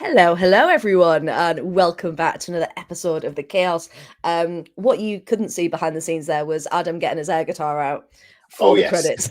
Hello, everyone, and welcome back to another episode of The Chaos. What you couldn't see behind the scenes there was Adam getting his air guitar out for Oh, the yes. credits.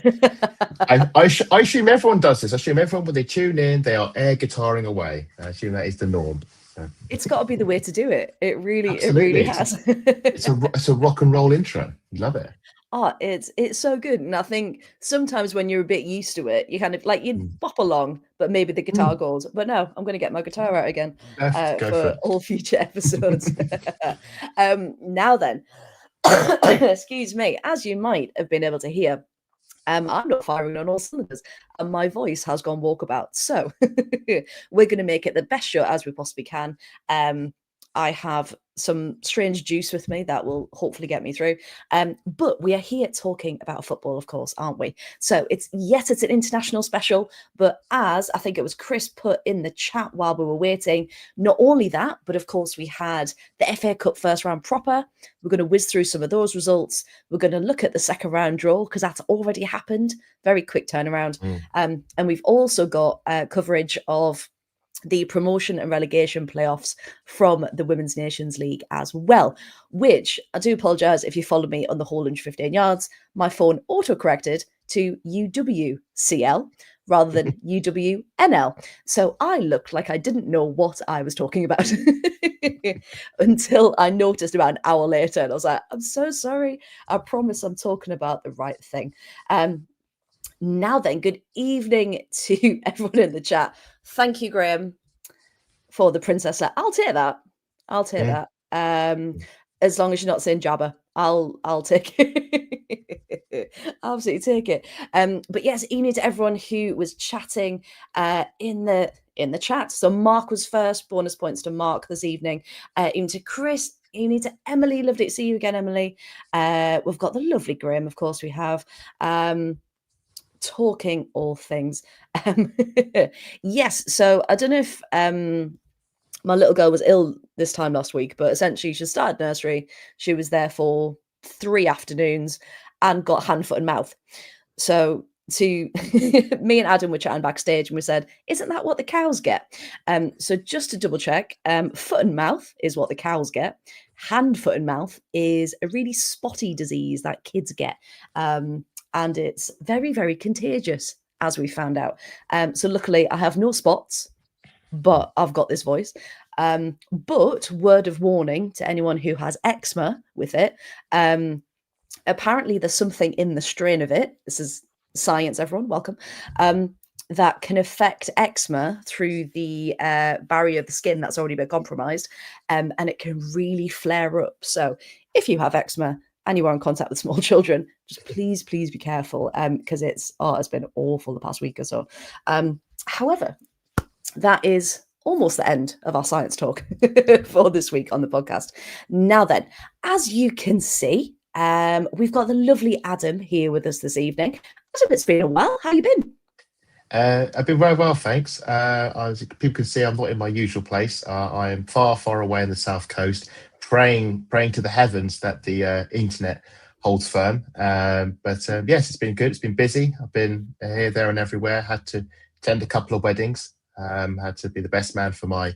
I assume everyone does this. I assume everyone, when they tune in, they are air guitarring away. I assume that is the norm. So, It's got to be the way to do it. It really absolutely. has. It's a rock and roll intro. Love it. Oh, it's so good. And I think sometimes when you're a bit used to it, you kind of like you Mm. bop along, but maybe the guitar Mm. goes. But no, I'm going to get my guitar out again Go for for it. all future episodes. Now then, excuse me, as you might have been able to hear, I'm not firing on all cylinders, and my voice has gone walkabout. So we're going to make it the best show as we possibly can. I have some strange juice with me that will hopefully get me through. But we are here talking about football, of course, aren't we? So it's an international special, but as I think it was Chris put in the chat while we were waiting, not only that, but of course we had the FA Cup first round proper. We're going to whiz through some of those results. We're going to look at the second round draw because that's already happened. Very quick turnaround. Mm. And we've also got coverage of the promotion and relegation playoffs from the Women's Nations League as well, which I do apologise if you follow me on the whole 115 yards. My phone auto-corrected to UWCL rather than UWNL. So I looked like I didn't know what I was talking about until I noticed about an hour later. And I was like, I'm so sorry. I promise I'm talking about the right thing. Now then, good evening to everyone in the chat. Thank you, Graham, for the princess set. I'll take that. I'll take Mm. that. As long as you're not saying Jabba, I'll take it. Absolutely take it. But yes, evening to everyone who was chatting in the chat. So Mark was first. Bonus points to Mark this evening. Even to Chris. You need to Emily. Lovely to see you again, Emily. We've got the lovely Graham, of course. We have. Talking all things. Yes, so I don't know if my little girl was ill this time last week, but essentially she started nursery. She was there for 3 afternoons and got hand, foot, and mouth. So to me and Adam were chatting backstage and we said, isn't that what the cows get? So just to double check, foot and mouth is what the cows get. Hand, foot, and mouth is a really spotty disease that kids get. And it's very, very contagious, as we found out. So luckily, I have no spots, but I've got this voice. But word of warning to anyone who has eczema with it, apparently there's something in the strain of it. This is science, everyone, welcome. That can affect eczema through the barrier of the skin that's already been compromised, and it can really flare up. So if you have eczema, and you are in contact with small children, just please be careful because it's been awful the past week or so. However, that is almost the end of our science talk for this week on the podcast. Now then, as you can see, we've got the lovely Adam here with us this evening. Adam, it's been a while. How you been? I've been very well, thanks. As people can see, I'm not in my usual place. I am far away in the south coast, praying to the heavens that the internet holds firm. But yes, it's been good. It's been busy. I've been here, there, and everywhere. Had to attend a couple of weddings. Had to be the best man for my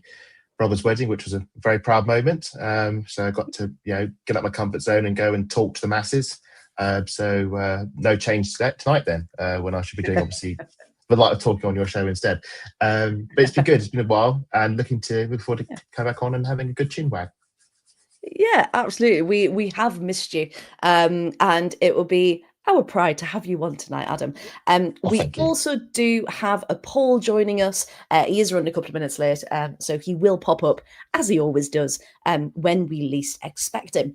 brother's wedding, which was a very proud moment. So I got to get out my comfort zone and go and talk to the masses. So no change to that tonight then, when I should be doing obviously. Would like to talk on your show instead. But it's been good. It's been a while, and look forward to come back on and having a good chin wag. Yeah, absolutely. We have missed you, and it will be our pride to have you on tonight, Adam. We Thank you. also do have a Paul joining us. He is running a couple of minutes late, so he will pop up as he always does when we least expect him.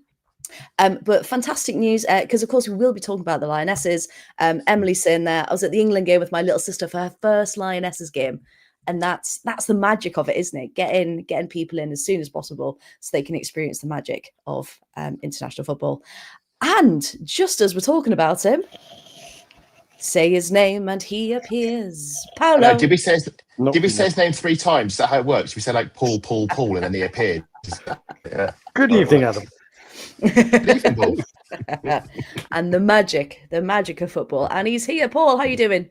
But fantastic news because, of course, we will be talking about the Lionesses. Emily's saying there, I was at the England game with my little sister for her first Lionesses game. And that's the magic of it, isn't it? Getting people in as soon as possible so they can experience the magic of international football. And just as we're talking about him, say his name and he appears. Paolo. Did we say his name 3 times? Is that how it works? We say like Paul, and then he appeared. Good evening, Adam. And the magic of football. And he's here. Paul, how you doing?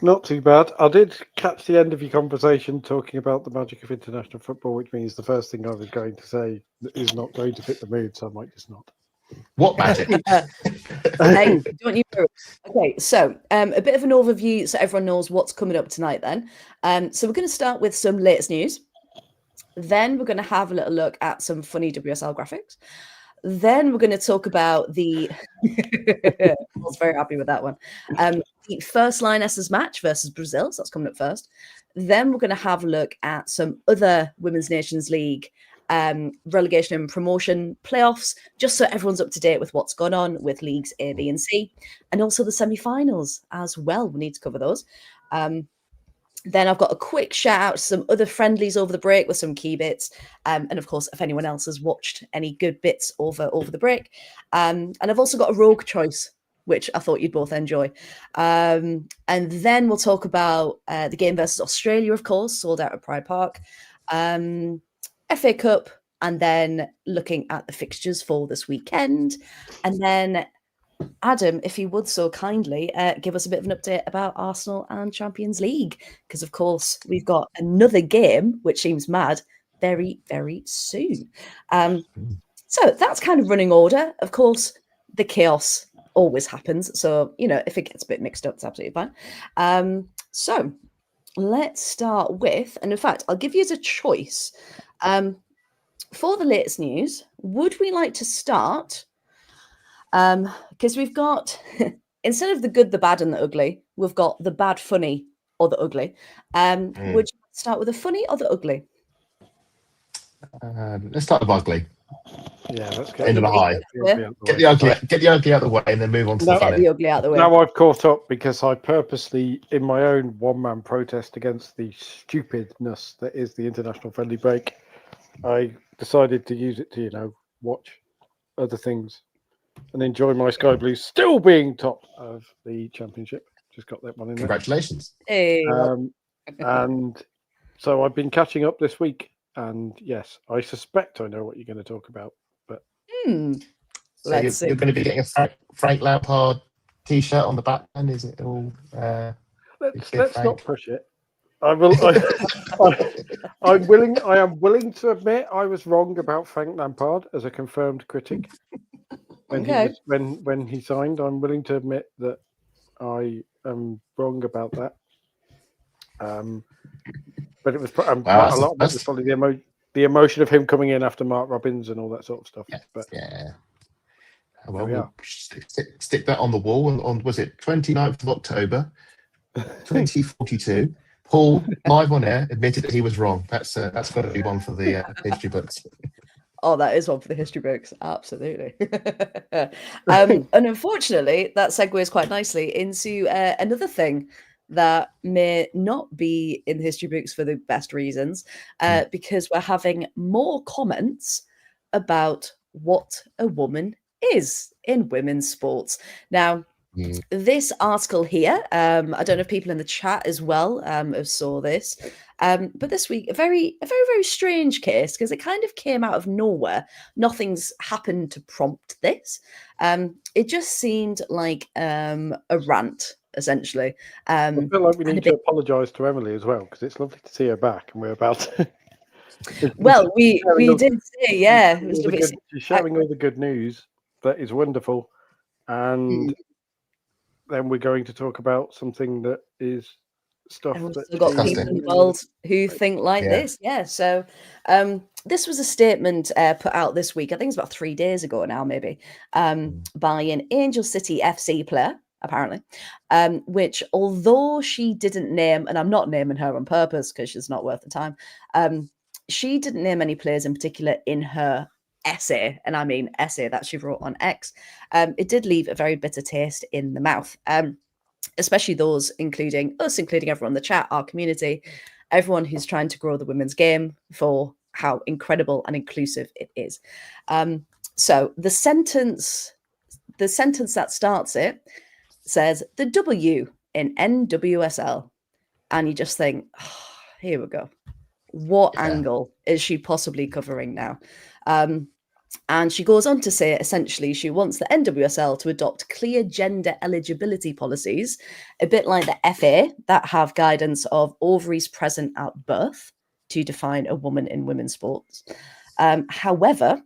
Not too bad. I did catch the end of your conversation talking about the magic of international football, which means the first thing I was going to say is not going to fit the mood, so I might just not. What magic? Hey, don't you worry. Okay, so a bit of an overview so everyone knows what's coming up tonight then. So we're going to start with some latest news. Then we're going to have a little look at some funny WSL graphics. Then we're going to talk about the... I was very happy with that one. The first Lionesses match versus Brazil. So that's coming up first. Then we're going to have a look at some other Women's Nations League relegation and promotion playoffs, just so everyone's up to date with what's gone on with leagues A, B, and C, and also the semi-finals as well. We need to cover those. Then I've got a quick shout out to some other friendlies over the break with some key bits. And of course, if anyone else has watched any good bits over the break. And I've also got a rogue choice, which I thought you'd both enjoy. And then we'll talk about the game versus Australia, of course, sold out at Pride Park. FA Cup, and then looking at the fixtures for this weekend. And then, Adam, if you would so kindly give us a bit of an update about Arsenal and Champions League, because, of course, we've got another game, which seems mad, very, very soon. So that's kind of running order. Of course, the chaos always happens. So, if it gets a bit mixed up, it's absolutely fine. So let's start with, and in fact, I'll give you as a choice. For the latest news, would we like to start? Because we've got, instead of the good, the bad, and the ugly, we've got the bad, funny, or the ugly. Would you start with the funny or the ugly? Let's start with ugly. Yeah, let's get Into the high. Get the ugly out of the way, and then move on to the funny. Get the ugly out of the way. Now I've caught up because I purposely, in my own one-man protest against the stupidness that is the international friendly break, I decided to use it to, watch other things and enjoy my Sky Blues still being top of the championship. Just got that one in there. Congratulations. Hey. And so I've been catching up this week. And yes, I suspect I know what you're going to talk about. But so you're going to be getting a Frank Lampard T-shirt on the back, and is it all? Let's not push it. I am willing to admit I was wrong about Frank Lampard as a confirmed critic when he signed. I'm willing to admit that I am wrong about that. But it was a lot of it was probably the emotion of him coming in after Mark Robbins and all that sort of stuff. Yeah, but well, we'll stick that on the wall. On was it 29th of October, 2042? Paul, live on air, admitted that he was wrong. That's got to be one for the history books. Oh, that is one for the history books. Absolutely. And unfortunately, that segues quite nicely into another thing that may not be in the history books for the best reasons, because we're having more comments about what a woman is in women's sports. Now, this article here, I don't know if people in the chat as well have saw this, but this week, a very, very strange case, because it kind of came out of nowhere. Nothing's happened to prompt this. It just seemed like a rant, essentially. I feel like we need to apologise to Emily as well, because it's lovely to see her back, and we're about to... Well, we did say, yeah. It was lovely. She's sharing all the good news. That is wonderful. And then we're going to talk about something that is stuff that we've got people in the world who think like this. Yeah. So this was a statement put out this week. I think it's about 3 days ago now, maybe, by an Angel City FC player, apparently, which, although she didn't name, and I'm not naming her on purpose because she's not worth the time, she didn't name any players in particular in her essay, and I mean essay that she wrote on X. It did leave a very bitter taste in the mouth, especially those, including us, including everyone in the chat, our community, everyone who's trying to grow the women's game for how incredible and inclusive it is. So the sentence that starts it says the W in NWSL, and you just think, oh, here we go. What angle is she possibly covering now? And she goes on to say, essentially, she wants the NWSL to adopt clear gender eligibility policies, a bit like the FA, that have guidance of ovaries present at birth to define a woman in women's sports. However,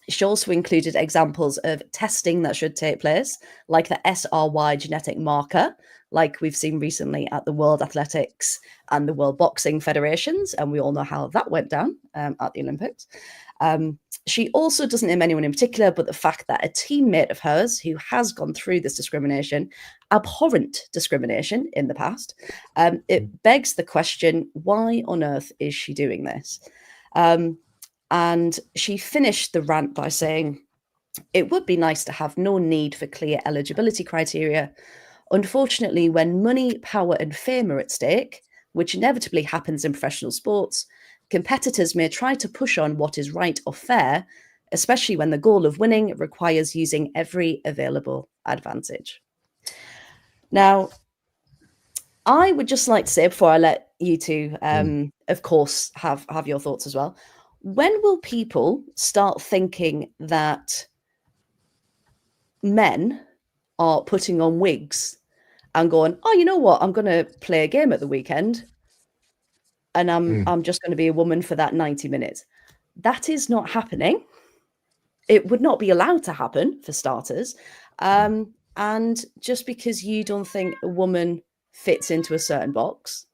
she also included examples of testing that should take place, like the SRY genetic marker, like we've seen recently at the World Athletics and the World Boxing Federations, and we all know how that went down at the Olympics. She also doesn't name anyone in particular, but the fact that a teammate of hers who has gone through this discrimination, abhorrent discrimination in the past, it begs the question, why on earth is she doing this? And she finished the rant by saying, it would be nice to have no need for clear eligibility criteria. Unfortunately, when money, power, and fame are at stake, which inevitably happens in professional sports, competitors may try to push on what is right or fair, especially when the goal of winning requires using every available advantage. Now, I would just like to say, before I let you two, of course, have your thoughts as well, when will people start thinking that men are putting on wigs and going, oh, you know what, I'm going to play a game at the weekend and I'm just going to be a woman for that 90 minutes? That is not happening. It would not be allowed to happen, for starters. And just because you don't think a woman fits into a certain box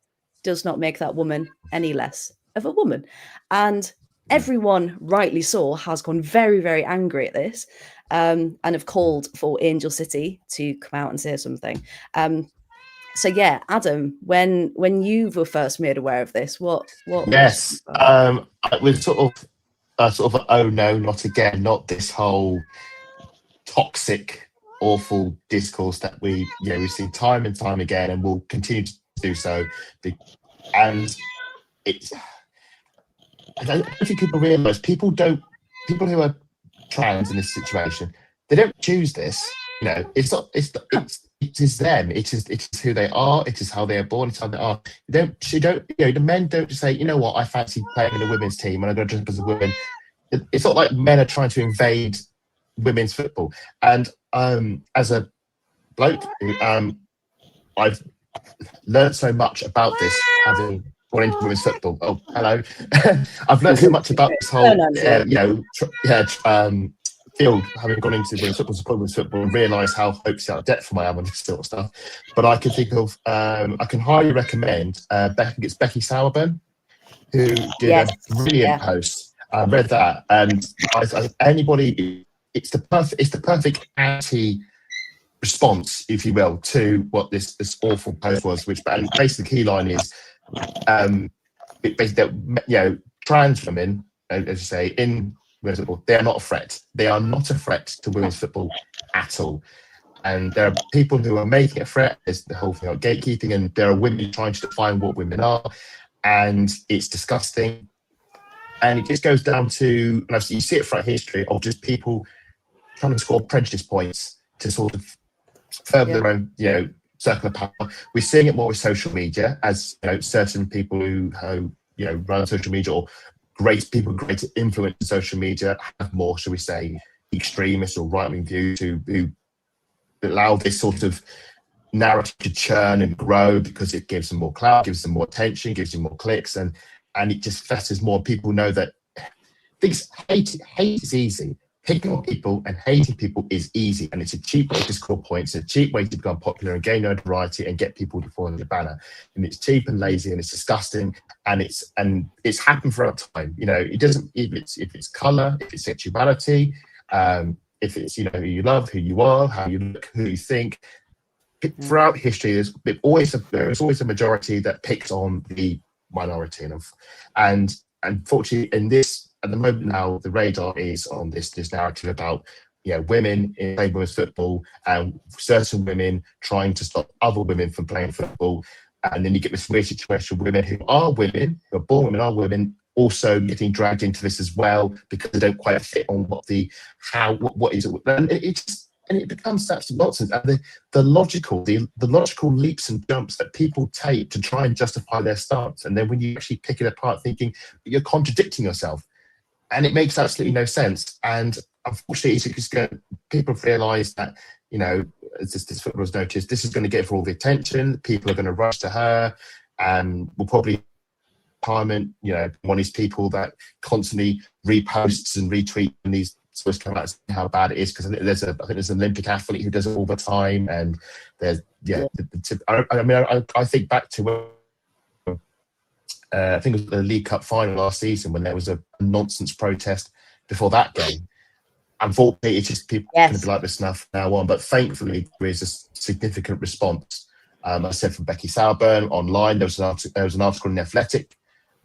does not make that woman any less of a woman. And everyone, rightly so, has gone very, very angry at this, and have called for Angel City to come out and say something. So yeah, Adam, when you were first made aware of this, what? Yes, with sort of oh no, not again, not this whole toxic, awful discourse that we've seen time and time again, and will continue to do so. And it's, I don't think people realise people who are trans in this situation, they don't choose this. It's not. It is them. It is who they are. It is how they are born. It's how they are. The men don't just say, you know what, I fancy playing in a women's team and I'm going to dress up as a woman. It's not like men are trying to invade women's football. And as a bloke, I've learned so much about this, having gone into women's football. Oh, hello. I've learned so much about this whole, field, having gone into women's football, and realised how hopelessly out of depth I am on this sort of stuff. But I can think of, I can highly recommend Becky Sauerburn, who did a brilliant post. I read that, and anybody, it's the perfect anti-response, if you will, to what this awful post was. Which basically the key line is, trans women, as you say, in women's football, they are not a threat. They are not a threat to women's football at all. And there are people who are making it a threat. There's the whole thing about gatekeeping, and there are women trying to define what women are, and it's disgusting. And it just goes down to, and you see it throughout history, of just people trying to score prejudice points to sort of further their own, circle of power. We're seeing it more with social media, as certain people who run social media, or people with greater influence in social media, have more, shall we say, extremist or right-wing views who allow this sort of narrative to churn and grow because it gives them more clout, gives them more attention, gives them more clicks, and it just festers more. People know that hate is easy. Picking on people and hating people is easy, and it's a cheap way to score points, a cheap way to become popular and gain notoriety and get people to fall on your banner. And it's cheap and lazy, and it's disgusting, and it's happened throughout time. It doesn't, if it's colour, if it's sexuality, if it's who you love, who you are, how you look, who you think. Throughout history, there's always a majority that picks on the minority, and unfortunately, in this. At the moment now, the radar is on this narrative about women in playing women's football, and certain women trying to stop other women from playing football, and then you get this weird situation: women who are born women, are women, also getting dragged into this as well because they don't quite fit on what is it, and it becomes such nonsense. And the logical leaps and jumps that people take to try and justify their stance, and then when you actually pick it apart, thinking you're contradicting yourself. and it makes absolutely no sense. And unfortunately, it's just people have realised that, you know, as this footballer's noticed, this is going to get for all the attention. People are going to rush to her, and will probably retirement. You know, one of these people that constantly reposts and retweets and these supposed to come out and say how bad it is, because I think there's an Olympic athlete who does it all the time, and there's I think back to when, I think it was the League Cup final last season when there was a nonsense protest before that game. Unfortunately, it's just people going to be like this now from now on. But thankfully, there is a significant response. I said from Becky Sauerburn online, there was an article in The Athletic,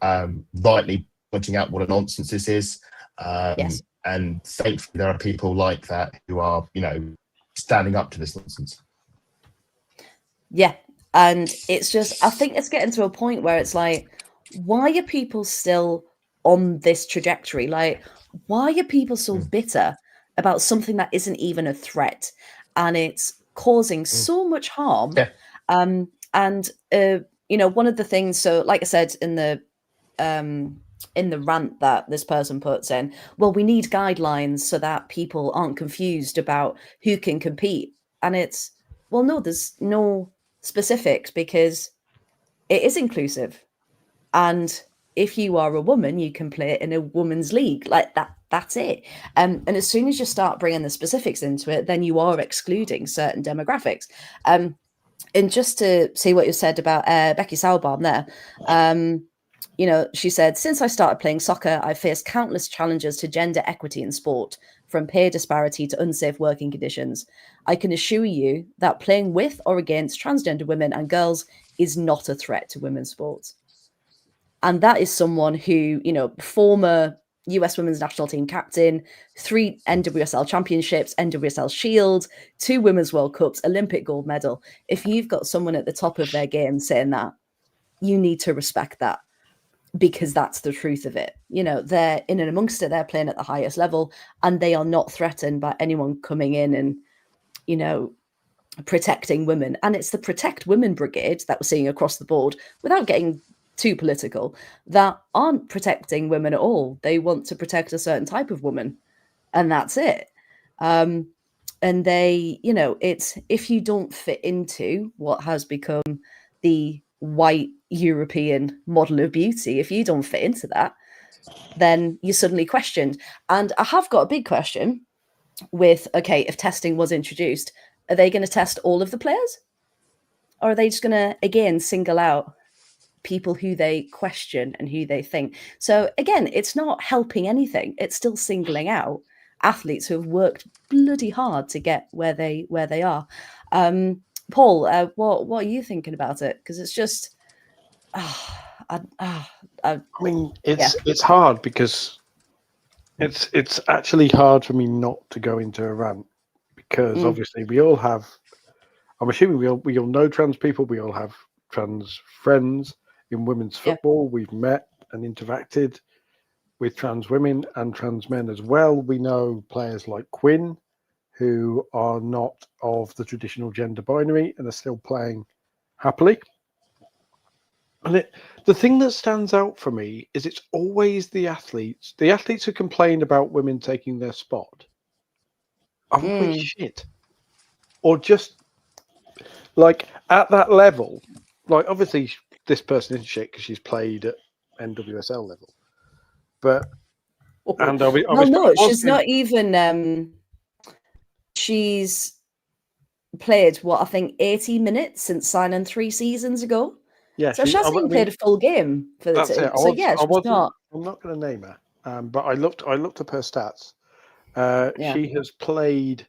rightly pointing out what a nonsense this is. And thankfully, there are people like that who are, you know, standing up to this nonsense. Yeah, and it's just, I think it's getting to a point where it's like, why are people still on this trajectory? Like, why are people so bitter about something that isn't even a threat, and it's causing so much harm? Yeah. You know, one of the things, so like I said in the rant that this person puts in, well, we need guidelines so that people aren't confused about who can compete. And it's, well, no, there's no specifics, because it is inclusive. And if you are a woman, you can play in a women's league like that. That's it. And as soon as you start bringing the specifics into it, then you are excluding certain demographics. And just to see what you said about Becky Sauerbaum there, you know, she said, since I started playing soccer, I've faced countless challenges to gender equity in sport, from pay disparity to unsafe working conditions. I can assure you that playing with or against transgender women and girls is not a threat to women's sports. And that is someone who, you know, former US women's national team captain, 3 NWSL championships, NWSL Shield, 2 Women's World Cups, Olympic gold medal. If you've got someone at the top of their game saying that, you need to respect that, because that's the truth of it. You know, they're in and amongst it, they're playing at the highest level, and they are not threatened by anyone coming in and, you know, protecting women. And it's the Protect Women Brigade that we're seeing across the board, without getting too political, that aren't protecting women at all. They want to protect a certain type of woman, and that's it. And they, you know, it's, if you don't fit into what has become the white European model of beauty, if you don't fit into that, then you're suddenly questioned. And I have got a big question with, okay, if testing was introduced, are they going to test all of the players? Or are they just going to, again, single out people who they question and who they think? So again, it's not helping anything. It's still singling out athletes who have worked bloody hard to get where they are. Paul, what are you thinking about it? Because it's just, I mean, it's hard, because it's actually hard for me not to go into a rant, because obviously we all have, I'm assuming we all know trans people, we all have trans friends in women's football. We've met and interacted with trans women and trans men as well. We know players like Quinn, who are not of the traditional gender binary and are still playing happily. And the thing that stands out for me is it's always the athletes who complain about women taking their spot are always shit. Or just, like, at that level, like, obviously this person isn't shit because she's played at NWSL level. But, and she's not even, she's played, what, I think 80 minutes since signing 3 seasons ago. Yeah, so she hasn't even played a full game for the team. So yeah, she's not. I'm not going to name her, but I looked up her stats. She has played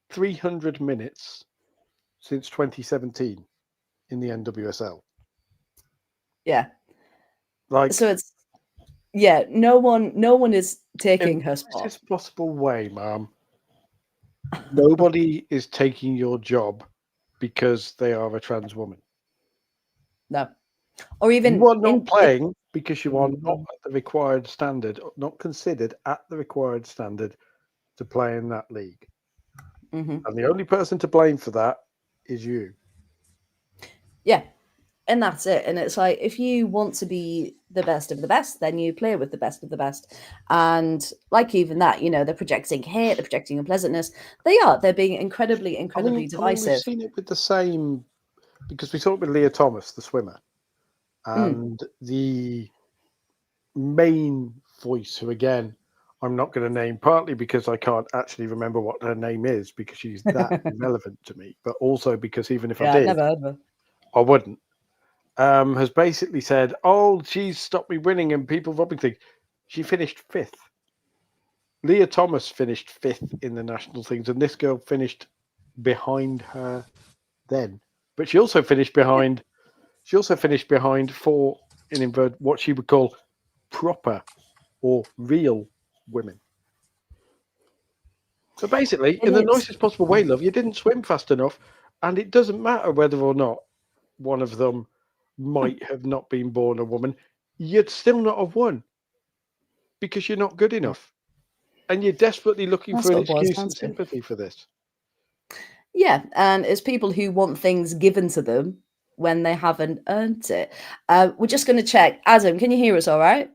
300 minutes since 2017 in the NWSL. Yeah, like, so it's, yeah, no one is taking her spot. In the best possible way, ma'am. Nobody is taking your job because they are a trans woman. No. Or even you are not playing because you are not at the required standard, not considered at the required standard to play in that league. And the only person to blame for that is you. Yeah. And that's it. And it's like, if you want to be the best of the best, then you play with the best of the best. And like even that, they're projecting hate, they're projecting unpleasantness. They're being incredibly we've divisive. seen it with the same, because we talked with Leah Thomas, the swimmer, and the main voice, who again, I'm not going to name, partly because I can't actually remember what her name is because she's that irrelevant to me, but also because even if I did, I've never heard of her. I wouldn't. Has basically said, "Oh, she's stopped me winning and people robbing things." She finished 5th. Leah Thomas finished 5th in the national things, and this girl finished behind her then. But she also finished behind. She also finished behind 4 in what she would call proper or real women. So basically, in the nicest possible way, love, you didn't swim fast enough, and it doesn't matter whether or not one of them might have not been born a woman, you'd still not have won because you're not good enough. And you're desperately looking for an excuse and sympathy for this. Yeah, and it's people who want things given to them when they haven't earned it. We're just going to check. Adam, can you hear us all right?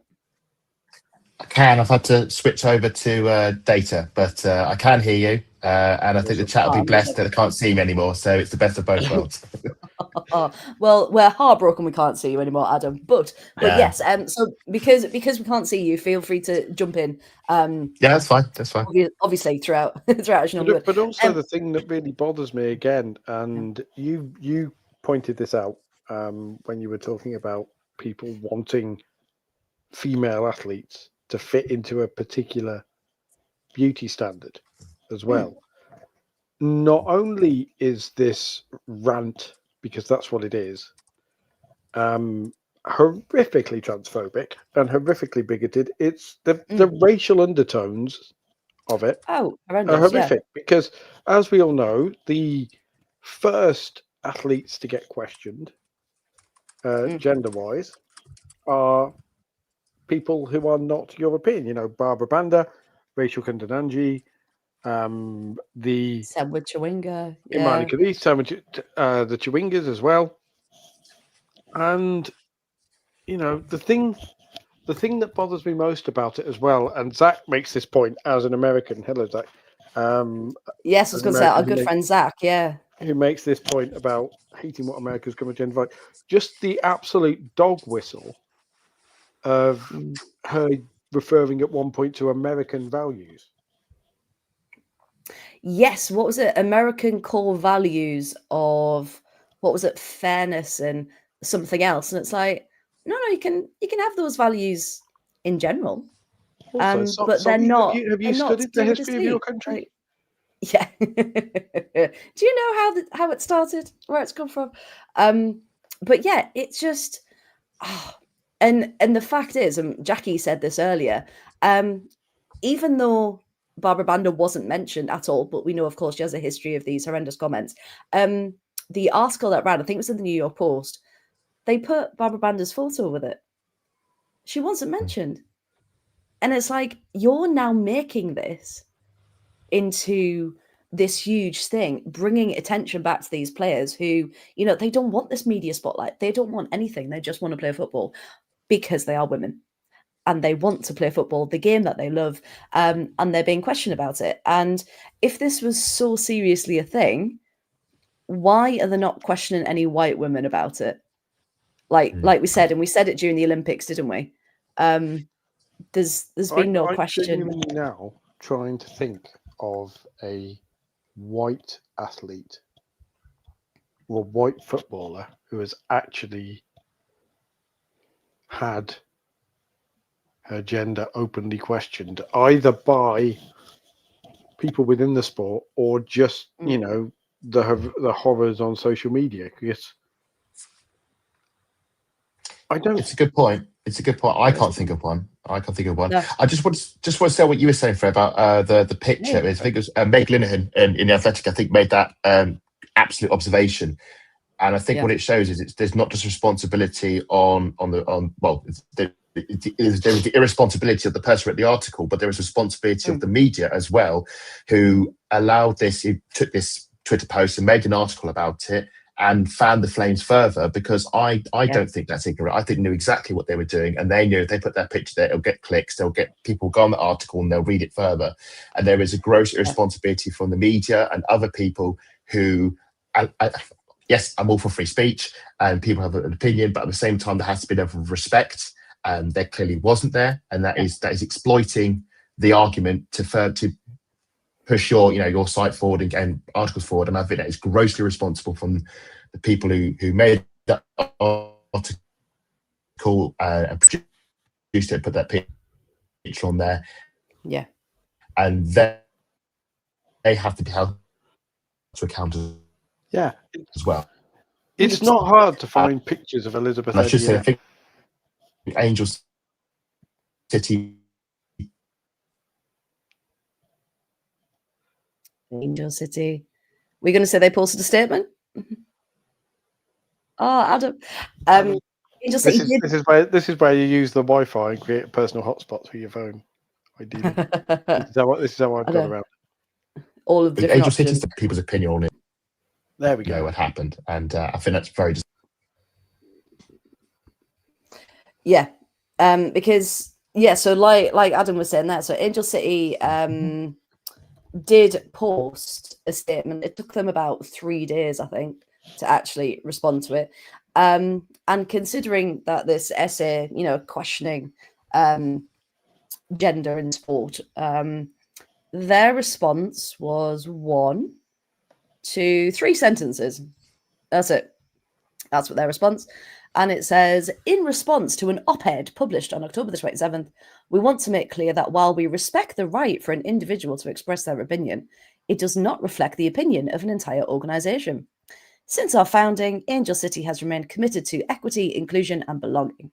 I can. I've had to switch over to data, but I can hear you. And I think the chat will be blessed that they can't see me anymore. So it's the best of both worlds. Well, we're heartbroken we can't see you anymore, Adam. But yes, so because we can't see you, feel free to jump in. Yeah, that's fine. That's fine. Obviously, throughout. But also the thing that really bothers me again, and you pointed this out when you were talking about people wanting female athletes to fit into a particular beauty standard as well. Not only is this rant, because that's what it is, horrifically transphobic and horrifically bigoted, it's the racial undertones of it are horrific. Because, as we all know, the first athletes to get questioned gender-wise are people who are not European. Barbara Banda, Rachel Kundananji, the Samwa Chawinga, Imani Khalid, the Chawingas as well. And the thing that bothers me most about it as well, and Zach makes this point as an American. Hello, Zach. Yes, I was going to say our good friend Zach. Yeah, who makes this point about hating what America's going to invite. Just the absolute dog whistle of her referring at one point to American values. Yes, what was it? American core values of what was it? Fairness and something else. And it's like, no, you can have those values in general, Also, but they're not. Have you studied the history of your country? Yeah. Do you know how it started, where it's come from? But yeah, it's just, and the fact is, and Jackie said this earlier, even though Barbara Banda wasn't mentioned at all, but we know, of course, she has a history of these horrendous comments. The article that ran, I think it was in the New York Post, they put Barbara Banda's photo with it. She wasn't mentioned. And it's like, you're now making this into this huge thing, bringing attention back to these players who, they don't want this media spotlight. They don't want anything. They just want to play football because they are women. And they want to play football, the game that they love, and they're being questioned about it. And if this was so seriously a thing, why are they not questioning any white women about it? Like we said, and we said it during the Olympics, didn't we? There's been no question. I'm genuinely now trying to think of a white athlete or white footballer who has actually had her gender openly questioned, either by people within the sport or just the horrors on social media. Because I don't. It's a good point. I can't think of one. No. I just want to say what you were saying, Fred, about the picture. I think it was Meg Linehan in the Athletic. I think made that absolute observation, and I think what it shows is there's not just responsibility there's the irresponsibility of the person who wrote the article, but there is responsibility of the media as well, who allowed this, who took this Twitter post and made an article about it and fan the flames further, because I Yeah. don't think that's ignorant. I think they knew exactly what they were doing, and they knew if they put their picture there, it'll get clicks, they'll get people go on the article and they'll read it further. And there is a gross irresponsibility from the media and other people who, yes, I'm all for free speech and people have an opinion, but at the same time, there has to be a level of respect, and there clearly wasn't there, and that is exploiting the argument to push your site forward and articles forward. And I think that is grossly responsible from the people who made that article and produced it, put that picture on there. Yeah. And they have to be held to account as well. It's not hard to find pictures of Elizabeth. And I should say, I think Angel City. Angel City. We're going to say they posted a statement. Oh, Adam. Angel City. This is where you use the Wi-Fi and create a personal hotspot for your phone. Ideally, this is how I've got around. All of the Angel City is the people's opinion on it. There we go. Know what happened, and I think that's very. Yeah, because so like Adam was saying that, so Angel City did post a statement. It took them about 3 days, I think, to actually respond to it. And considering that this essay, questioning gender in sport, their response was 1, 2, 3 sentences. That's it. That's what their response. And it says, in response to an op-ed published on October the 27th, we want to make clear that while we respect the right for an individual to express their opinion, it does not reflect the opinion of an entire organisation. Since our founding, Angel City has remained committed to equity, inclusion and belonging.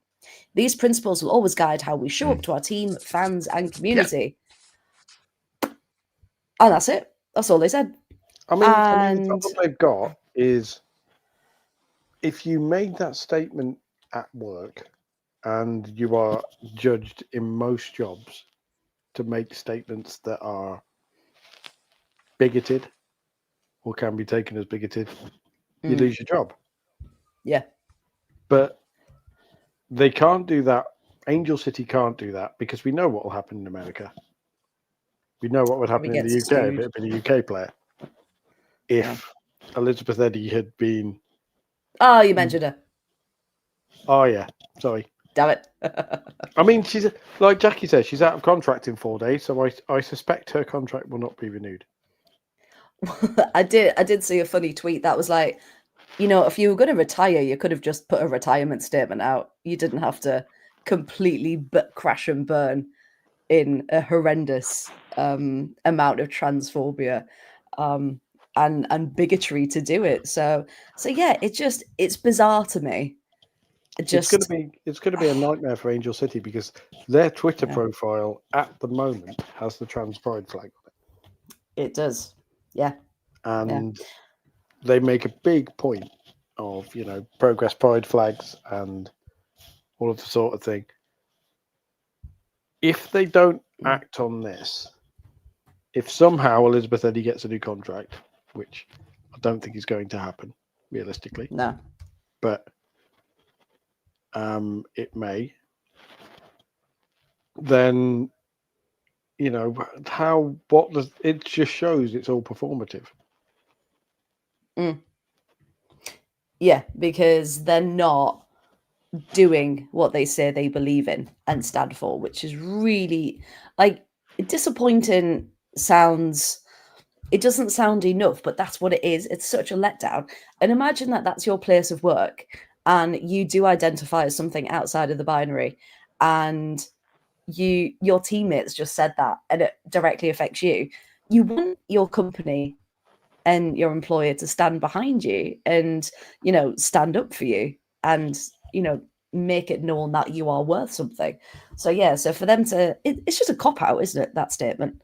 These principles will always guide how we show up to our team, fans and community. Yeah. And that's it. That's all they said. I mean, the problem they've got is, if you made that statement at work, and you are judged in most jobs to make statements that are bigoted or can be taken as bigoted, you lose your job. Yeah. But they can't do that. Angel City can't do that, because we know what will happen in America. We know what would happen in the UK if it had been a UK player. If Elizabeth Eddy had been... Oh, you mentioned her. Oh, yeah. Sorry. Damn it. I mean, she's, like Jackie says, she's out of contract in 4 days, so I suspect her contract will not be renewed. I did see a funny tweet that was like, if you were going to retire, you could have just put a retirement statement out. You didn't have to completely crash and burn in a horrendous amount of transphobia and bigotry to do it. So yeah, it's bizarre to me. It's gonna be a nightmare for Angel City, because their Twitter profile at the moment has the trans pride flag on it. It does, yeah. And they make a big point of progress pride flags and all of the sort of thing. If they don't act on this, if somehow Elizabeth Eddy gets a new contract, which I don't think is going to happen realistically, no, but it may, then it just shows it's all performative. Yeah, because they're not doing what they say they believe in and stand for, which is really disappointing. It doesn't sound enough, but that's what it is. It's such a letdown. And imagine that that's your place of work, and you do identify as something outside of the binary, and your teammates just said that, and it directly affects you. You want your company and your employer to stand behind you and stand up for you and make it known that you are worth something. So for them to it's just a cop-out, isn't it, that statement?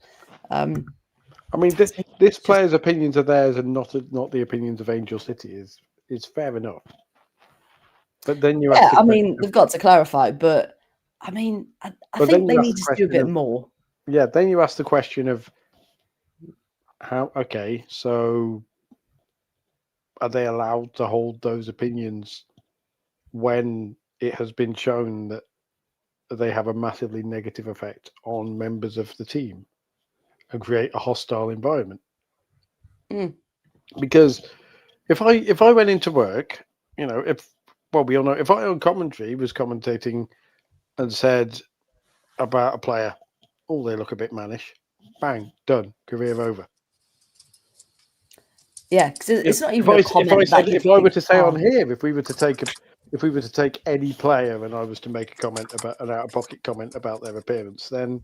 I mean, this player's opinions are theirs and not the opinions of Angel City is fair enough. But then you have to they've got to clarify, but I mean, I think they need to do a bit more. Yeah, then you ask the question of how, okay, so are they allowed to hold those opinions when it has been shown that they have a massively negative effect on members of the team and create a hostile environment? Because if I went into work, we all know, if I on commentary was commentating and said about a player, oh, they look a bit mannish, bang, done, career over. Yeah, because it's not even a comment that if I were to say on here, if we were to take any player and I was to make a comment about an out-of-pocket comment about their appearance, then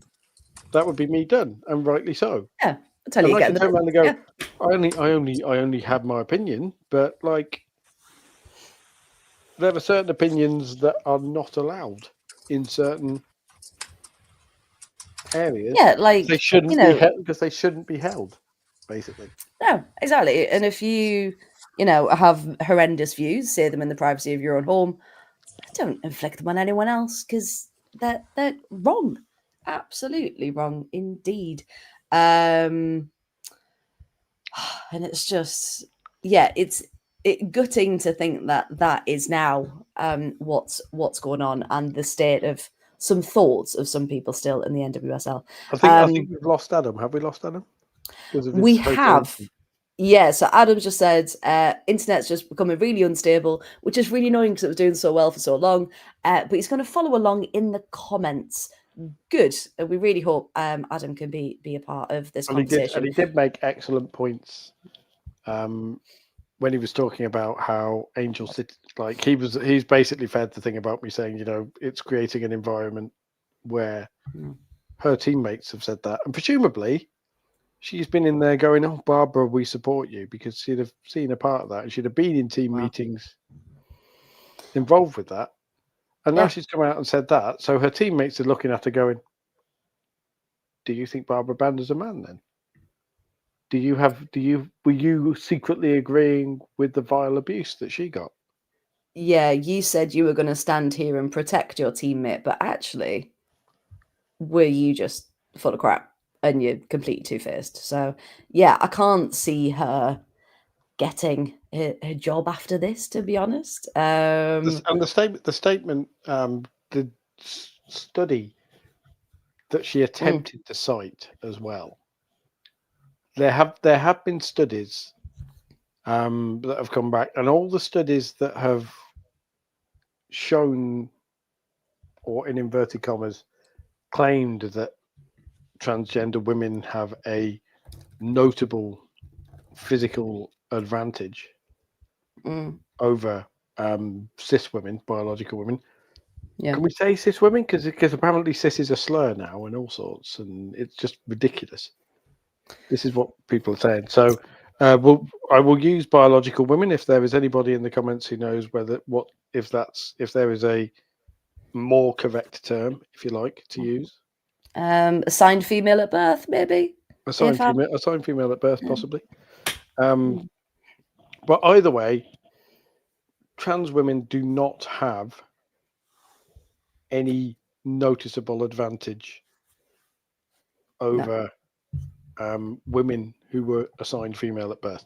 that would be me done, and rightly so. Yeah, I'll tell you I again. can turn around and go, I only have my opinion, but like there are certain opinions that are not allowed in certain areas. Yeah, like they shouldn't be held because they shouldn't be held, basically. No, exactly. And if you have horrendous views, say them in the privacy of your own home, don't inflict them on anyone else because they're wrong. Absolutely wrong indeed. And it's just, it's gutting to think that is now what's going on, and the state of some thoughts of some people still in the NWSL. I think we've lost Adam. Have we lost Adam? We have. Yeah, so Adam just said internet's just becoming really unstable, which is really annoying because it was doing so well for so long. But he's going to follow along in the comments. Good. We really hope Adam can be a part of this conversation. He did make excellent points when he was talking about how Angel City, like he's basically fed the thing about me saying, it's creating an environment where her teammates have said that, and presumably she's been in there going, oh, Barbara, we support you, because she'd have seen a part of that and she'd have been in team meetings involved with that. And now she's come out and said that. So her teammates are looking at her going, do you think Barbara Bander's a man then? Were you secretly agreeing with the vile abuse that she got? Yeah, you said you were going to stand here and protect your teammate, but actually, were you just full of crap? And you're completely two-faced. So, yeah, I can't see her getting her job after this, to be honest. And the statement, the study that she attempted to cite as well. There have been studies that have come back, and all the studies that have shown, or in inverted commas, claimed that transgender women have a notable physical advantage over cis women, biological women. Yeah. Can we say cis women? Because apparently cis is a slur now and all sorts, and it's just ridiculous. This is what people are saying. So I will use biological women. If there is anybody in the comments who knows if there is a more correct term, if you like, to use. Assigned female at birth, maybe. Assigned female at birth, possibly. But either way, trans women do not have any noticeable advantage over women who were assigned female at birth.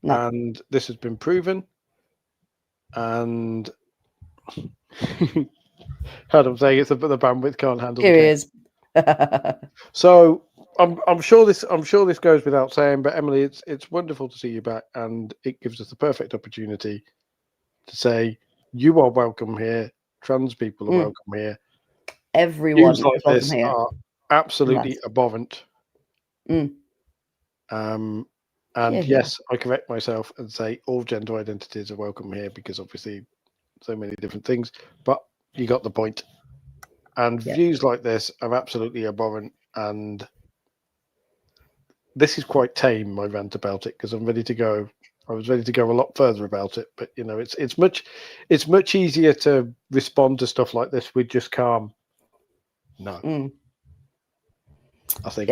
No. And this has been proven. And I'm saying it's the bandwidth can't handle. Here it is. So I'm sure this goes without saying, but Emily, it's wonderful to see you back, and it gives us the perfect opportunity to say you are welcome here. Trans people are welcome here. Everyone is like welcome here. Are absolutely abhorrent. Yes, I correct myself and say all gender identities are welcome here, because obviously so many different things. But you got the point. And views like this are absolutely abhorrent, and this is quite tame, my rant about it, because I'm ready to go. I was ready to go a lot further about it, but it's much easier to respond to stuff like this with just calm. No, I think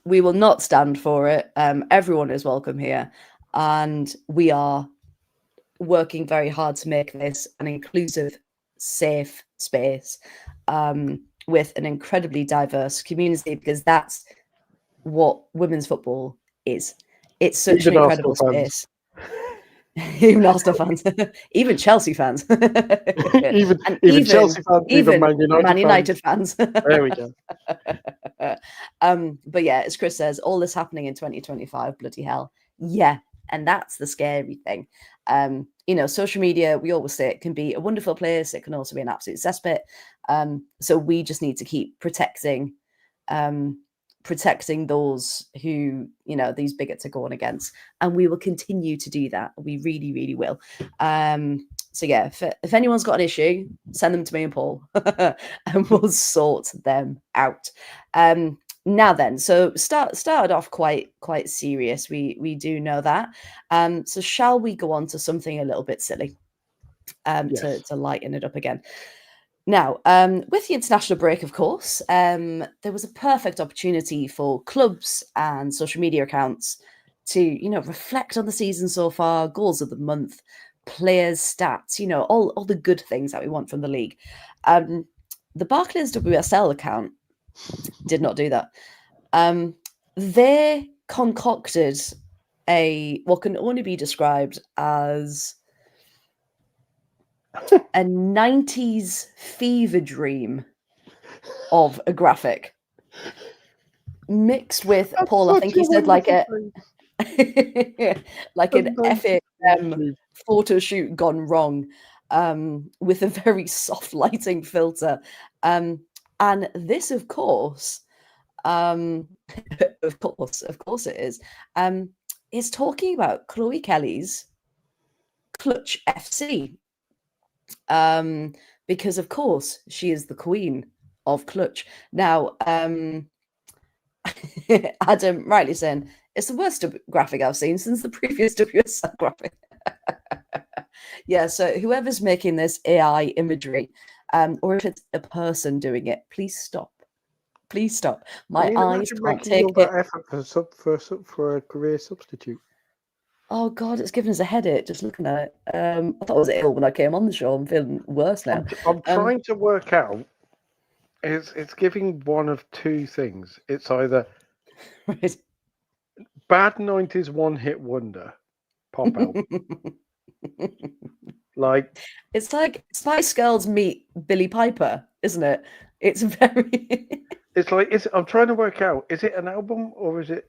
we will not stand for it. Everyone is welcome here, and we are working very hard to make this an inclusive, safe space with an incredibly diverse community, because that's what women's football is. It's such an incredible space. Even Arsenal fans, even Chelsea fans, even and Chelsea fans, even Man United fans. There we go. But yeah, as Chris says, all this happening in 2025, bloody hell. Yeah. And that's the scary thing. Social media, we always say it can be a wonderful place. It can also be an absolute cesspit. So we just need to keep protecting those who, these bigots are going against. And we will continue to do that. We really, really will. So yeah, if anyone's got an issue, send them to me and Paul and we'll sort them out. Now then, so started off quite serious. We do know that. So shall we go on to something a little bit silly Yes. to lighten it up again? Now, with the international break, of course, there was a perfect opportunity for clubs and social media accounts to, reflect on the season so far, goals of the month, players' stats, all the good things that we want from the league. The Barclays WSL account did not do that. They concocted what can only be described as a 90s fever dream of a graphic mixed with Paul. I think he said like an epic photo shoot gone wrong, with a very soft lighting filter, and this, of course, of course it is talking about Chloe Kelly's Clutch FC, because of course she is the queen of Clutch. Now, Adam rightly saying it's the worst graphic I've seen since the previous WSL graphic. Yeah, so whoever's making this AI imagery, or if it's a person doing it, please stop. Please stop. My eyes can't take all that effort for a career substitute. Oh God, it's giving us a headache just looking at it. I thought I was ill when I came on the show. I'm feeling worse now. I'm trying to work out. It's giving one of two things. It's either Right. bad 90s one-hit wonder pop album. Like it's like Spice Girls meet Billie Piper, isn't it? It's very. It's like I'm trying to work out. Is it an album or is it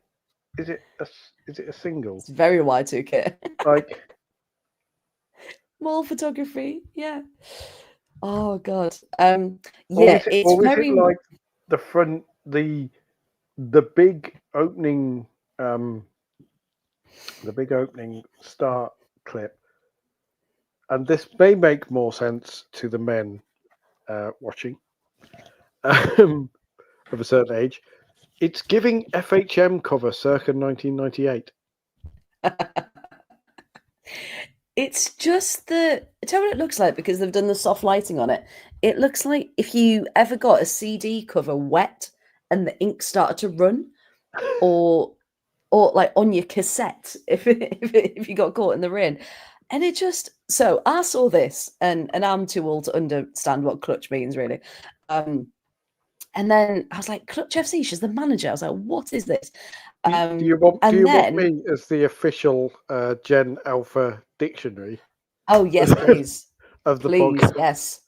a single? It's very Y2K. Like mall photography, yeah. Oh God. Or yeah, is it like the front, the big opening, start clip, and this may make more sense to the men watching of a certain age. It's giving FHM cover circa 1998. It's just tell me what it looks like, because they've done the soft lighting on it. It looks like if you ever got a CD cover wet and the ink started to run, or like on your cassette if you got caught in the rain. And it just, so I saw this and I'm too old to understand what Clutch means, really. And then I was like, Clutch FC, she's the manager. I was like, what is this? Do you want me as the official Gen Alpha dictionary? Oh yes, please. Of the please, podcast. Yes.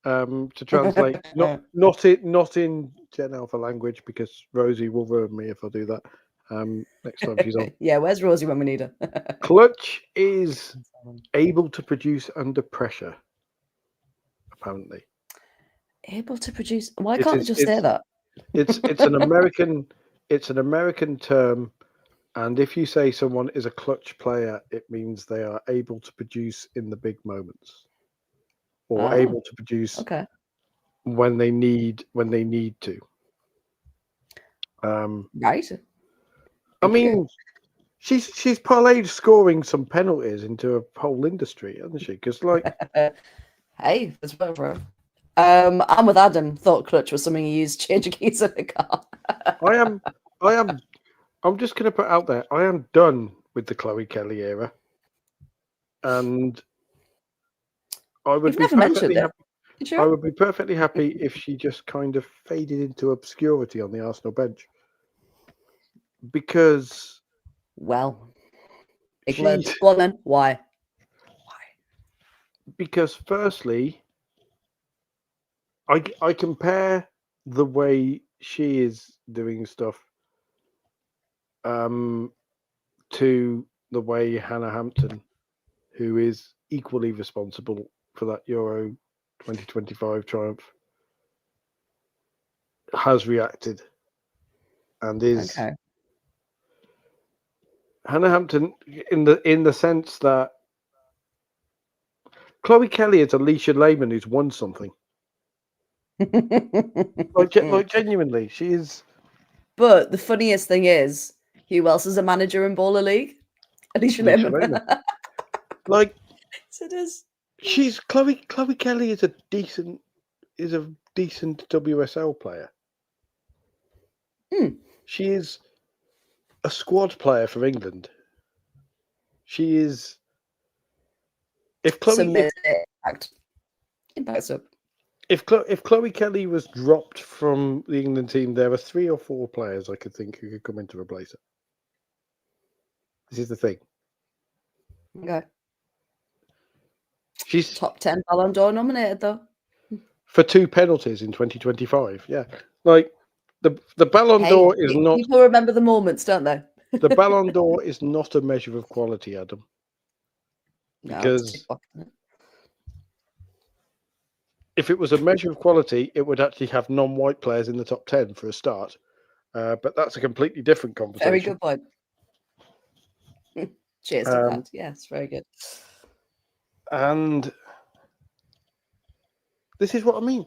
To translate, not in Gen Alpha language, because Rosie will ruin me if I do that. Next time she's on. Yeah, where's Rosie when we need her? Clutch is able to produce under pressure, apparently. Able to produce. Why can't I just say that? It's an American. It's an American term, and if you say someone is a clutch player, it means they are able to produce in the big moments, or able to produce when they need to. Right. I mean, she's parlayed scoring some penalties into a whole industry, hasn't she? Because hey, that's whatever. I'm with Adam. Thought Clutch was something you use to change a keys in a car. I'm just going to put out there, I am done with the Chloe Kelly era, and I would be perfectly happy. I would be perfectly happy if she just kind of faded into obscurity on the Arsenal bench, because go on then. Why? Because firstly, I compare the way she is doing stuff to the way Hannah Hampton, who is equally responsible for that Euro 2025 triumph, has reacted and is Okay. Hannah Hampton in the sense that Chloe Kelly is Alicia Lehman who's won something. Like genuinely, she is. But the funniest thing is, who else is a manager in Baller League? Alicia Alicia Lehman. Lehman. Like So it is. she's Chloe Kelly is a decent WSL player. She is a squad player for England. She is. If Chloe if Chloe Kelly was dropped from the England team, there are 3 or 4 players I could think who could come in to replace her. This is the thing. Okay. She's top 10 Ballon d'Or nominated though. For 2 penalties in 2025. Yeah, like the Ballon d'Or is not. People remember the moments, don't they? The Ballon d'Or is not a measure of quality, Adam. Because if it was a measure of quality, it would actually have non-white players in the top 10 for a start. But that's a completely different conversation. Very good point. Cheers to that. Yes, very good. And this is what I mean.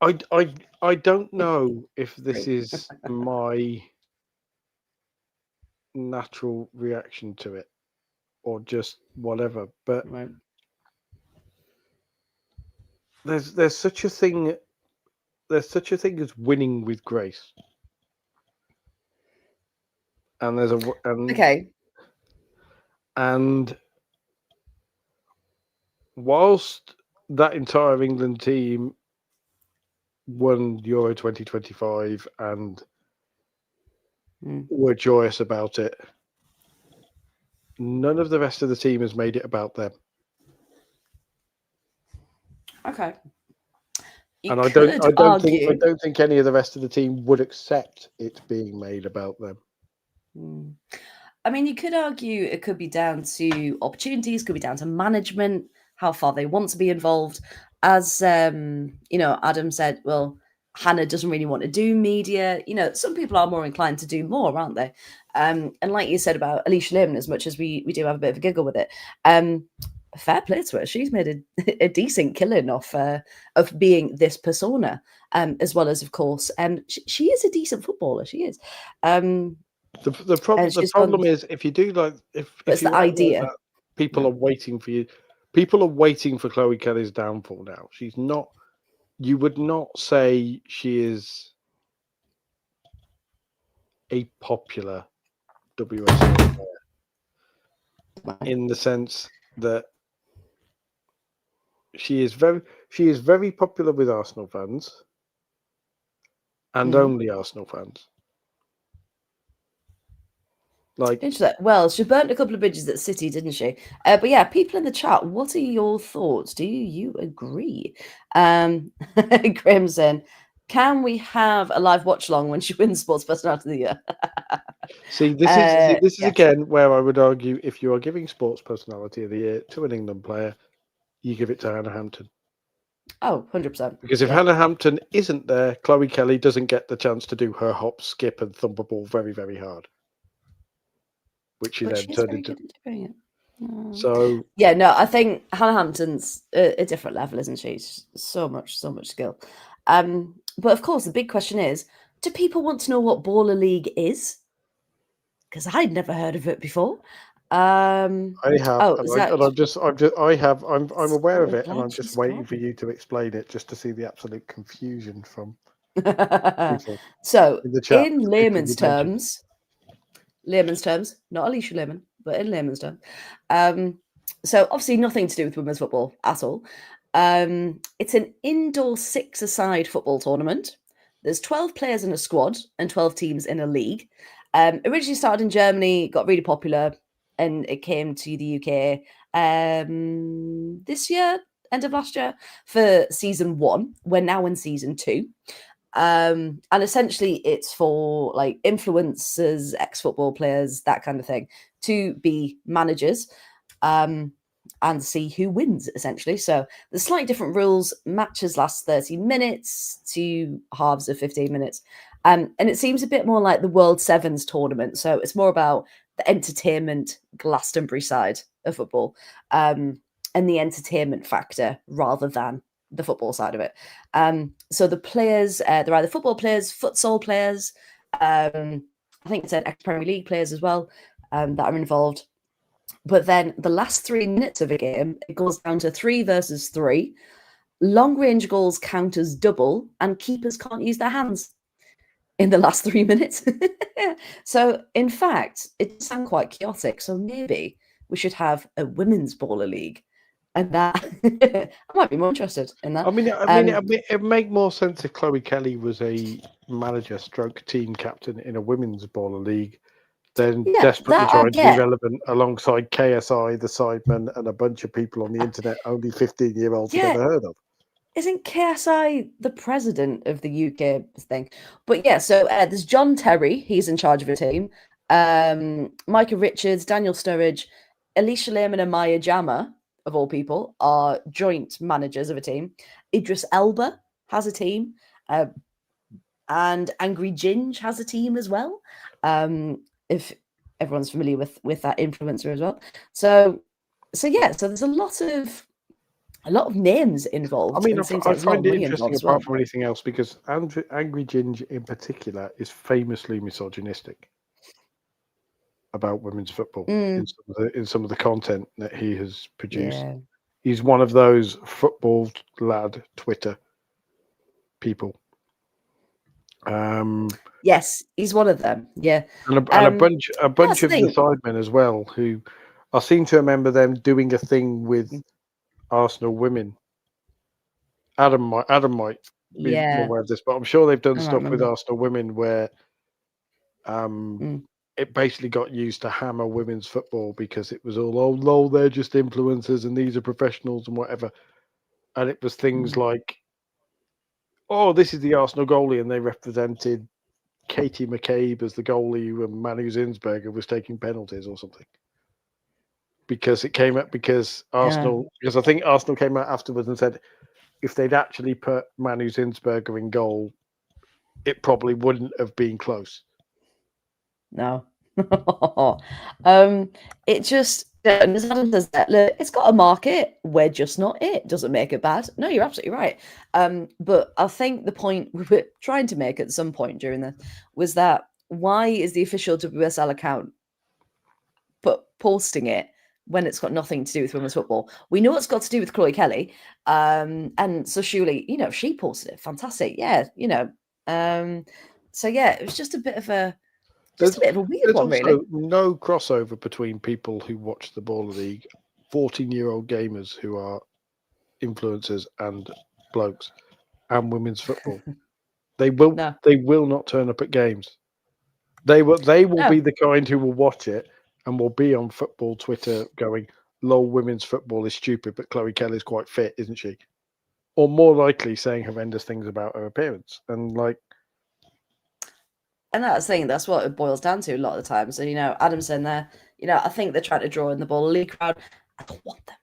I don't know if this is my natural reaction to it or just whatever, but right. there's such a thing as winning with grace, and there's okay, and whilst that entire England team won Euro 2025 and were joyous about it, none of the rest of the team has made it about them. Okay. And I don't think any of the rest of the team would accept it being made about them. I mean, you could argue it could be down to opportunities, could be down to management, how far they want to be involved. As Adam said, well, Hannah doesn't really want to do media. Some people are more inclined to do more, aren't they? And like you said about Alicia Lehman, as much as we do have a bit of a giggle with it, fair play to her. She's made a decent killing of being this persona, as well as, of course, she is a decent footballer. She is. The problem is if you do if it's you the idea. Like that, people are waiting for you. People are waiting for Chloe Kelly's downfall now. She's not. You would not say she is a popular WSL player in the sense that she is very popular with Arsenal fans and only Arsenal fans. Well, she burnt a couple of bridges at City, didn't she? But yeah, people in the chat, what are your thoughts? Do you agree? Crimson, can we have a live watch along when she wins Sports Personality of the Year? See, this is again where I would argue if you are giving Sports Personality of the Year to an England player, you give it to Hannah Hampton. Oh, 100%. Because if Hannah Hampton isn't there, Chloe Kelly doesn't get the chance to do her hop, skip, and thump a ball very, very hard. Which she then turned into. So yeah, no, I think Hannah Hampton's a different level, isn't she? She's so much skill. But of course, the big question is: do people want to know what Baller League is? Because I'd never heard of it before. I have. I'm aware of it, and I'm just waiting for you to explain it, just to see the absolute confusion from people. So, in the chat, in layman's terms, not Alicia Lehman, but in layman's terms. So obviously nothing to do with women's football at all. It's an indoor 6-a-side football tournament. There's 12 players in a squad and 12 teams in a league. Originally started in Germany, got really popular, and it came to the UK this year, end of last year, for season 1. We're now in season 2. And essentially it's for like influencers, ex-football players, that kind of thing, to be managers and see who wins, essentially. So there's slightly different rules. Matches last 30 minutes, 2 halves of 15 minutes. And it seems a bit more like the World Sevens tournament. So it's more about the entertainment Glastonbury side of football and the entertainment factor rather than the football side of it. So the players, they're either football players, futsal players, I think it's ex-Premier League players as well that are involved. But then the last 3 minutes of a game, it goes down to 3 versus 3. Long-range goals count as double, and keepers can't use their hands in the last 3 minutes. So, in fact, it sounds quite chaotic. So maybe we should have a women's baller league. And that I might be more interested in that. I mean, it'd make more sense if Chloe Kelly was a manager stroke team captain in a women's baller league than desperately trying to be relevant alongside KSI, the Sidemen, and a bunch of people on the internet only 15-year-olds have ever heard of. Isn't KSI the president of the UK thing? But yeah, so there's John Terry. He's in charge of a team. Micah Richards, Daniel Sturridge, Alicia Lehman and Maya Jama, of all people, are joint managers of a team. Idris Elba has a team. And Angry Ginge has a team as well. If everyone's familiar with that influencer as well. So yeah, so there's a lot of names involved. I mean, I find it interesting apart from anything else because Angry Ginge in particular is famously misogynistic about women's football in some of the content that he has produced. Yeah. He's one of those football lad Twitter people. Yes, he's one of them. Yeah, and a bunch of the Sidemen as well, who I seem to remember them doing a thing with Arsenal women. Adam might be more aware of this, but I'm sure they've done stuff with Arsenal women where it basically got used to hammer women's football because it was all, oh, lol, they're just influencers and these are professionals and whatever. And it was things like, oh, this is the Arsenal goalie, and they represented Katie McCabe as the goalie when Manu Zinsberger was taking penalties or something. Because it came up because Arsenal, because I think Arsenal came out afterwards and said if they'd actually put Manu Zinsberger in goal, it probably wouldn't have been close. No. It just, as Adam says that, look, it's got a market. We're just not it. Doesn't make it bad. No, you're absolutely right. But I think the point we were trying to make at some point during this was that why is the official WSL account posting it when it's got nothing to do with women's football? We know it's got to do with Chloe Kelly. And so surely, she posted it. Fantastic. Yeah, so yeah, it was just a bit of a weird one, really. No crossover between people who watch the Baller League, 14-year-old gamers who are influencers and blokes, and women's football. They will not turn up at games. They will be the kind who will watch it and will be on football Twitter going, lol, women's football is stupid, but Chloe Kelly's quite fit, isn't she? Or more likely saying horrendous things about her appearance. And that's the thing, that's what it boils down to a lot of the time. So, Adam's in there, I think they're trying to draw in the Baller League crowd. I don't want them,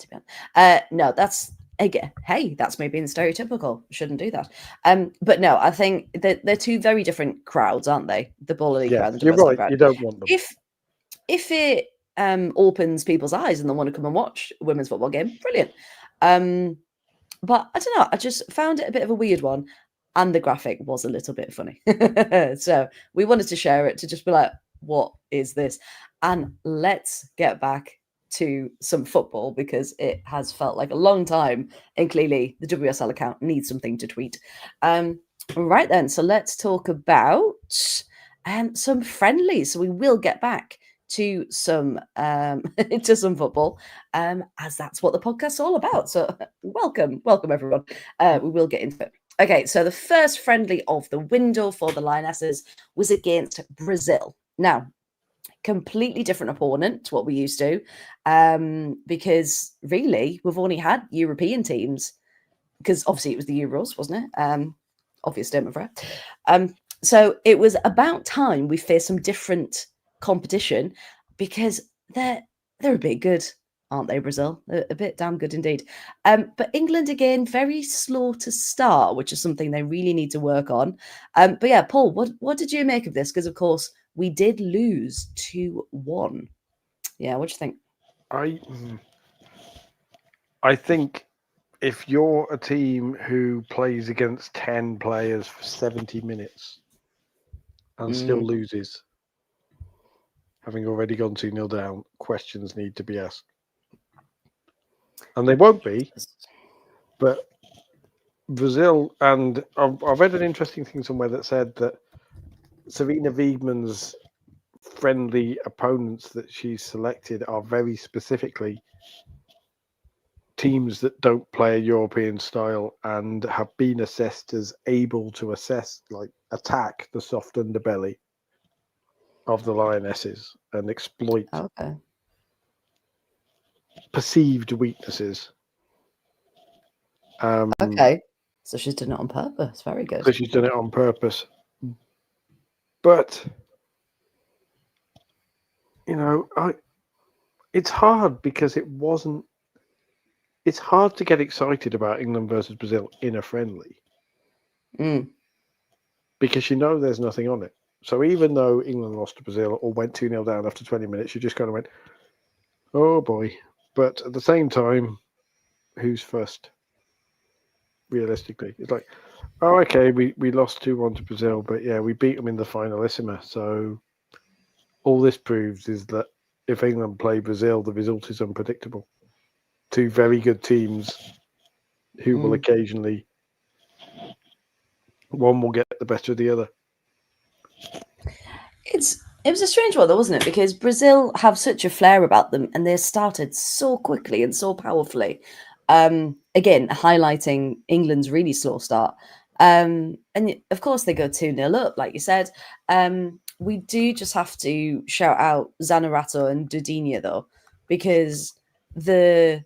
to be honest. No, that's, again, hey, that's me being stereotypical. Shouldn't do that. But no, I think that they're two very different crowds, aren't they? The Baller League crowd and the you're right. crowd. You don't want them. If it opens people's eyes and they want to come and watch a women's football game, brilliant. But I don't know, I just found it a bit of a weird one. And the graphic was a little bit funny. So we wanted to share it to just be like, what is this? And let's get back to some football because it has felt like a long time. And clearly the WSL account needs something to tweet. Right then, so let's talk about some friendlies. So we will get back to some football, as that's what the podcast's all about. So welcome everyone. We will get into it. Okay, so the first friendly of the window for the Lionesses was against Brazil. Now, completely different opponent to what we used to, because really we've only had European teams, because obviously it was the Euros, wasn't it? Obvious statement for it. So it was about time we faced some different competition, because they're a bit good, aren't they, Brazil? A bit damn good indeed. But England, again, very slow to start, which is something they really need to work on. But yeah, Paul, what did you make of this? Because, of course, we did lose 2-1. Yeah, what do you think? I think if you're a team who plays against 10 players for 70 minutes and still loses, having already gone 2-0 down, questions need to be asked. And they won't be, but Brazil, and I read an interesting thing somewhere that said that Serena Wiegmann's friendly opponents that she's selected are very specifically teams that don't play a European style and have been assessed as able to attack the soft underbelly of the Lionesses and exploit perceived weaknesses. Okay, so she's done it on purpose. Very good. So she's done it on purpose. But it's hard because it's hard to get excited about England versus Brazil in a friendly. Because there's nothing on it. So even though England lost to Brazil or went 2-0 down after 20 minutes, you just kind of went, oh boy. But at the same time, who's first? Realistically, it's like, oh, okay, we lost 2-1 to Brazil, but yeah, we beat them in the finalissima. So all this proves is that if England play Brazil, the result is unpredictable. Two very good teams who will occasionally, one will get the better of the other. It was a strange one, though, wasn't it? Because Brazil have such a flair about them, and they started so quickly and so powerfully. Again, highlighting England's really slow start. And of course, they go 2-0 up, like you said. We do just have to shout out Zanerato and Dudinha, though, because the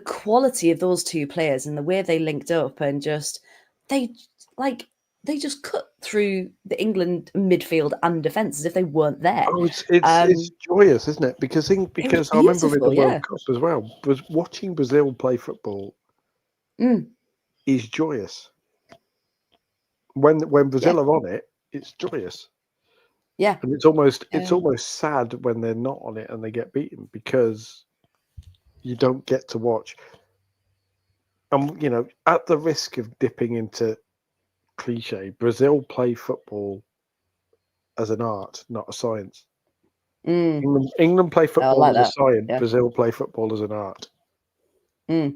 quality of those two players and the way they linked up, and just they just cut through the England midfield and defence as if they weren't there. Oh, it's joyous, isn't it? Because I remember with the World Cup as well, was watching Brazil play football is joyous. When Brazil are on it, it's joyous. Yeah, and it's almost sad when they're not on it and they get beaten, because you don't get to watch. And at the risk of dipping into cliche, Brazil play football as an art, not a science. England play football as a science. Yeah. Brazil play football as an art. And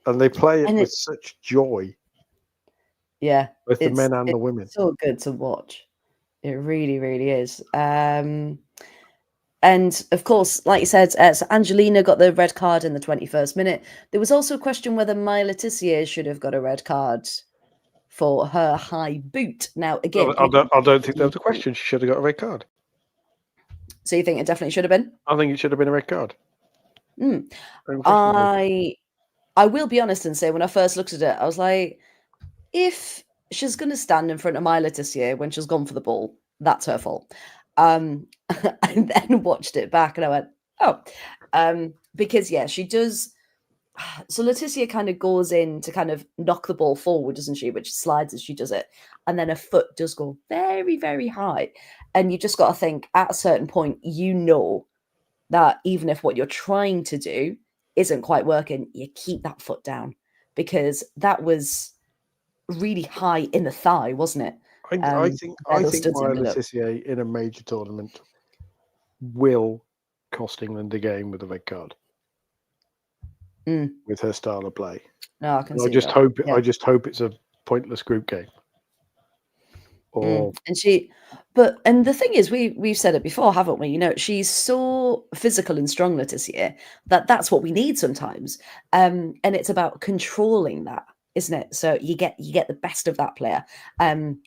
they play it with such joy. Yeah, both the men and the women. It's so good to watch. It really, really is. And of course, like you said, so Angelina got the red card in the 21st minute. There was also a question whether Maya Letitia should have got a red card for her high boot. Now, again, I don't think that was a question. She should have got a red card. So you think it definitely should have been? I think it should have been a red card. I will be honest and say, when I first looked at it, I was like, if she's going to stand in front of Maya Letitia when she's gone for the ball, that's her fault. And then watched it back and I went, oh, because yeah, she does. So Letitia kind of goes in to kind of knock the ball forward, doesn't she? Which slides as she does it. And then her foot does go very, very high. And you just got to think, at a certain point, that even if what you're trying to do isn't quite working, you keep that foot down, because that was really high in the thigh, wasn't it? I think Maya Letitia in a major tournament will cost England a game with a red card. With her style of play. No, I can see I just that. hope I just hope it's a pointless group game. And the thing is, we've said it before, haven't we? She's so physical and strong, Letitia, that's what we need sometimes. And it's about controlling that. isn't it? So you get the best of that player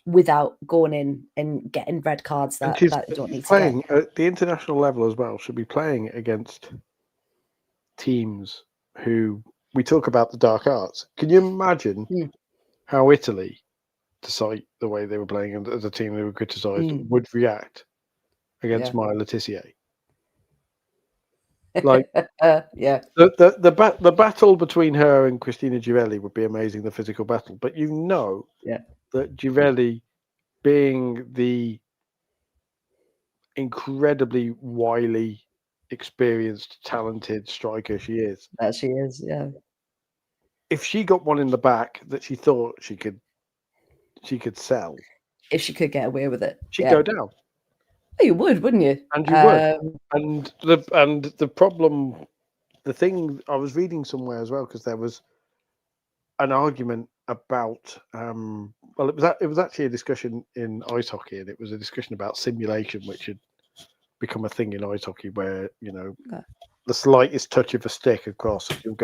without going in and getting red cards that you don't need to get. Playing at the international level as well, should be playing against teams who we talk about the dark arts. Can you imagine how Italy, to cite the way they were playing and as a team they were criticised, would react against Maya Letizia? Like, the battle between her and Cristina Givelli would be amazing, the physical battle. But that Givelli, being the incredibly wily, experienced, talented striker she is, that she is, if she got one in the back that she thought she could sell, if she could get away with it, she'd go down. Oh, you would, wouldn't you? And you would. And the problem, the thing I was reading somewhere as well, because there was an argument about it was actually a discussion in ice hockey, and it was a discussion about simulation, which had become a thing in ice hockey, where the slightest touch of a stick across, you'll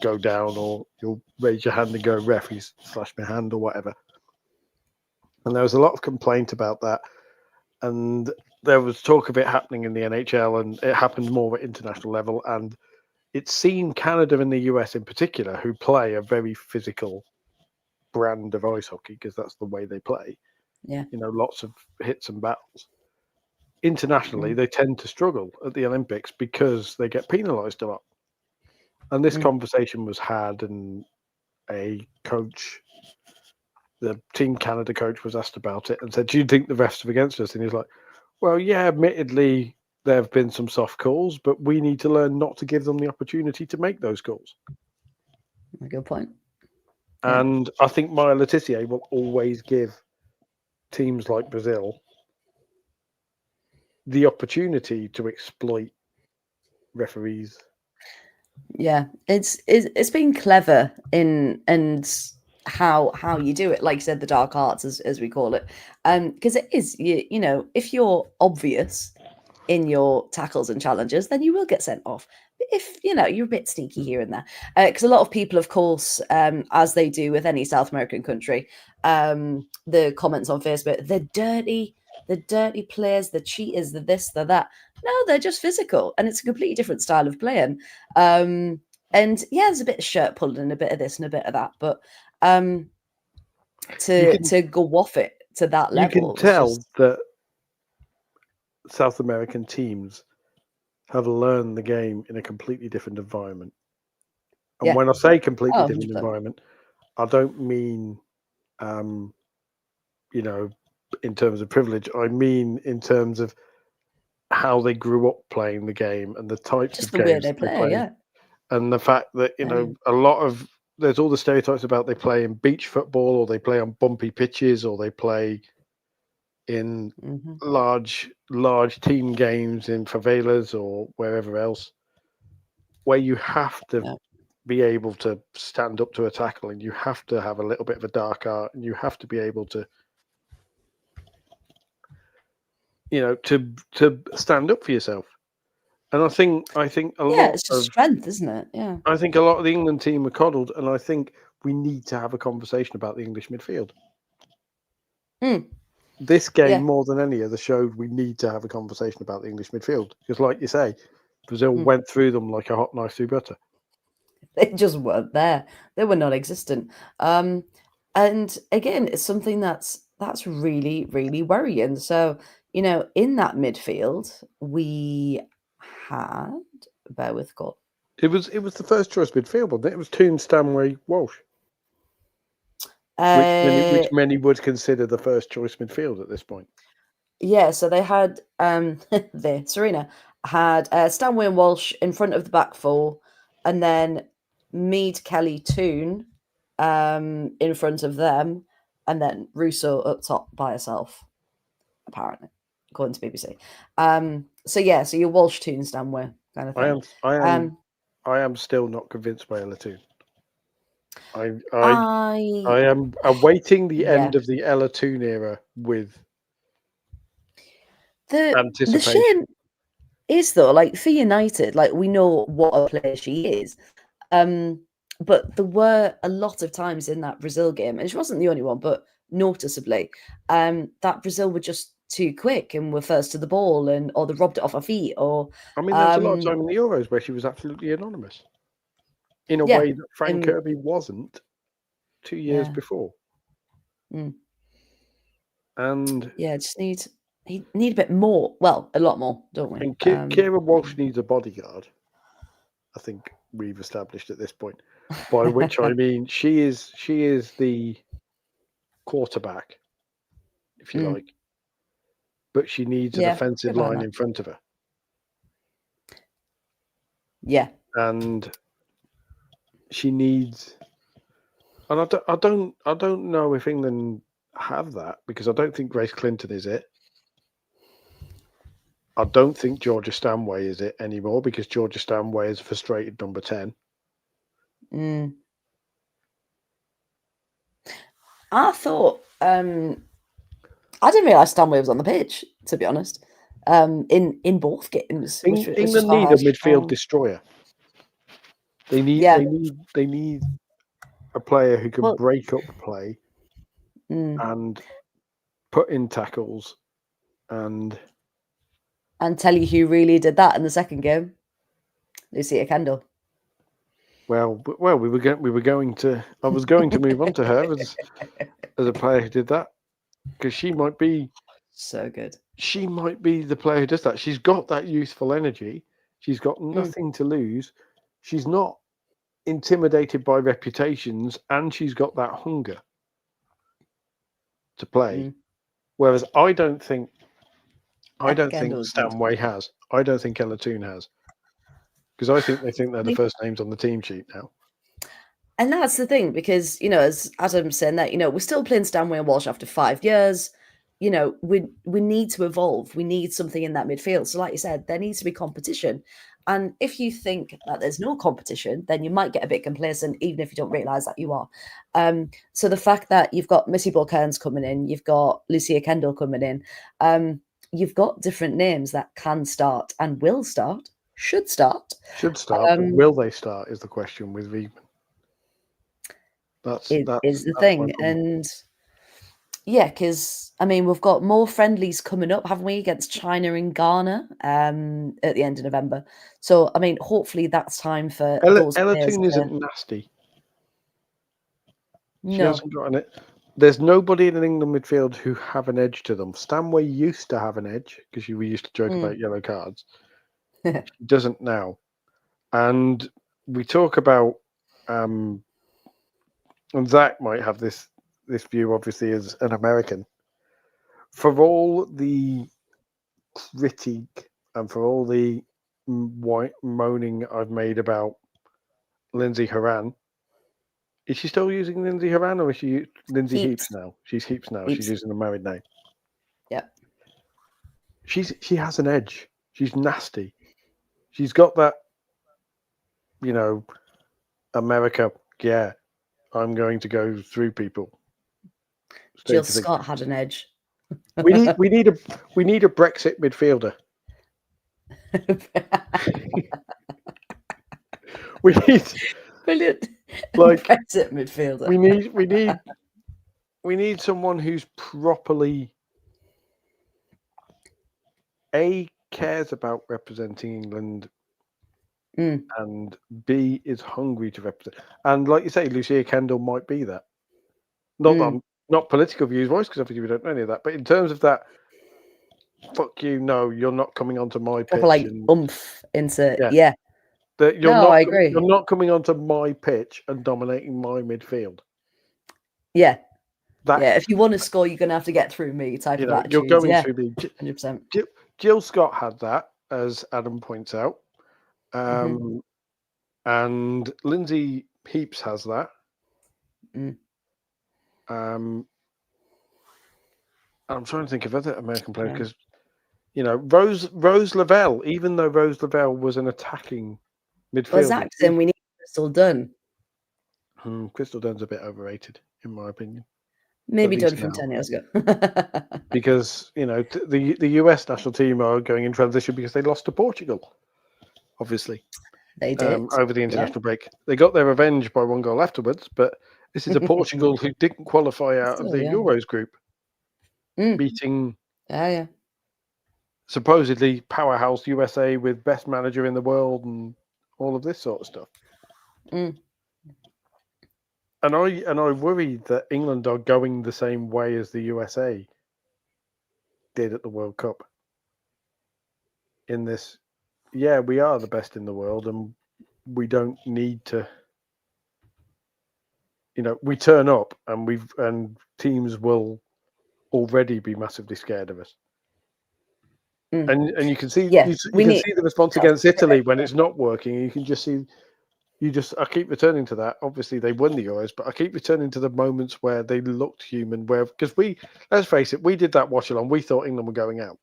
go down, or you'll raise your hand and go, ref, he's slashed my hand or whatever. And there was a lot of complaint about that, and there was talk of it happening in the NHL, and it happened more at international level. And it's seen Canada and the US in particular, who play a very physical brand of ice hockey, because that's the way they play. Yeah. Lots of hits and battles. Internationally, they tend to struggle at the Olympics because they get penalised a lot. And this conversation was had, and a coach, the Team Canada coach, was asked about it and said, "Do you think the refs are against us?" And he's like, "Well, yeah, admittedly, there have been some soft calls, but we need to learn not to give them the opportunity to make those calls." A good point. And I think Maya Letizia will always give teams like Brazil the opportunity to exploit referees. Yeah, it's been clever in how you do it, like you said, the dark arts as we call it, because it is if you're obvious in your tackles and challenges, then you will get sent off. But if you're a bit sneaky here and there, because a lot of people, of course, as they do with any South American country, the comments on Facebook, the dirty players, the cheaters, the this, the that. No, they're just physical, and it's a completely different style of playing. And there's a bit of shirt pulling and a bit of this and a bit of that, but to go off it to that level, you can tell that South American teams have learned the game in a completely different environment. And when I say completely different 100%. environment, I don't mean in terms of privilege. I mean in terms of how they grew up playing the game and the types just of the games way they play, and the fact that a lot of there's all the stereotypes about they play in beach football, or they play on bumpy pitches, or they play in large team games in favelas or wherever else, where you have to be able to stand up to a tackle, and you have to have a little bit of a dark art, and you have to be able to to stand up for yourself. And I think a lot it's just strength, isn't it? Yeah. I think a lot of the England team were coddled, and I think we need to have a conversation about the English midfield. This game, more than any other, showed we need to have a conversation about the English midfield, because, like you say, Brazil went through them like a hot knife through butter. They just weren't there. They were non-existent. And again, it's something that's really, really worrying. So, in that midfield, we had, bear with God. It was the first choice midfield, wasn't it? It was Toon, Stanway, Walsh. Which many would consider the first choice midfield at this point. Yeah, so they had Serena had Stanway and Walsh in front of the back four, and then Mead, Kelly, Toon in front of them, and then Russo up top by herself, apparently, according to BBC. So you're Walsh, Toon, Stanway kind of thing. I am still not convinced by Ella Toon. I am awaiting the end of the Ella Toon era with anticipation. The shame is, though, like, for United, like, we know what a player she is. but there were a lot of times in that Brazil game, and she wasn't the only one, but noticeably, that Brazil were just too quick and were first to the ball, or they robbed it off her feet, or I mean, there was a lot of time in the Euros where she was absolutely anonymous in a yeah, way that Frank Kirby wasn't 2 years yeah. before. Mm. And Yeah, just need a bit more. Well, a lot more, don't we? and Kira Walsh needs a bodyguard. I think we've established at this point. By which I mean she is the quarterback, if you like, but she needs an offensive line in front of her. Yeah, and she needs. And I don't know if England have that, because I don't think Grace Clinton is it. I don't think Georgia Stanway is it anymore, because Georgia Stanway is a frustrated number 10. I thought I didn't realise Stanway was on the pitch, to be honest. In both games, England need a midfield destroyer. They need a player who can break up play and put in tackles and tell you who really did that in the second game. Lucia Kendall. Well, we were going to. I was going to move on to her as a player who did that, because she might be so good. She might be the player who does that. She's got that youthful energy. She's got nothing to lose. She's not intimidated by reputations, and she's got that hunger to play. Whereas I don't think Stanway has. I don't think Ella Toon has. Because I think they think they're the first names on the team sheet now. And that's the thing, because, as Adam's saying that, we're still playing Stanway and Walsh after 5 years. We need to evolve. We need something in that midfield. So like you said, there needs to be competition. And if you think that there's no competition, then you might get a bit complacent, even if you don't realise that you are. So the fact that you've got Missy Ball-Kearns coming in, you've got Lucia Kendall coming in, you've got different names that can start and will start. Should start. But will they start is the question with Wiegman. That's the thing. And yeah, because we've got more friendlies coming up, haven't we, against China and Ghana at the end of November. So hopefully that's time for those Ella players. Toon isn't nasty. She No. hasn't got it. There's nobody in an England midfield who have an edge to them. Stanway used to have an edge, because we used to joke about yellow cards. She doesn't now. And we talk about, and Zach might have this view, obviously, as an American. For all the critique and for all the moaning I've made about Lindsay Horan, is she still using Lindsay Horan, or is she Lindsay Heaps now? She's Heaps now. She's using a married name. Yeah. She has an edge. She's nasty. She's got that, America, yeah, I'm going to go through people. Jill Scott had an edge. We need a Brexit midfielder. We need brilliant. Like Brexit midfielder. We need someone who's properly cares about representing England, and B is hungry to represent. And like you say, Lucia Kendall might be that. Not political views wise, because obviously we don't know any of that. But in terms of that, fuck you, no, you're not coming onto my pitch. Like oomph into I agree. You're not coming onto my pitch and dominating my midfield. Yeah. If you want to score, you're going to have to get through me type of attitude. You're going through me. 100%. Jill Scott had that, as Adam points out. And Lindsay Heaps has that. I'm trying to think of other American players, because Rose Lavelle, even though Rose Lavelle was an attacking midfielder. Exactly, we need Crystal Dunn. Crystal Dunn's a bit overrated, in my opinion. Maybe done from 10 years ago. Because, the US national team are going in transition because they lost to Portugal, obviously. They did. over the international break. They got their revenge by 1 goal afterwards, but this is a Portugal who didn't qualify out of the Euros group, beating yeah. supposedly powerhouse USA with best manager in the world and all of this sort of stuff. And I worry that England are going the same way as the USA did at the World Cup. In this, yeah, we are the best in the world, and we don't need to. We turn up, and teams will already be massively scared of us. And you can see you can see the response against Italy when it's not working. You can just see. I keep returning to that. Obviously, they won the Euros, but I keep returning to the moments where they looked human. Because let's face it, we did that watch along. We thought England were going out.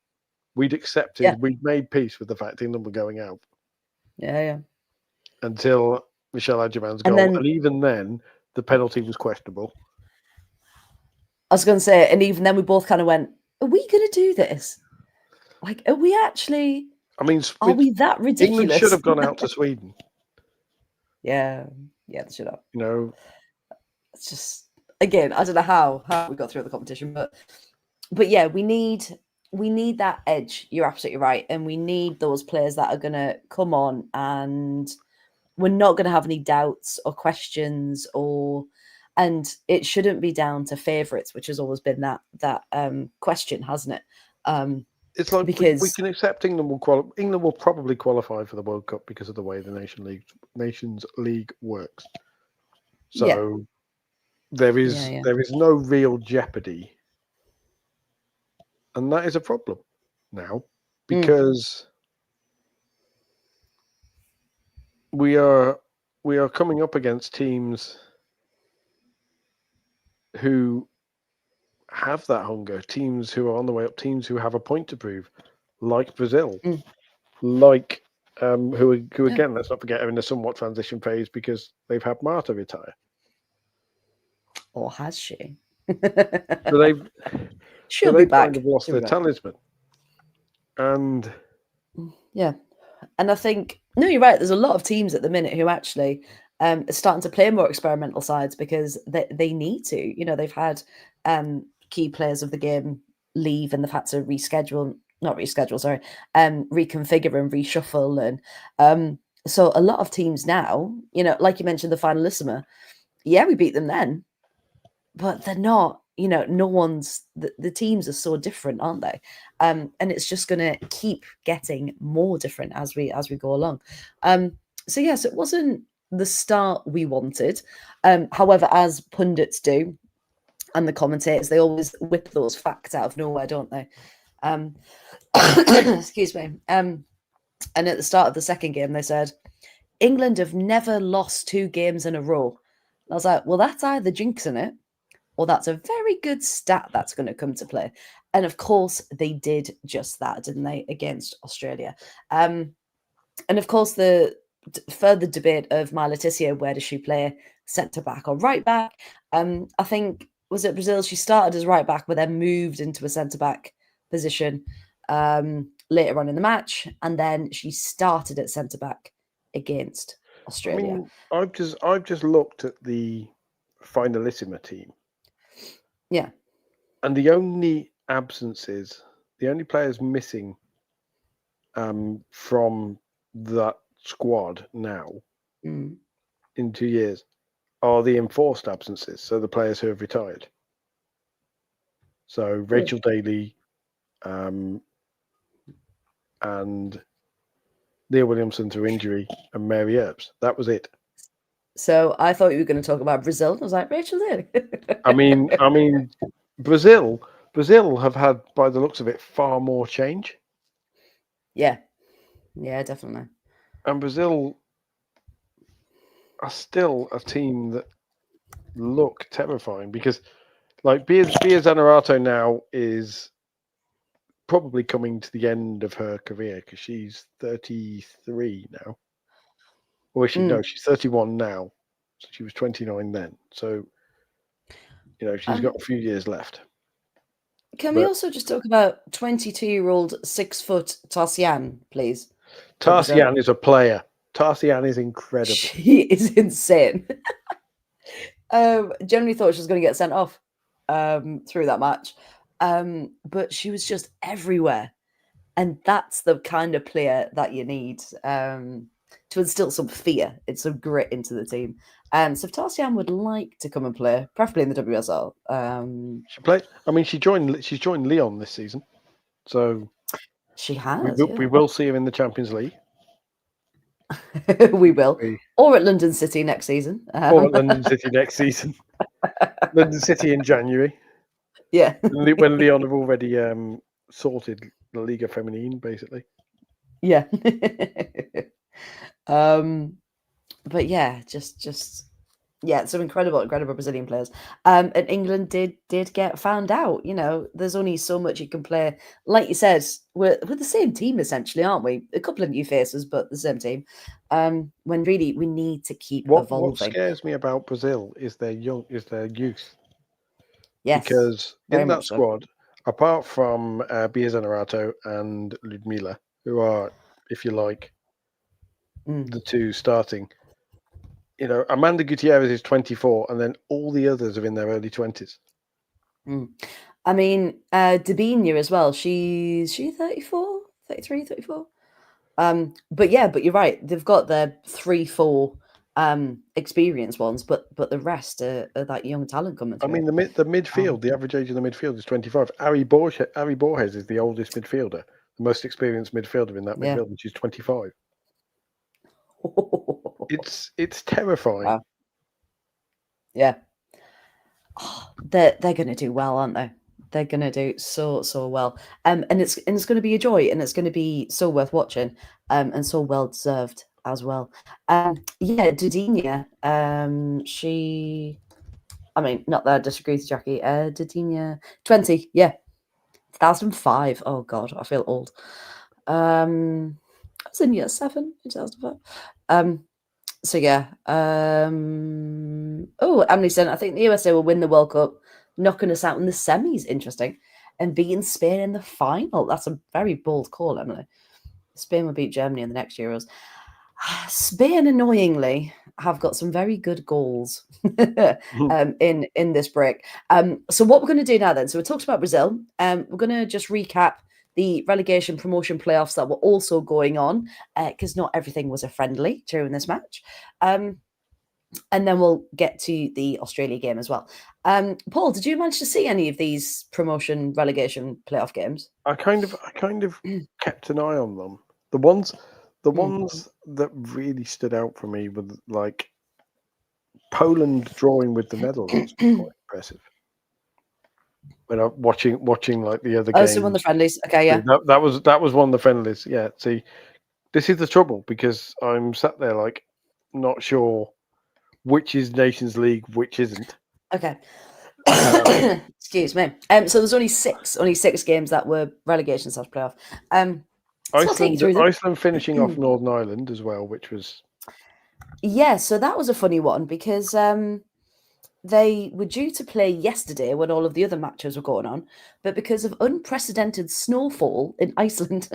We'd accepted. We'd made peace with the fact England were going out. Yeah. Until Michel Adjaman's goal, and even then, the penalty was questionable. I was going to say, and even then, we both kind of went, "Are we going to do this? Like, are we actually? I mean, are we that ridiculous?" England should have gone out to Sweden. Yeah, they should have. It's just, again, I don't know how we got through the competition, but yeah, we need that edge. You're absolutely right, and we need those players that are going to come on, and we're not going to have any doubts or questions, and it shouldn't be down to favourites, which has always been that question, hasn't it? It's like because we can accept England will qualify. England will probably qualify for the World Cup because of the way the Nations League works. So there is no real jeopardy, and that is a problem now because we are coming up against teams who have that hunger, teams who are on the way up, teams who have a point to prove, like Brazil, like who again, let's not forget, are in a somewhat transition phase because they've had Marta retire. Or has she? So She'll be back. Kind of lost their talisman. And and I think you're right. There's a lot of teams at the minute who actually are starting to play more experimental sides because they need to. They've had key players of the game leave, and they've had to reconfigure and reshuffle, and so a lot of teams now, like you mentioned, the finalissima, we beat them then, but they're not. No one's the teams are so different, aren't they? And it's just going to keep getting more different as we go along. So yes, it wasn't the start we wanted. However, as pundits do, and the commentators, they always whip those facts out of nowhere, don't they? Excuse me. And at the start of the second game, they said, England have never lost 2 games in a row. And I was like, well, that's either jinxing it, or that's a very good stat that's going to come to play. And of course, they did just that, didn't they, against Australia? And of course, the further debate of my Letitia, where does she play, centre-back or right-back? I think, was it Brazil? She started as right-back, but then moved into a centre-back position later on in the match. And then she started at centre-back against Australia. I mean, I've just looked at the finalissima team. Yeah. And the only absences, the only players missing from that squad now in 2 years are the enforced absences, so the players who have retired. So Rachel Daly and Leah Williamson through injury and Mary Earps. That was it. So I thought you were going to talk about Brazil. I was like, Rachel Daly. I mean, Brazil have had, by the looks of it, far more change. Yeah, definitely. And Brazil are still a team that look terrifying because, like, Bia Zanerato now is probably coming to the end of her career because she's 33 now. Or is she? No, she's 31 now. So she was 29 then. So, she's got a few years left. Can we also just talk about 22-year-old 6 foot Tarsian, please? Tarsian is a player. Tarsian is incredible. She is insane. Generally thought she was going to get sent off through that match, but she was just everywhere, and that's the kind of player that you need to instill some fear and some grit into the team. So if Tarsian would like to come and play, preferably in the WSL, She played. I mean, she's joined Lyon this season, so she has. we will see her in the Champions League. We will, or at London City next season, or at London City next season. London City in January. Yeah, when Lyon have already sorted the Liga Feminine, basically. Yeah. But yeah, just yeah, some incredible Brazilian players. And England did get found out. You know, there's only so much you can play. Like you said, we're the same team essentially, aren't we? A couple of new faces, but the same team. When really we need to keep evolving. What scares me about Brazil is their youth. Yes, because in that squad, apart from Bia Zenerato and Ludmila, who are, if you like, the two starting, you know, Amanda Gutierrez is 24, and then all the others are in their early 20s. I mean, Dabinia as well. She's 34, 33, 34. But you're right. They've got their 3-4 experienced ones, but the rest are that young talent coming through. I mean, the midfield, the average age of the midfield is 25. Ari Borges is the oldest midfielder, the most experienced midfielder in that midfield, which is 25. It's terrifying. Wow. Yeah. Oh, they're going to do well, aren't they? They're going to do so well. And it's going to be a joy, and it's going to be so worth watching, and so well deserved as well. Dudinia, I mean, not that I disagree with Jackie. Dudinia, 20, 2005. Oh God, I feel old. I was in year 7 in 2005. Emily said, I think the USA will win the World Cup, knocking us out in the semis. Interesting. And beating Spain in the final. That's a very bold call, Emily. Spain will beat Germany in the next Euros. Spain, annoyingly, have got some very good goals in this break. So what we're going to do now then, so we talked about Brazil. We're going to just recap the relegation promotion playoffs that were also going on, because not everything was a friendly during this match. And then we'll get to the Australia game as well. Paul, did you manage to see any of these promotion relegation playoff games? I kind of kept an eye on them. The ones that really stood out for me were like Poland drawing with the Netherlands. Quite impressive. When I'm watching like the other games. Oh, so one of the friendlies. Okay, yeah. That was one of the friendlies. Yeah. See, this is the trouble, because I'm sat there like not sure which is Nations League, which isn't. Okay. Excuse me. So there's only six games that were relegation / playoff. Iceland finishing off Northern Ireland as well, which was so that was a funny one, because they were due to play yesterday when all of the other matches were going on, but because of unprecedented snowfall in Iceland,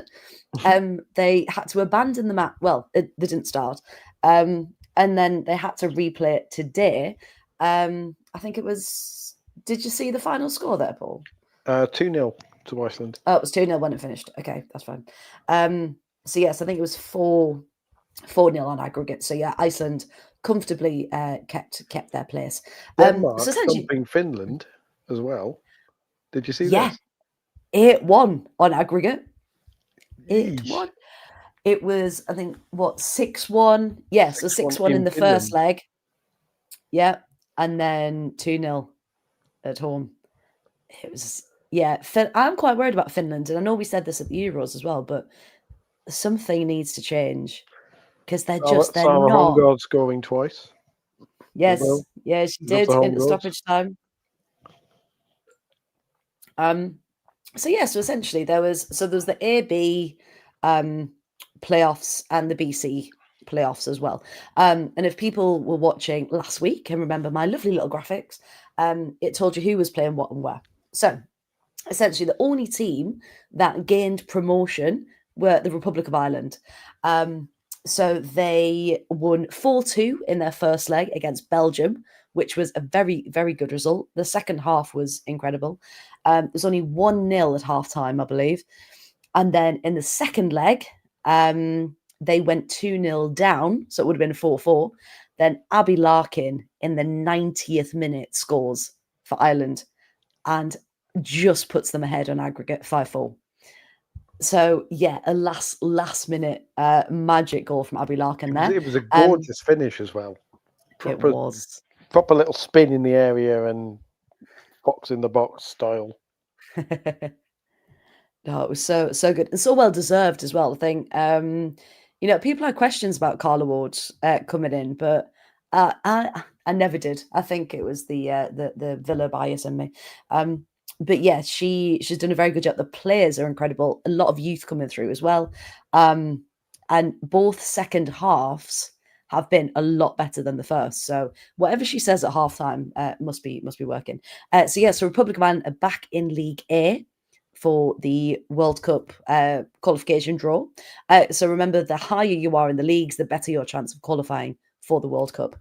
they had to abandon the match. Well, they didn't start, and then they had to replay it today. I think it was. Did you see the final score there, Paul? 2-0 to Iceland. Oh, it was 2-0 when it finished. Okay, that's fine. So yes, I think it was 4-0 on aggregate. So yeah, Iceland comfortably kept their place. Denmark thumping Finland as well. Did you see this? 8-1 on aggregate. 8-1. It was, I think, 6-1? Yeah, so 6-1 in the first leg. Yeah, and then 2-0 at home. It was, I'm quite worried about Finland, and I know we said this at the Euros as well, but something needs to change, because they're not. Holmgaard scoring twice. Yes, she did in the stoppage time. So essentially there was the AB playoffs and the BC playoffs as well. And if people were watching last week and remember my lovely little graphics, it told you who was playing what and where. So essentially the only team that gained promotion were the Republic of Ireland. So they won 4-2 in their first leg against Belgium, which was a very, very good result. The second half was incredible. It was only 1-0 at halftime, I believe. And then in the second leg, they went 2-0 down. So it would have been 4-4. Then Abby Larkin in the 90th minute scores for Ireland and just puts them ahead on aggregate 5-4. So yeah, a last minute magic goal from Abby Larkin there. It was a gorgeous finish as well. It was. Proper little spin in the area and box in the box style. No, it was so good and so well deserved as well. I think people had questions about Carla Ward coming in, but I never did. I think it was the Villa bias in me. But yeah, she's done a very good job. The players are incredible. A lot of youth coming through as well, and both second halves have been a lot better than the first. So whatever she says at halftime must be working. So Republic of Ireland are back in League A for the World Cup qualification draw. So remember, the higher you are in the leagues, the better your chance of qualifying for the World Cup.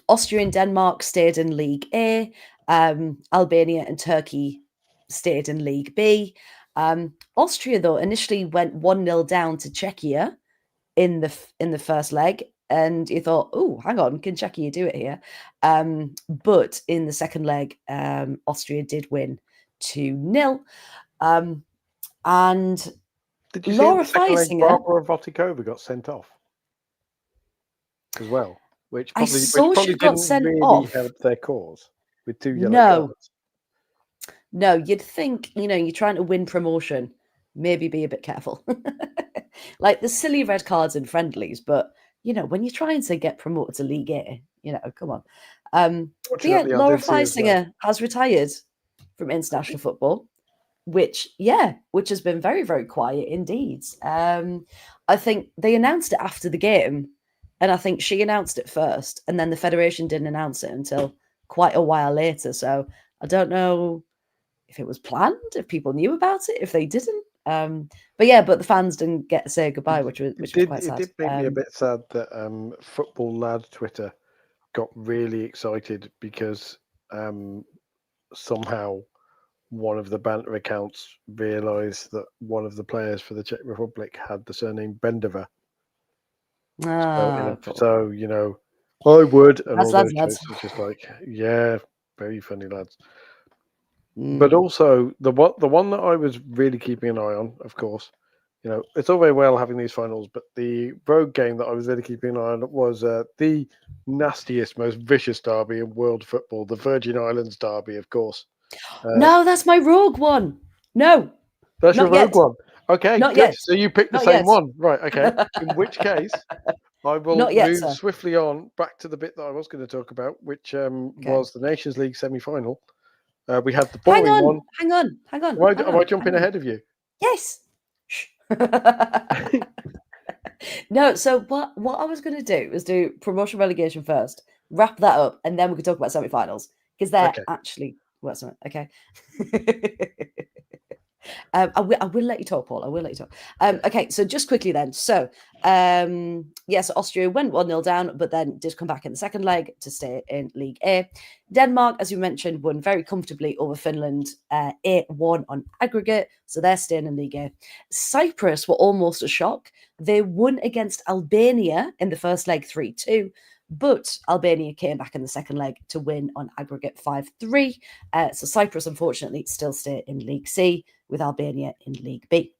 Austria and Denmark stayed in League A. Albania and Turkey stayed in League B. Austria, though, initially went 1-0 down to Czechia in the first leg. And you thought, oh, hang on, can Czechia do it here? But in the second leg, Austria did win 2-0. And did you Laura see in the second leg, Feisinger, Barbara Votikova got sent off as well, which I probably, saw she got didn't sent really off. help their cause with 2 yellow No. cards. No, you'd think, you're trying to win promotion, maybe be a bit careful. Like the silly red cards in friendlies, but when you're trying to get promoted to League A, come on. But yeah, Fortunately, I Laura did see as well. Feisinger has retired from international football, which has been very, very quiet indeed. I think they announced it after the game, and I think she announced it first, and then the federation didn't announce it until quite a while later. So I don't know if it was planned, if people knew about it, if they didn't. But the fans didn't get to say goodbye, which was quite sad. It did make me a bit sad that Football Lad Twitter got really excited because somehow one of the banter accounts realised that one of the players for the Czech Republic had the surname Bendova. So I would, and all those jokes are just like, yeah, very funny lads. But also the one that I was really keeping an eye on, of course, it's all very well having these finals, but the road game that I was really keeping an eye on was the nastiest, most vicious derby in world football, the Virgin Islands derby, of course. No, that's my rogue one. No, that's your rogue one. Okay, not good. Yet. So you picked the same one, right? Okay. In which case, I will move swiftly on back to the bit that I was going to talk about, which was the Nations League semi-final. We had the boring one. Hang on. Am I jumping ahead of you? Yes. No, so what I was going to do was do promotion relegation first, wrap that up, and then we could talk about semi-finals because they're actually okay. I will let you talk, Paul. I will let you talk. Okay, so just quickly then. So, yes, Austria went 1-0 down, but then did come back in the second leg to stay in League A. Denmark, as you mentioned, won very comfortably over Finland, 8-1 on aggregate. So they're staying in League A. Cyprus were almost a shock. They won against Albania in the first leg 3-2. But Albania came back in the second leg to win on aggregate 5-3. So Cyprus, unfortunately, still stay in League C with Albania in League B.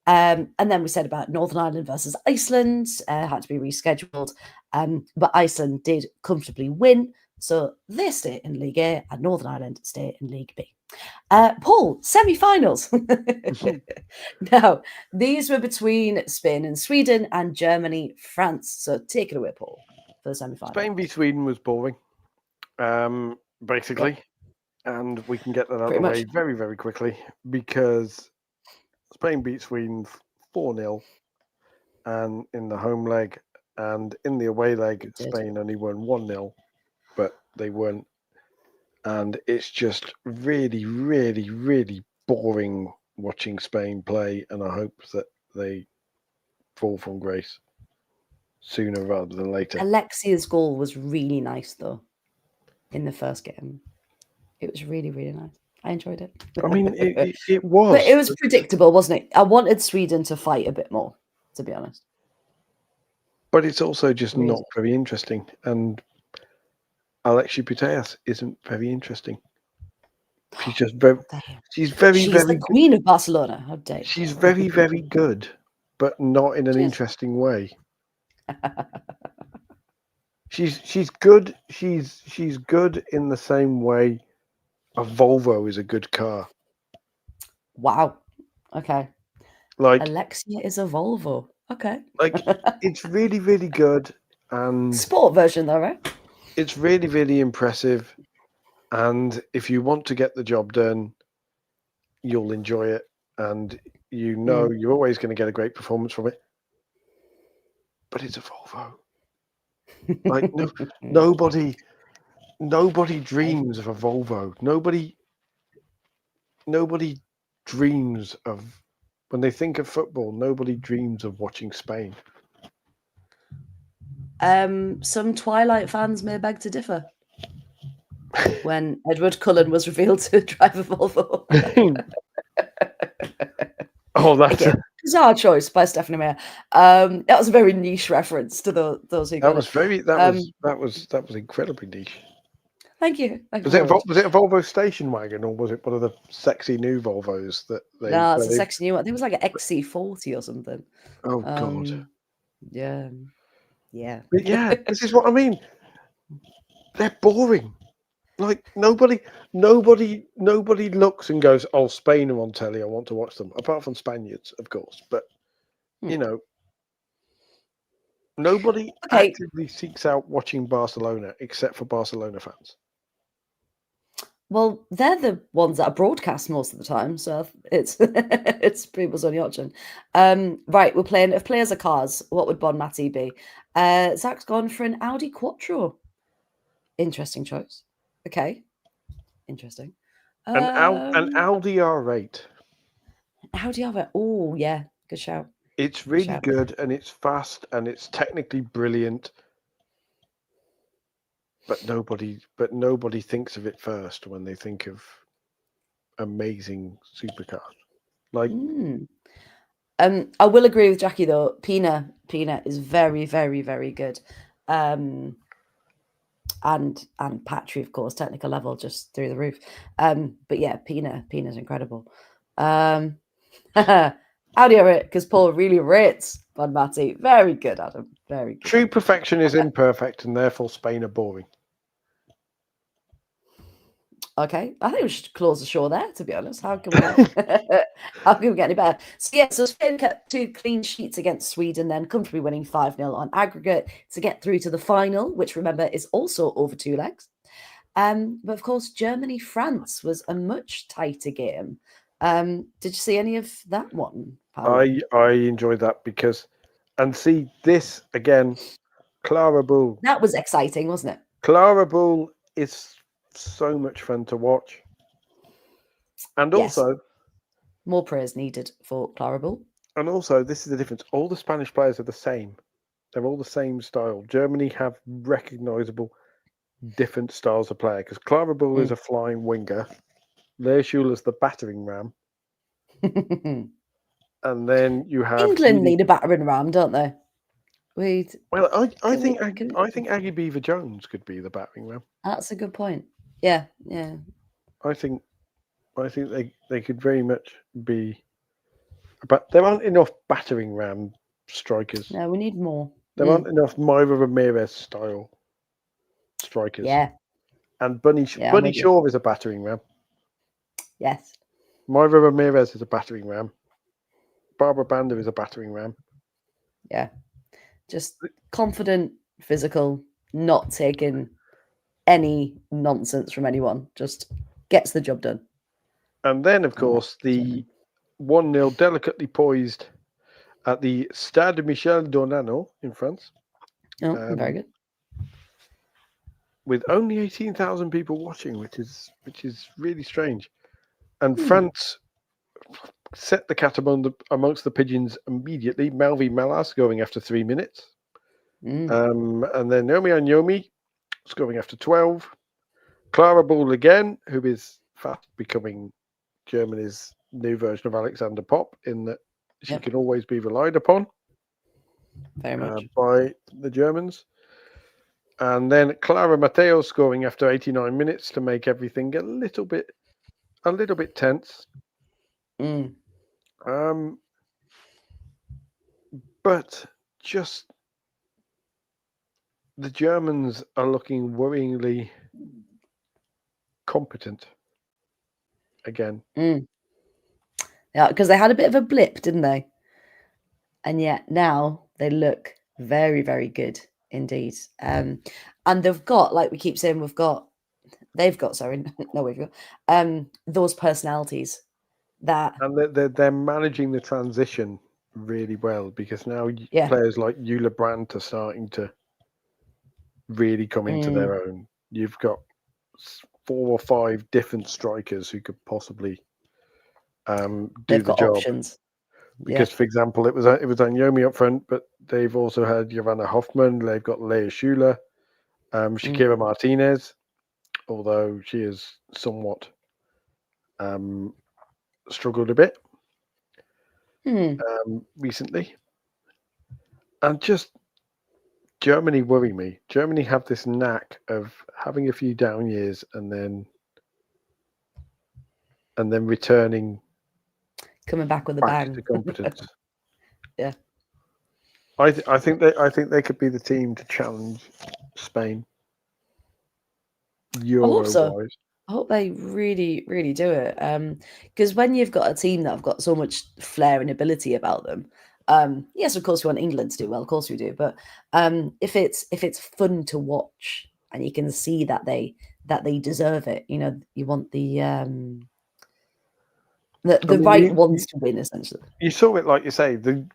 And then we said about Northern Ireland versus Iceland, had to be rescheduled. But Iceland did comfortably win. So they stay in League A and Northern Ireland stay in League B. Paul, semi-finals. Now, these were between Spain and Sweden and Germany, France. So take it away, Paul. Spain v Sweden was boring, basically, and we can get that out of the way very, very quickly because Spain beat Sweden 4-0 and in the home leg, and in the away leg, Spain only won 1-0, but they won, and it's just really, really, really boring watching Spain play, and I hope that they fall from grace sooner rather than later. Alexia's goal was really nice, though, in the first game. It was really, really nice. I enjoyed it. I mean, it was. But it was predictable, wasn't it? I wanted Sweden to fight a bit more, to be honest. But it's also just Really? not very interesting. And Alexia Putellas isn't very interesting. She's just very, she's very, She's very the queen of Barcelona. How dare you? She's very, very good, but not in an interesting way. She's good. She's good in the same way a Volvo is a good car. Wow. Okay. Like Alexia is a Volvo. Okay. Like it's really, really good, and sport version though, right? It's really, really impressive. And if you want to get the job done, you'll enjoy it, and you're always going to get a great performance from it. But it's a Volvo. Like nobody dreams of a Volvo. Nobody dreams of, when they think of football, nobody dreams of watching Spain. Some Twilight fans may beg to differ. When Edward Cullen was revealed to drive a Volvo. Oh, that's a bizarre choice by Stephanie Meyer. That was a very niche reference to those who. That was incredibly niche. Thank you. Was it a Volvo station wagon, or was it one of the sexy new Volvos that they? No, it's a sexy new one. I think it was like an XC40 or something. Oh God. Yeah. Yeah. But yeah, this is what I mean. They're boring. Like nobody looks and goes, "Oh, Spain are on telly. I want to watch them." Apart from Spaniards, of course, but nobody actively seeks out watching Barcelona except for Barcelona fans. Well, they're the ones that are broadcast most of the time, so it's it's people's only option. Right, we're playing. If players are cars, what would Bon Mati be? Zach's gone for an Audi Quattro. Interesting choice. Okay, interesting. An Audi R8. Audi R8. Oh yeah, good shout. It's really good, and it's fast, and it's technically brilliant. But nobody thinks of it first when they think of amazing supercars. Like, I will agree with Jackie though. Pina is very, very, very good. And Patry, of course, technical level just through the roof. But yeah, Pina's incredible. How do you rate? Because Paul really rates Bon Mati. Very good, Adam. Very good. True perfection is imperfect, and therefore Spain are boring. Okay, I think we should close the show there, to be honest. How can we get any better? So yeah, so Spain kept 2 clean sheets against Sweden, then comfortably winning 5-0 on aggregate to get through to the final, which remember is also over 2 legs. But of course, Germany-France was a much tighter game. Did you see any of that one, Paolo? I enjoyed that because, and see this again, Clara Bull. That was exciting, wasn't it? Clara Bull is so much fun to watch, and also more praise needed for Clara Bull. And also, this is the difference: all the Spanish players are the same; they're all the same style. Germany have recognizable different styles of player because Clara Bull is a flying winger, Lea Schuler's the battering ram, and then you have England need a battering ram, don't they? I think Aggie Beaver Jones could be the battering ram. That's a good point. Yeah. I think they could very much be, but there aren't enough battering ram strikers. No, we need more. There aren't enough Myra Ramirez style strikers. Yeah. And Bunny Shaw is a battering ram. Yes. Myra Ramirez is a battering ram. Barbara Banda is a battering ram. Yeah. Just confident, physical, not taking any nonsense from anyone. Just gets the job done. And then, of course, the 1-0 delicately poised at the Stade Michel Dornano in France. Oh, very good. With only 18,000 people watching, which is really strange. And France set the cat amongst the pigeons immediately. Malvi Malas going after 3 minutes. And then Naomi Anyomi scoring after 12. Clara Bull again, who is fast becoming Germany's new version of Alexander Popp, in that she can always be relied upon very much by the Germans. And then Clara Matteo scoring after 89 minutes to make everything a little bit tense. But just the Germans are looking worryingly competent again. Yeah, because they had a bit of a blip, didn't they? And yet now they look very, very good indeed. And they've got, like we keep saying, they've got those personalities that, and they're managing the transition really well, because now players like Eula Brandt are starting to really come into their own. You've got 4 or 5 different strikers who could possibly do they've the got job. options. Because, for example, it was Anyomi up front, but they've also had Johanna Hoffmann. They've got Leah Schuler, Shakira Martinez, although she has somewhat struggled a bit recently. And just Germany worry me. Germany have this knack of having a few down years and then returning, coming back with a bang to competence. Yeah, I think they could be the team to challenge Spain. Euro-wise. I hope they really, really do it. Because when you've got a team that have got so much flair and ability about them, yes, of course we want England to do well, of course we do. But if it's fun to watch and you can see that they deserve it, you know, you want the right ones to win, essentially. You saw it, like you say. The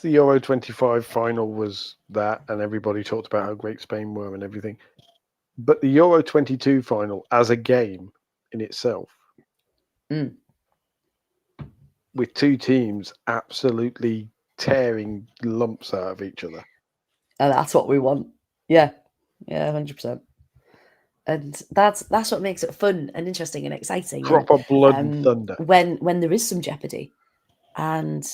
Euro 25 final was that, and everybody talked about how great Spain were and everything. But the Euro 22 final as a game in itself, with 2 teams absolutely tearing lumps out of each other. And that's what we want. Yeah, 100%. And that's what makes it fun and interesting and exciting. Proper blood and thunder. When there is some jeopardy. And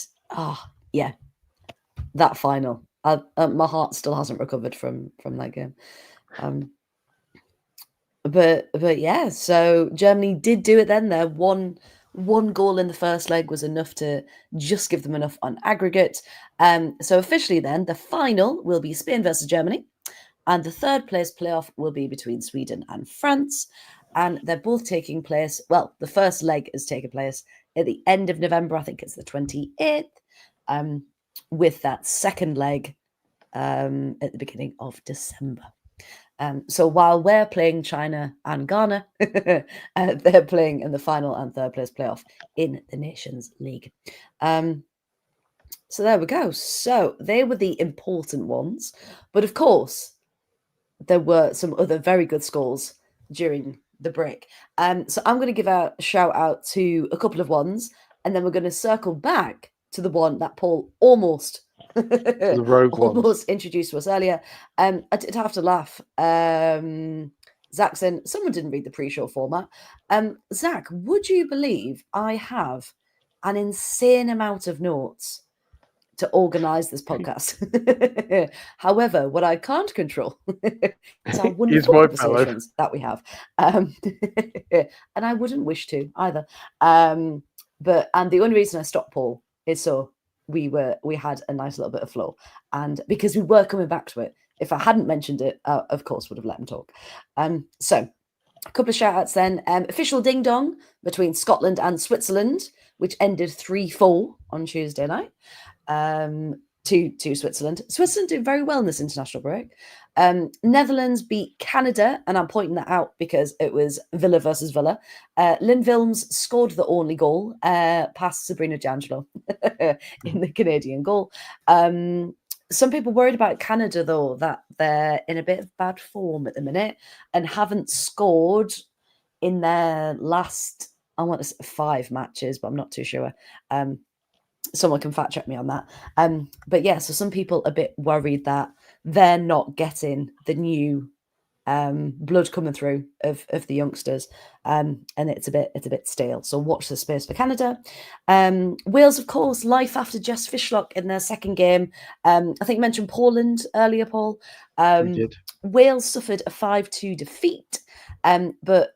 that final. My heart still hasn't recovered from that game. But yeah, so Germany did do it then. There one goal in the first leg was enough to just give them enough on aggregate. So officially then, the final will be Spain versus Germany. And the third place playoff will be between Sweden and France. And they're both taking place. Well, the first leg is taking place at the end of November. I think it's the 28th. With that second leg at the beginning of December. So while we're playing China and Ghana, they're playing in the final and third place playoff in the Nations League. So there we go. So they were the important ones. But of course, there were some other very good scores during the break. So I'm going to give a shout out to a couple of ones, and then we're going to circle back to the one that Paul almost introduced to us earlier. I did have to laugh. Zach said, someone didn't read the pre-show format. Zach, would you believe I have an insane amount of notes to organize this podcast? However, what I can't control is our wonderful conversations that we have. And I wouldn't wish to either. And the only reason I stopped Paul is so we had a nice little bit of flow, and because we were coming back to it. If I hadn't mentioned it, of course would have let him talk. So a couple of shout outs then. Official ding dong between Scotland and Switzerland, which ended 3-4 on Tuesday night. To Switzerland. Switzerland did very well in this international break. Netherlands beat Canada, and I'm pointing that out because it was Villa versus Villa. Lynn Vilms scored the only goal past Sabrina D'Angelo in the Canadian goal. Some people worried about Canada, though, that they're in a bit of bad form at the minute and haven't scored in their last I want to say 5 matches, but I'm not too sure. Someone can fact check me on that. But yeah, so some people a bit worried that they're not getting the new blood coming through of the youngsters, and it's a bit stale. So watch the space for Canada. Wales, of course, life after Jess Fishlock in their second game. I think you mentioned Poland earlier, Paul. We did. Wales suffered a 5-2 defeat, but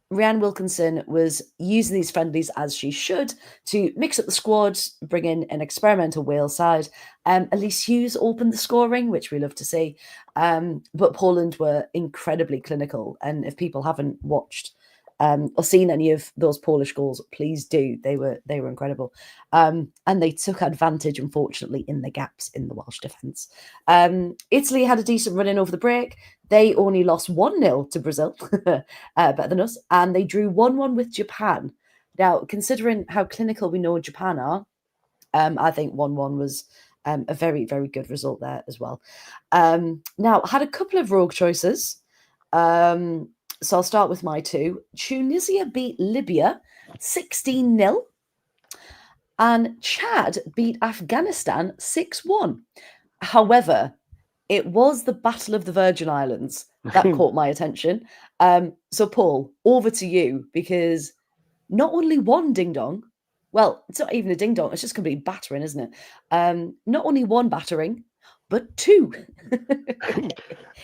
Rhiannon Wilkinson was using these friendlies as she should to mix up the squad, bring in an experimental Wales side. Elise Hughes opened the scoring, which we love to see. But Poland were incredibly clinical. And if people haven't watched or seen any of those Polish goals, please do. They were incredible. And they took advantage, unfortunately, in the gaps in the Welsh defence. Italy had a decent run in over the break. They only lost 1-0 to Brazil, better than us, and they drew 1-1 with Japan. Now, considering how clinical we know Japan are, I think 1-1 was a very, very good result there as well. Now, I had a couple of rogue choices. So I'll start with my 2. Tunisia beat Libya 16-0, and Chad beat Afghanistan 6-1. However, it was the Battle of the Virgin Islands that caught my attention. So, Paul, over to you, because not only one ding-dong, well, it's not even a ding-dong, it's just complete battering, isn't it? Not only one battering, but 2.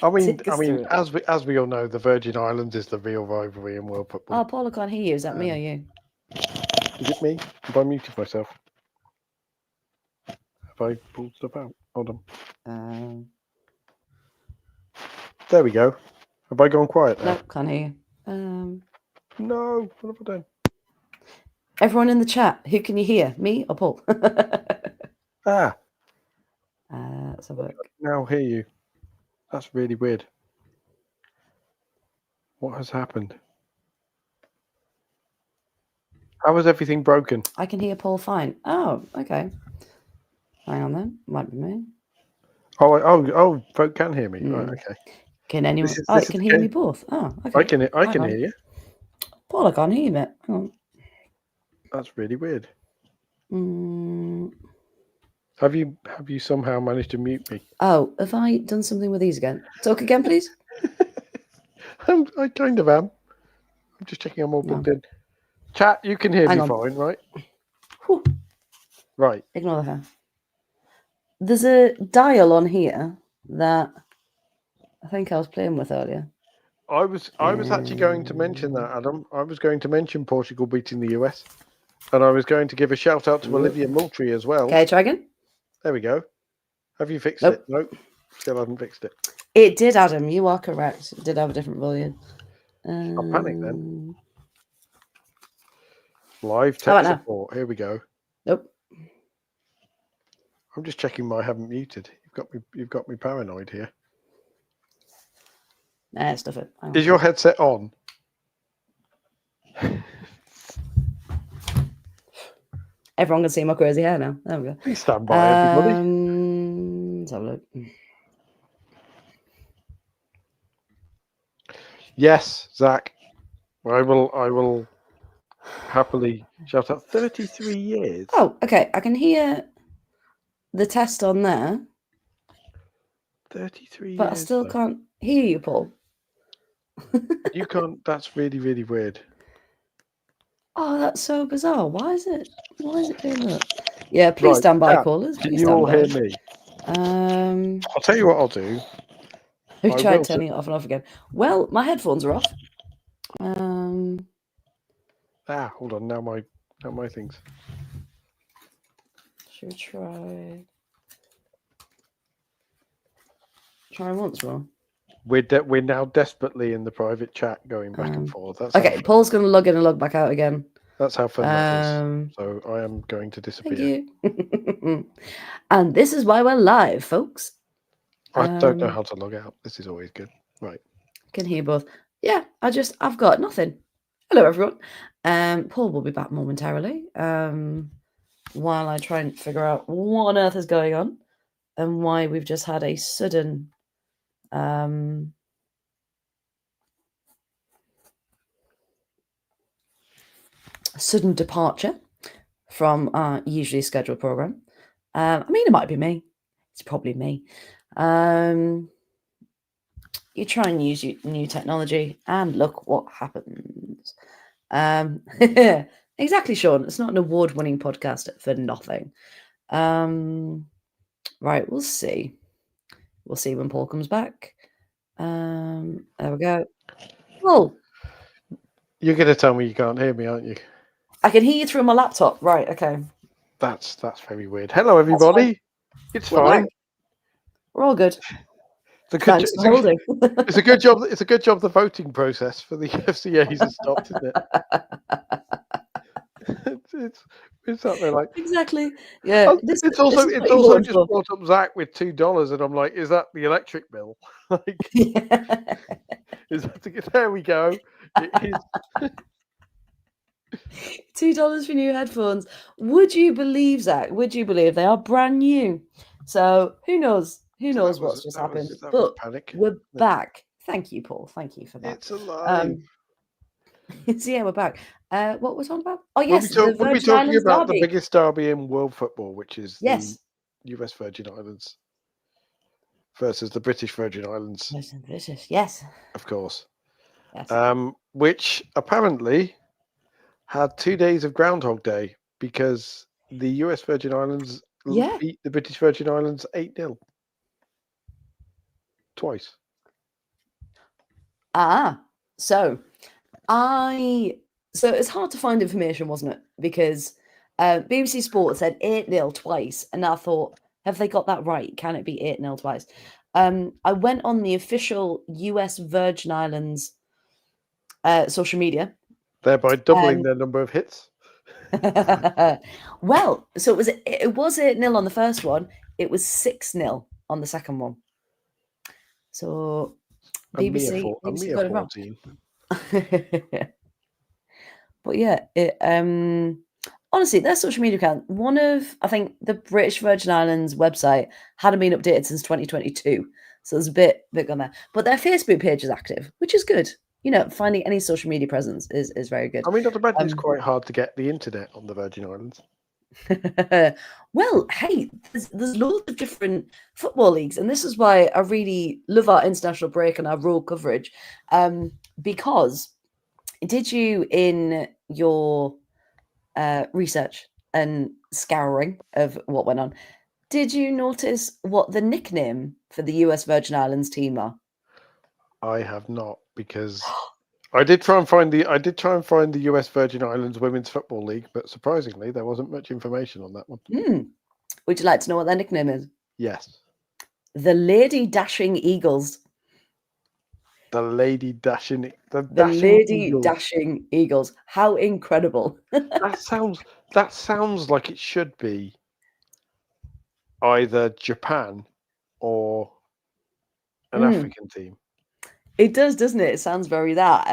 I mean, Take us through it. as we all know, the Virgin Islands is the real rivalry in world football. Oh, Paul, I can't hear you. Is that me or you? Is it me? Have I muted myself? Have I pulled stuff out? Hold on. There we go. Have I gone quiet now? No, can't hear you. No, what have I done? Everyone in the chat, who can you hear? Me or Paul? Let's have a look. now hear you. That's really weird. What has happened? How is everything broken? I can hear Paul fine. Oh, okay. Hang on then. Might be me. Oh, folk can hear me. Right, okay. Can anyone? This can hear me both. Oh, okay. I can hear you. Paul, I can't hear you, mate. Hang on. That's really weird. Have you somehow managed to mute me? Oh, have I done something with these again? Talk again, please. I kind of am. I'm just checking I'm all plugged in. Chat, you can hear me fine, right? Whew. Right. Ignore the hair. There's a dial on here that I think I was playing with earlier. I was actually going to mention that, Adam. I was going to mention Portugal beating the US. And I was going to give a shout out to Olivia Moultrie as well. Okay, try again. There we go. Have you fixed Nope. it? Nope. Still haven't fixed it. It did, Adam. You are correct. It did have a different volume. I'll panic then. Live tech support. Here we go. Nope. I'm just checking I haven't muted. You've got me paranoid here. Nah, stuff it. Is your headset on? Everyone can see my crazy hair now. There we go. Please stand by, everybody. Let's have a look. Yes, Zach. I will happily shout out 33 years. Oh, okay. I can hear the test on there. 33 years. But I still can't hear you, Paul. You can't. That's really, really weird. Oh, that's so bizarre. Why is it doing that? Yeah, please stand by, callers. Can you all hear me? I'll tell you what I'll do. Who tried turning it off and off again? Well, my headphones are off. Hold on. Now my things. Should we try once more? We're now desperately in the private chat going back and forth. That's okay. Paul's going to log in and log back out again. That's how fun that is. So I am going to disappear. Thank you. And this is why we're live, folks. I don't know how to log out. This is always good. Right. Can hear both. Yeah, I've got nothing. Hello, everyone. Paul will be back momentarily. While I try and figure out what on earth is going on and why we've just had a sudden sudden departure from our usually scheduled program. I mean, it might be me. It's probably me. You try and use new technology, and look what happens. Exactly, Sean. It's not an award-winning podcast for nothing. Right, we'll see. We'll see when Paul comes back. There we go. Paul, You're going to tell me you can't hear me, aren't you? I can hear you through my laptop. Right, okay. That's very weird. Hello, everybody. It's We're fine. back. We're all good. It's a good, Thanks for holding. it's a good job. It's a good job the voting process for the FCAs has stopped, isn't it? it's up there like Exactly. Yeah. it's also just brought up Zach with $2, and I'm like, is that the electric bill? Like, is that there we go. It is. $2 for new headphones. Would you believe, Zach? Would you believe they are brand new? So who knows? Who knows what's just happened? But we're back. Thank you, Paul. Thank you for that. It's alive. So yeah, we're back. What we're talking about? Oh yes, we'll be talking about derby. the biggest derby in world football, which is the US Virgin Islands versus the British Virgin Islands. British, yes, of course. Yes. Which apparently had 2 days of Groundhog Day because the US Virgin Islands beat the British Virgin Islands 8-0 twice. So it's hard to find information, wasn't it? Because BBC Sport said 8-0 twice, and I thought, have they got that right? Can it be 8-0 twice? I went on the official US Virgin Islands social media, thereby doubling their number of hits. Well, so it was 8-0 on the first one. It was 6-0 on the second one. So BBC got it wrong. But yeah, honestly, their social media account, I think the British Virgin Islands website hadn't been updated since 2022. So there's a bit on there. But their Facebook page is active, which is good. You know, finding any social media presence is very good. I mean, I'd imagine it's quite hard to get the internet on the Virgin Islands. Well, hey, there's loads of different football leagues, and this is why I really love our international break and our rural coverage. Because did you, in your research and scouring of what went on, did you notice what the nickname for the US Virgin Islands team are? I have not, because I did try and find the US Virgin Islands Women's Football League, but surprisingly, there wasn't much information on that one. Would you like to know what their nickname is? Yes. The Lady Dashing Eagles. The Lady Dashing Eagles. How incredible! That sounds like it should be either Japan or an African team. It does, doesn't it? It sounds very that.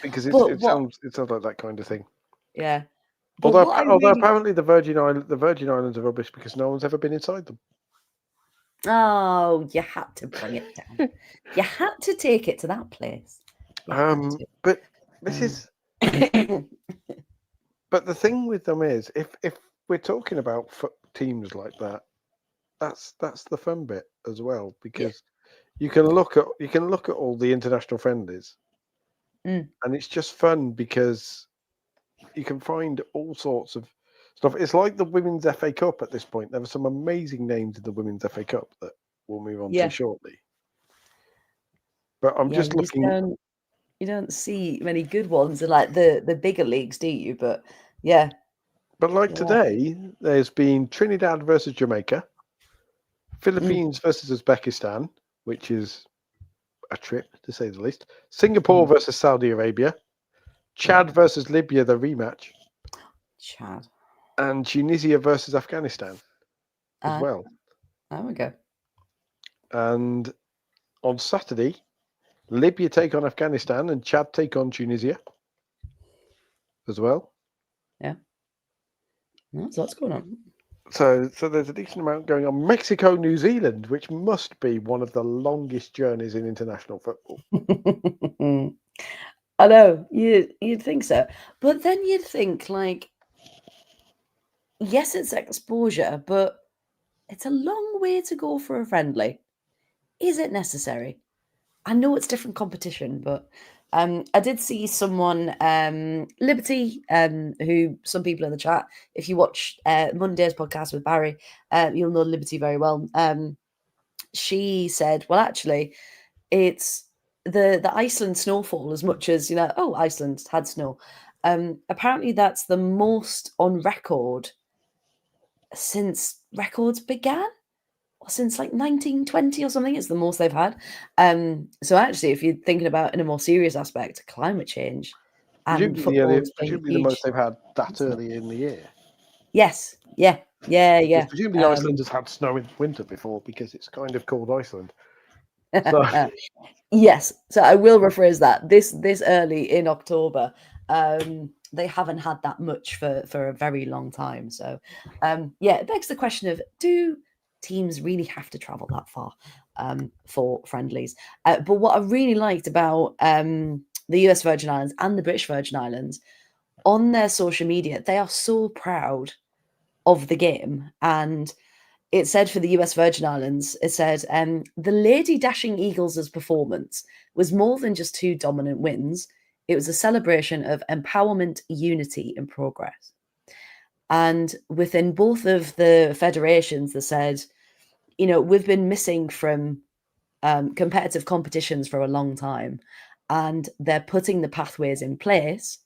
Because it sounds like that kind of thing. Yeah. Although apparently the Virgin Islands are rubbish because no one's ever been inside them. Oh, you had to bring it down. You had to take it to that place. But this is. But the thing with them is, if we're talking about teams like that, that's the fun bit as well, because you can look at all the international friendlies, and it's just fun because you can find all sorts of stuff. It's like the Women's FA Cup at this point. There were some amazing names in the Women's FA Cup that we'll move on to shortly. But I'm just looking. You don't see many good ones in like the bigger leagues, do you? But yeah. But like today, there's been Trinidad versus Jamaica, Philippines versus Uzbekistan, which is a trip to say the least. Singapore versus Saudi Arabia, Chad versus Libya, the rematch. Chad. And Tunisia versus Afghanistan as well. There we go. And on Saturday, Libya take on Afghanistan and Chad take on Tunisia as well. Yeah. That's what's going on. So there's a decent amount going on. Mexico, New Zealand, which must be one of the longest journeys in international football. I know you'd think so, but then you'd think like, yes, it's exposure, but it's a long way to go for a friendly. Is it necessary? I know it's different competition, but I did see someone, Liberty, who some people in the chat, if you watch Monday's podcast with Barry, you'll know Liberty very well. She said, well, actually, it's the Iceland snowfall, as much as, oh, Iceland had snow. Apparently, that's the most on record since records began. Since like 1920 or something. It's the most they've had. So actually, if you're thinking about in a more serious aspect, climate change and football is being presumably the huge. most they've had that early in the year. Yes, yeah. Because presumably Iceland has had snow in winter before, because it's kind of called Iceland. So Yes, so I will rephrase that. This early in October, they haven't had that much for a very long time. So yeah, it begs the question of, do teams really have to travel that far for friendlies? But what I really liked about the US Virgin Islands and the British Virgin Islands, on their social media, they are so proud of the game. And it said for the US Virgin Islands, it said, the Lady Dashing Eagles' performance was more than just two dominant wins. It was a celebration of empowerment, unity, and progress. And within both of the federations, they said, we've been missing from competitive competitions for a long time. And they're putting the pathways in place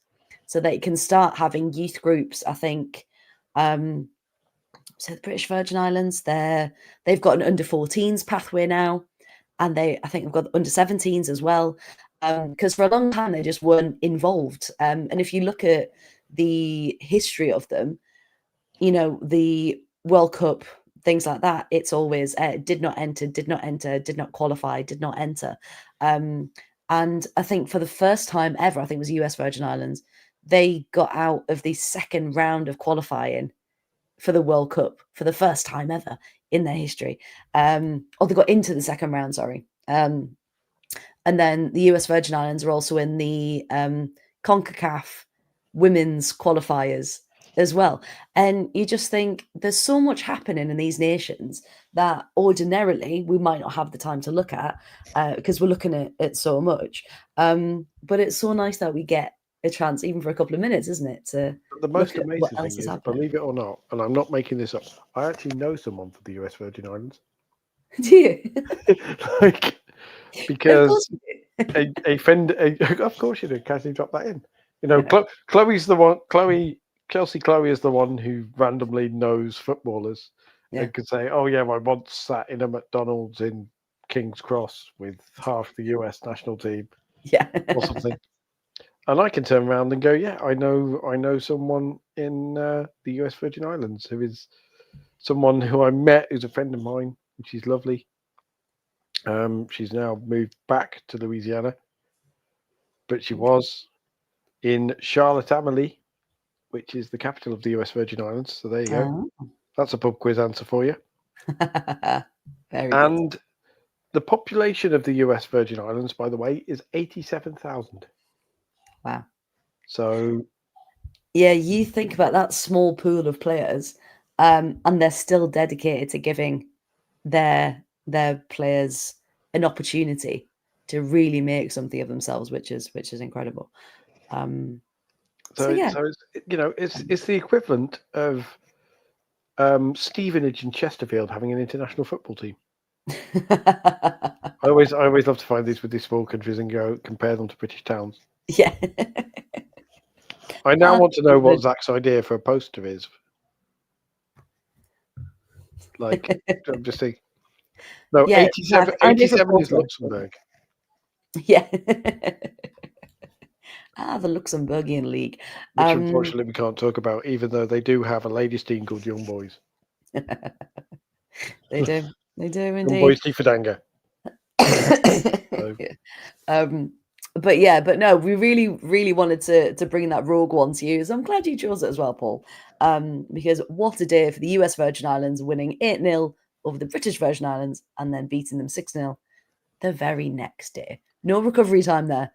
so that you can start having youth groups. I think so the British Virgin Islands, they've got an under 14s pathway now, and I think they've got under 17s as well, because for a long time they just weren't involved. And if you look at the history of them, the World Cup, things like that, it's always did not enter, did not qualify, did not enter. And I think for the first time ever, I think it was US Virgin Islands, they got out of the second round of qualifying for the World Cup for the first time ever in their history. Or they got into the second round, sorry. And then the US Virgin Islands are also in the CONCACAF women's qualifiers as well. And you just think there's so much happening in these nations that ordinarily we might not have the time to look at because we're looking at it so much. But it's so nice that we get a chance, even for a couple of minutes, isn't it? To the most look at amazing what thing else is is, happening. believe it or not, and I'm not making this up, I actually know someone for the US Virgin Islands. Do you? Like, because Of course a friend, of course you do, casually drop that in. Chloe's the one, Chelsea Chloe is the one who randomly knows footballers and could say, oh yeah, I once sat in a McDonald's in King's Cross with half the US national team. Yeah. Or something. And I can turn around and go, yeah, I know someone in the US Virgin Islands who is someone who I met, who's a friend of mine, and she's lovely. She's now moved back to Louisiana, but she was in Charlotte Amalie, which is the capital of the US Virgin Islands. So there you go. Oh. That's a pub quiz answer for you. Very and good. The population of the US Virgin Islands, by the way, is 87,000. Wow. So yeah, you think about that small pool of players, and they're still dedicated to giving their players an opportunity to really make something of themselves, which is incredible. So yeah, it's the equivalent of Stevenage and Chesterfield having an international football team. I always love to find these with these small countries and go compare them to British towns. Yeah. I now want to know what Zach's idea for a poster is. Like, I'm just thinking. No, Yeah, 87 is Luxembourg. Yeah. The Luxembourgian League. Which unfortunately we can't talk about, even though they do have a ladies' team called Young Boys. They do. They do indeed. Young Boys Tifadanga. But no, we really, really wanted to bring that Rogue One to you. So I'm glad you chose it as well, Paul. Because what a day for the US Virgin Islands, winning 8-0 over the British Virgin Islands and then beating them 6-0 the very next day. No recovery time there.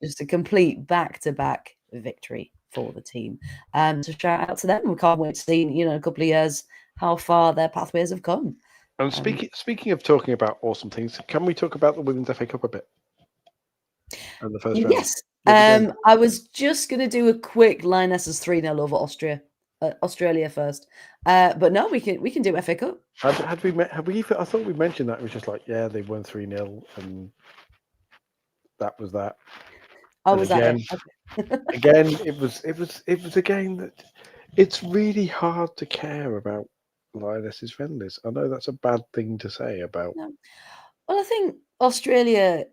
Just a complete back-to-back victory for the team. So shout out to them. We can't wait to see, in a couple of years how far their pathways have come. And speaking of talking about awesome things, can we talk about the Women's FA Cup a bit? And the first round. Yes. I was just going to do a quick Lionesses 3-0 over Australia first. But no, we can do FA Cup. Had we? I thought we mentioned that. It was just like, yeah, they won 3-0, and that was that. Oh, and was again, that it? Okay. again, it was a game that it's really hard to care about Lionesses friendlies. I know that's a bad thing to say about. No. Well, I think Australia,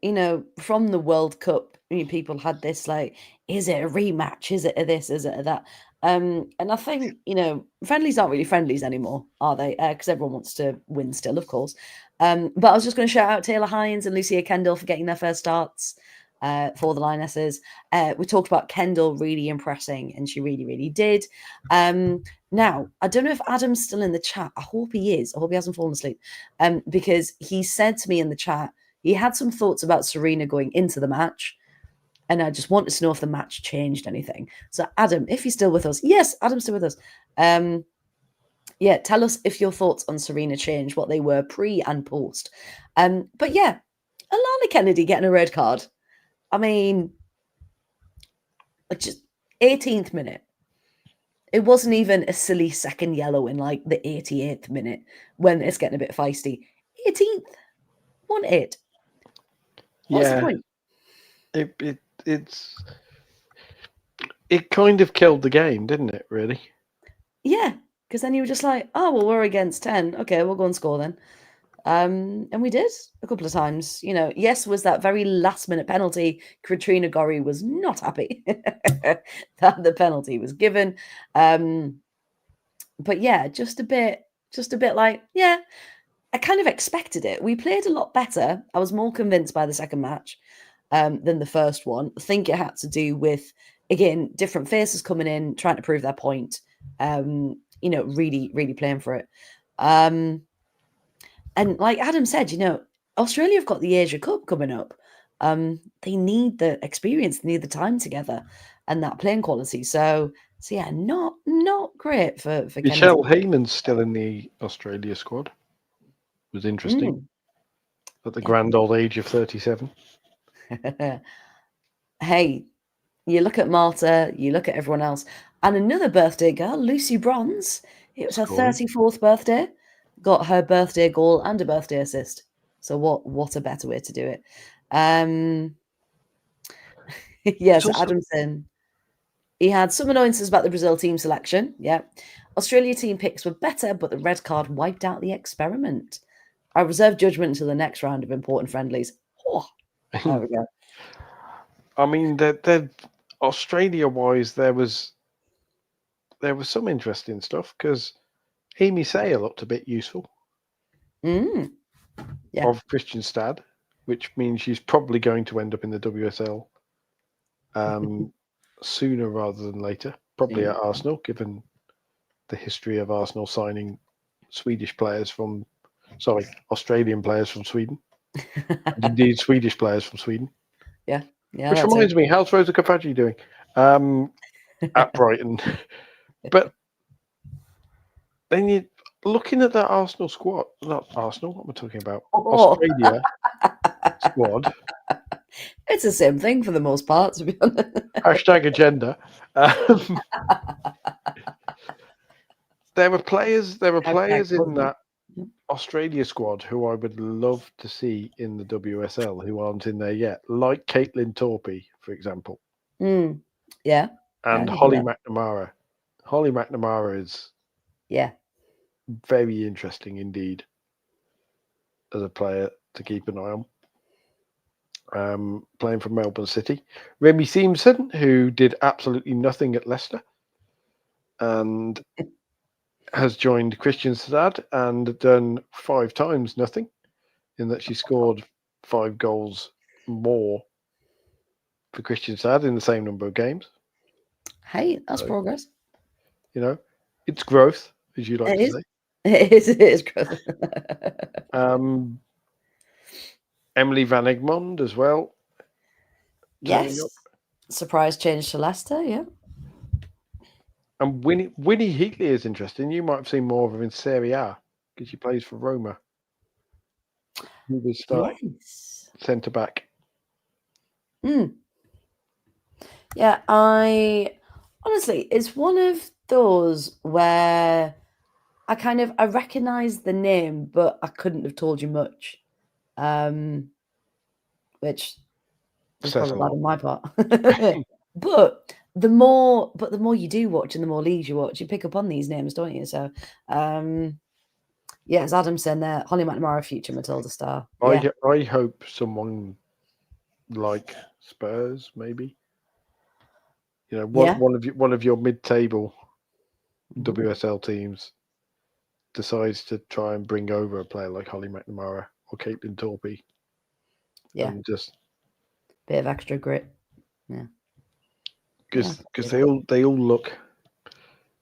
from the World Cup, people had this like, is it a rematch? Is it a this? Is it a that? And I think, friendlies aren't really friendlies anymore, are they? Because everyone wants to win still, of course. But I was just going to shout out Taylor Hines and Lucia Kendall for getting their first starts for the Lionesses. We talked about Kendall really impressing, and she really, really did. Now, I don't know if Adam's still in the chat. I hope he is. I hope he hasn't fallen asleep. Because he said to me in the chat, he had some thoughts about Serena going into the match. And I just wanted to know if the match changed anything. So, Adam, if you're still with us. Yes, Adam's still with us. Yeah, tell us if your thoughts on Serena changed, what they were pre and post. But yeah, Alana Kennedy getting a red card. I mean, just 18th minute. It wasn't even a silly second yellow in like the 88th minute when it's getting a bit feisty. 18th. 1-8. What's the point? It kind of killed the game, didn't it, really? Yeah, because then you were just like, oh, well, we're against 10. Okay, we'll go and score then. And we did a couple of times. Yes, was that very last minute penalty. Katrina Gorry was not happy that the penalty was given. But yeah, just a bit like, yeah, I kind of expected it. We played a lot better. I was more convinced by the second match than the first one. I think it had to do with, again, different faces coming in, trying to prove their point, really, really playing for it. And like Adam said, Australia have got the Asia Cup coming up. They need the experience, they need the time together and that playing quality. So yeah, not great for Michelle Heyman's still in the Australia squad. It was interesting. At the grand old age of 37. Hey, you look at Marta, you look at everyone else. And another birthday girl, Lucy Bronze. It was her 34th birthday. Got her birthday goal and a birthday assist. So what a better way to do it. Yes, also, Adamson. He had some annoyances about the Brazil team selection. Yeah. Australia team picks were better, but the red card wiped out the experiment. I reserve judgment until the next round of important friendlies. Oh, there we go. I mean, Australia-wise, there was some interesting stuff because Amy Sayer looked a bit useful. Yeah. Of Christian Stad, which means she's probably going to end up in the WSL sooner rather than later. Probably at Arsenal, given the history of Arsenal signing Australian players from Sweden. And indeed, Swedish players from Sweden. Yeah. Which reminds me, how's Rosa Kafaji doing at Brighton? But then you're looking at that Arsenal squad. Not Arsenal, what am I talking about? Australia squad. It's the same thing for the most part, to be honest. Hashtag agenda. There were players in that Australia squad who I would love to see in the WSL who aren't in there yet, like Caitlin Torpey, for example. Yeah. And Holly McNamara. Holly McNamara is very interesting indeed as a player to keep an eye on. Playing for Melbourne City. Remy Simpson, who did absolutely nothing at Leicester and has joined Christian Stad and done 5 times nothing, in that she scored 5 goals more for Christian Stad in the same number of games. Hey, that's progress. It's growth, as you like to say. It is growth. Emily Van Egmond as well. turning Yes. up. Surprise change to Leicester, yeah. And Winnie Heatley is interesting. You might have seen more of her in Serie A because she plays for Roma. Who was starting Yes. centre back. Yeah, honestly, it's one of those where I recognized the name, but I couldn't have told you much. Which is Says a probably bad lot. on my part. But the more you do watch and the more leagues you watch, you pick up on these names, don't you? So yeah, it's Adamson there, Holly McNamara, future Matilda star. Yeah. I hope someone like Spurs, maybe. You know, Yeah. one of your mid-table WSL teams decides to try and bring over a player like Holly McNamara or Caitlin Torpey. Yeah. And just bit of extra grit. Yeah. Because they all look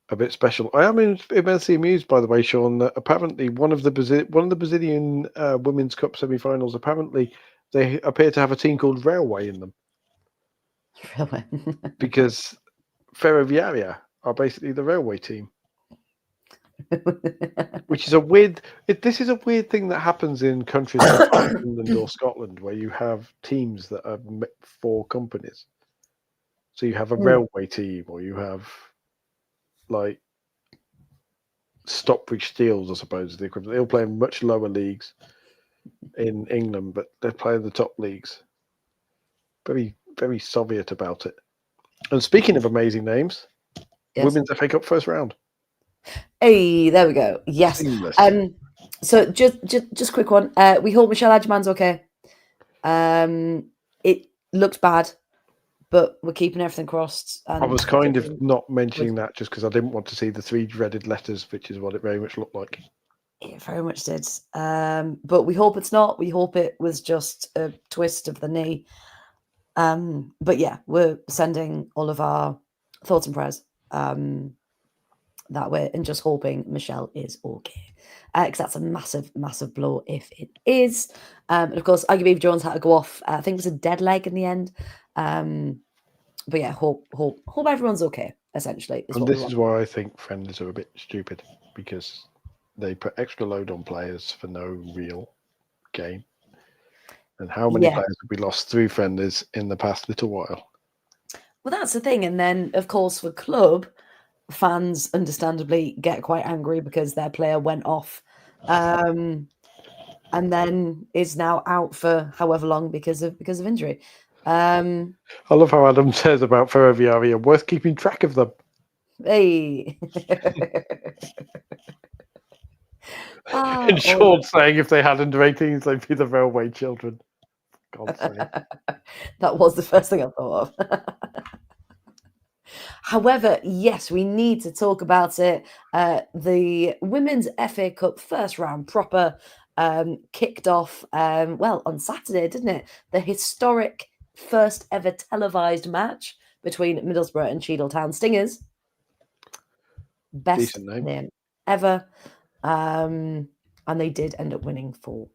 a bit special. I am immensely amused, by the way, Sean, that apparently one of the Brazilian Women's Cup semi-finals, apparently they appear to have a team called Railway in them. Railway. Because Ferroviaria are basically the Railway team. Which is a weird. This is a weird thing that happens in countries like England or Scotland, where you have teams that are for companies. So you have a railway team, or you have like Stockbridge Steels, I suppose, the equivalent. They all play in much lower leagues in England, but they play in the top leagues. Very, very Soviet about it. And speaking of amazing names, Women's FA Cup first round. Hey, there we go. Yes. Seamless. So just quick one. We hope Michelle Adjman's okay. It looks bad, but we're keeping everything crossed. And I was kind of not mentioning that just because I didn't want to see the 3 dreaded letters, which is what it very much looked like. It very much did. But we hope it's not. We hope it was just a twist of the knee. But yeah, we're sending all of our thoughts and prayers that way, and just hoping Michelle is okay, because that's a massive, massive blow if it is. And of course, Aggie Jones had to go off. I think it was a dead leg in the end. But yeah, hope everyone's okay. Essentially, and this is why I think friendlies are a bit stupid, because they put extra load on players for no real gain. And how many players have we lost through friendlies in the past little while? Well, that's the thing. And then, of course, for club, fans understandably get quite angry because their player went off and then is now out for however long because of injury. I love how Adam says about Ferroviaria, worth keeping track of them. Hey. And Sean saying if they had under 18s, they'd be the Railway children. God's sake. That was the first thing I thought of. However, yes, we need to talk about it. The Women's FA Cup first round proper kicked off, on Saturday, didn't it? The historic first ever televised match between Middlesbrough and Cheadletown Stingers. Best name ever. And they did end up winning 4-0.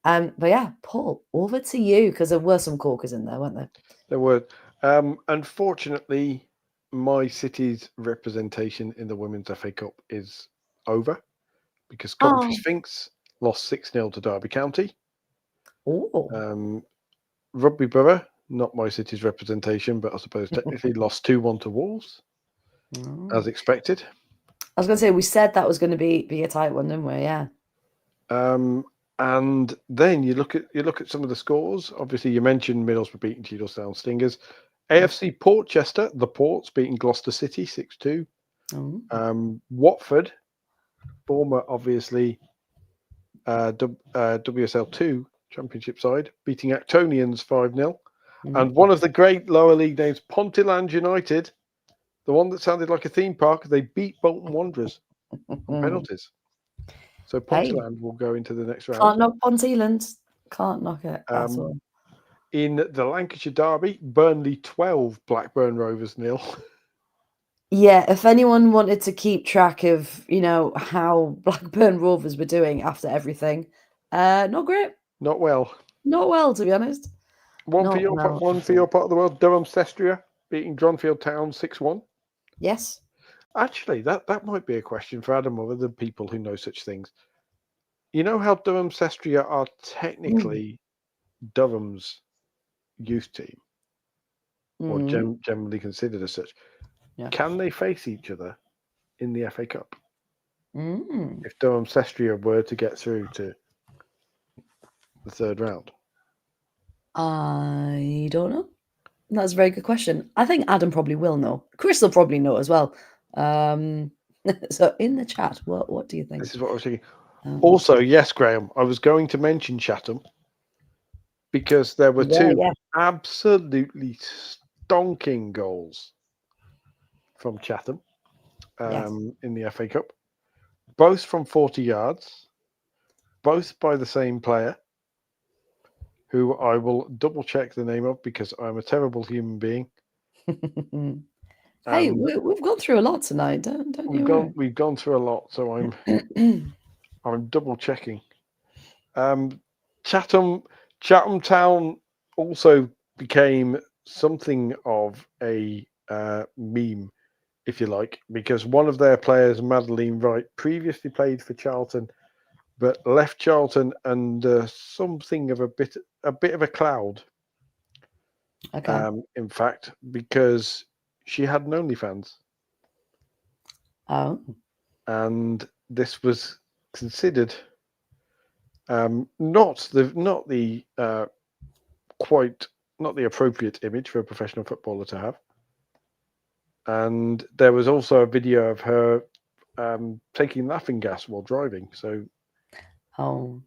But yeah, Paul, over to you, because there were some corkers in there, weren't there? There were. Unfortunately, my city's representation in the Women's FA Cup is over because Coventry Sphinx lost 6-0 to Derby County. Rugby Borough, not my city's representation, but I suppose technically lost 2-1 to Wolves, as expected. I was going to say, we said that was going to be a tight one, didn't we? Yeah. And then you look at some of the scores. Obviously, you mentioned Middlesbrough beating Cheadletown Stingers. AFC Portchester, the Ports, beating Gloucester City 6-2. Watford, former obviously WSL2 Championship side, beating Actonians 5-0. And one of the great lower league names, Pontyland United, the one that sounded like a theme park, they beat Bolton Wanderers on penalties. So Pontyland will go into the next round. Can't knock Pontyland. Can't knock it at all. In the Lancashire Derby, Burnley 12, Blackburn Rovers 0. Yeah, if anyone wanted to keep track of, how Blackburn Rovers were doing after everything, not great. Not well. Not well, to be honest. One for Not your well. one for your part of the world. Durham Cestria beating Dronfield Town 6-1. Yes. Actually, that might be a question for Adam or other people who know such things. You know how Durham Cestria are technically Durham's youth team, or generally considered as such. Yeah. Can they face each other in the FA Cup Mm. if Durham Cestria were to get through to the third round? I don't know. That's a very good question. I think Adam probably will know. Chris will probably know as well. So in the chat, what do you think? This is what I was thinking. Also, yes, Graham, I was going to mention Chatham because there were two absolutely stonking goals from Chatham in the FA Cup, both from 40 yards, both by the same player, who I will double check the name of because I'm a terrible human being. Hey, we've gone through a lot tonight, don't you worry. We've gone through a lot, so I'm I'm double checking. Chatham Town also became something of a meme, if you like, because one of their players, Madeline Wright, previously played for Charlton, but left Charlton under something of a bit of a cloud. Okay. In fact, because she had an OnlyFans. Oh. And this was considered not the appropriate image for a professional footballer to have. And there was also a video of her taking laughing gas while driving. So, do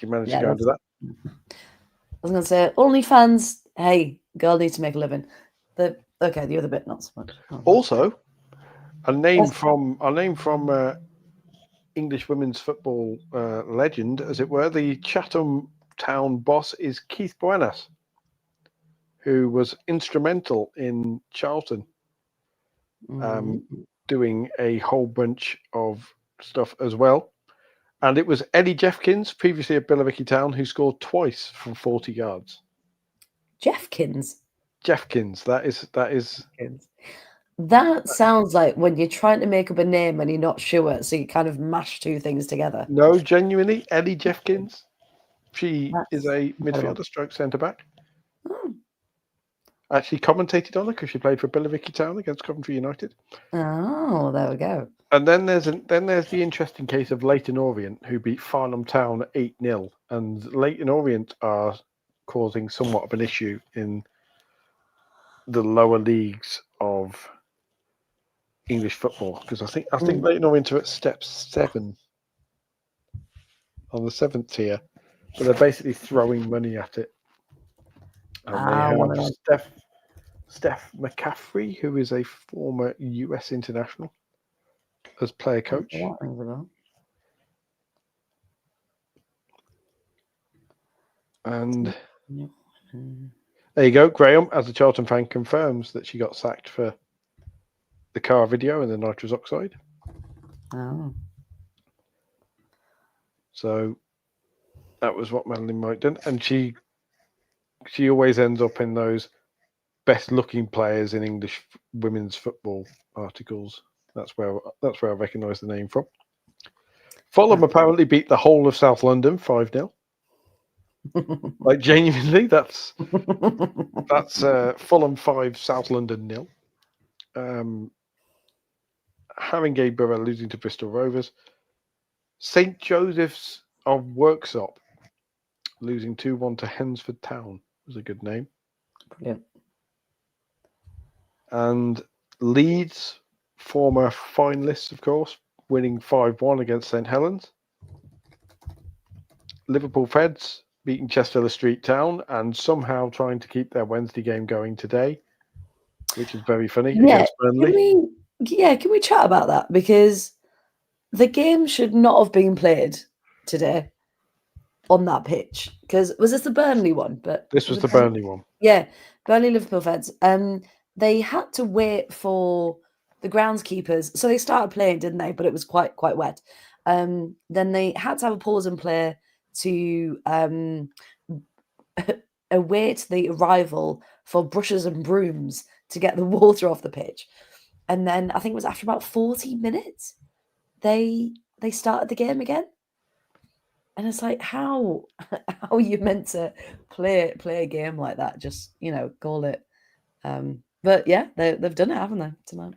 you manage to go into that? I was going to say OnlyFans. Hey, girl needs to make a living. The other bit not so much. Also, a name from English women's football legend, as it were. The Chatham Town boss is Keith Buenas, who was instrumental in Charlton doing a whole bunch of stuff as well. And it was Eddie Jeffkins, previously at Billericay Town, who scored twice from 40 yards. Jeffkins, that is. That sounds like when you're trying to make up a name and you're not sure, so you kind of mash two things together. No, genuinely, Eddie Jeffkins. She is a midfielder stroke centre-back. Oh. Actually commentated on it because she played for Billericay Town against Coventry United. Oh, there we go. And then there's the interesting case of Leyton Orient, who beat Farnham Town 8-0. And Leyton Orient are causing somewhat of an issue in the lower leagues of English football, because I think Leyton Orient are at step 7 on the 7th tier, but they're basically throwing money at it. And they have Steph McCaffrey, who is a former US international, as player coach. And there you go. Graham, as a Charlton fan, confirms that she got sacked for the car video and the nitrous oxide. Oh. So that was what Madeline Wright did. And she always ends up in those best looking players in English women's football articles. That's where I recognise the name from. Fulham apparently beat the whole of South London 5-0. Like genuinely, that's Fulham 5, South London 0. Haringey Borough losing to Bristol Rovers. St Joseph's of Worksop losing 2-1 to Hensford Town. Was a good name. Brilliant. And Leeds, former finalists, of course, winning 5-1 against St Helens. Liverpool Feds beating Chester Street Town and somehow trying to keep their Wednesday game going today, which is very funny, against Burnley. Can we chat about that? Because the game should not have been played today on that pitch. Because was this the Burnley one? But this was the Burnley one. Yeah, Burnley Liverpool Feds. They had to wait for the groundskeepers. So they started playing, didn't they? But it was quite wet. Then they had to have a pause and play to await the arrival for brushes and brooms to get the water off the pitch. And then I think it was after about 40 minutes, they started the game again. And it's like, how are you meant to play a game like that? Just, call it. But yeah, they've done it, haven't they, tonight?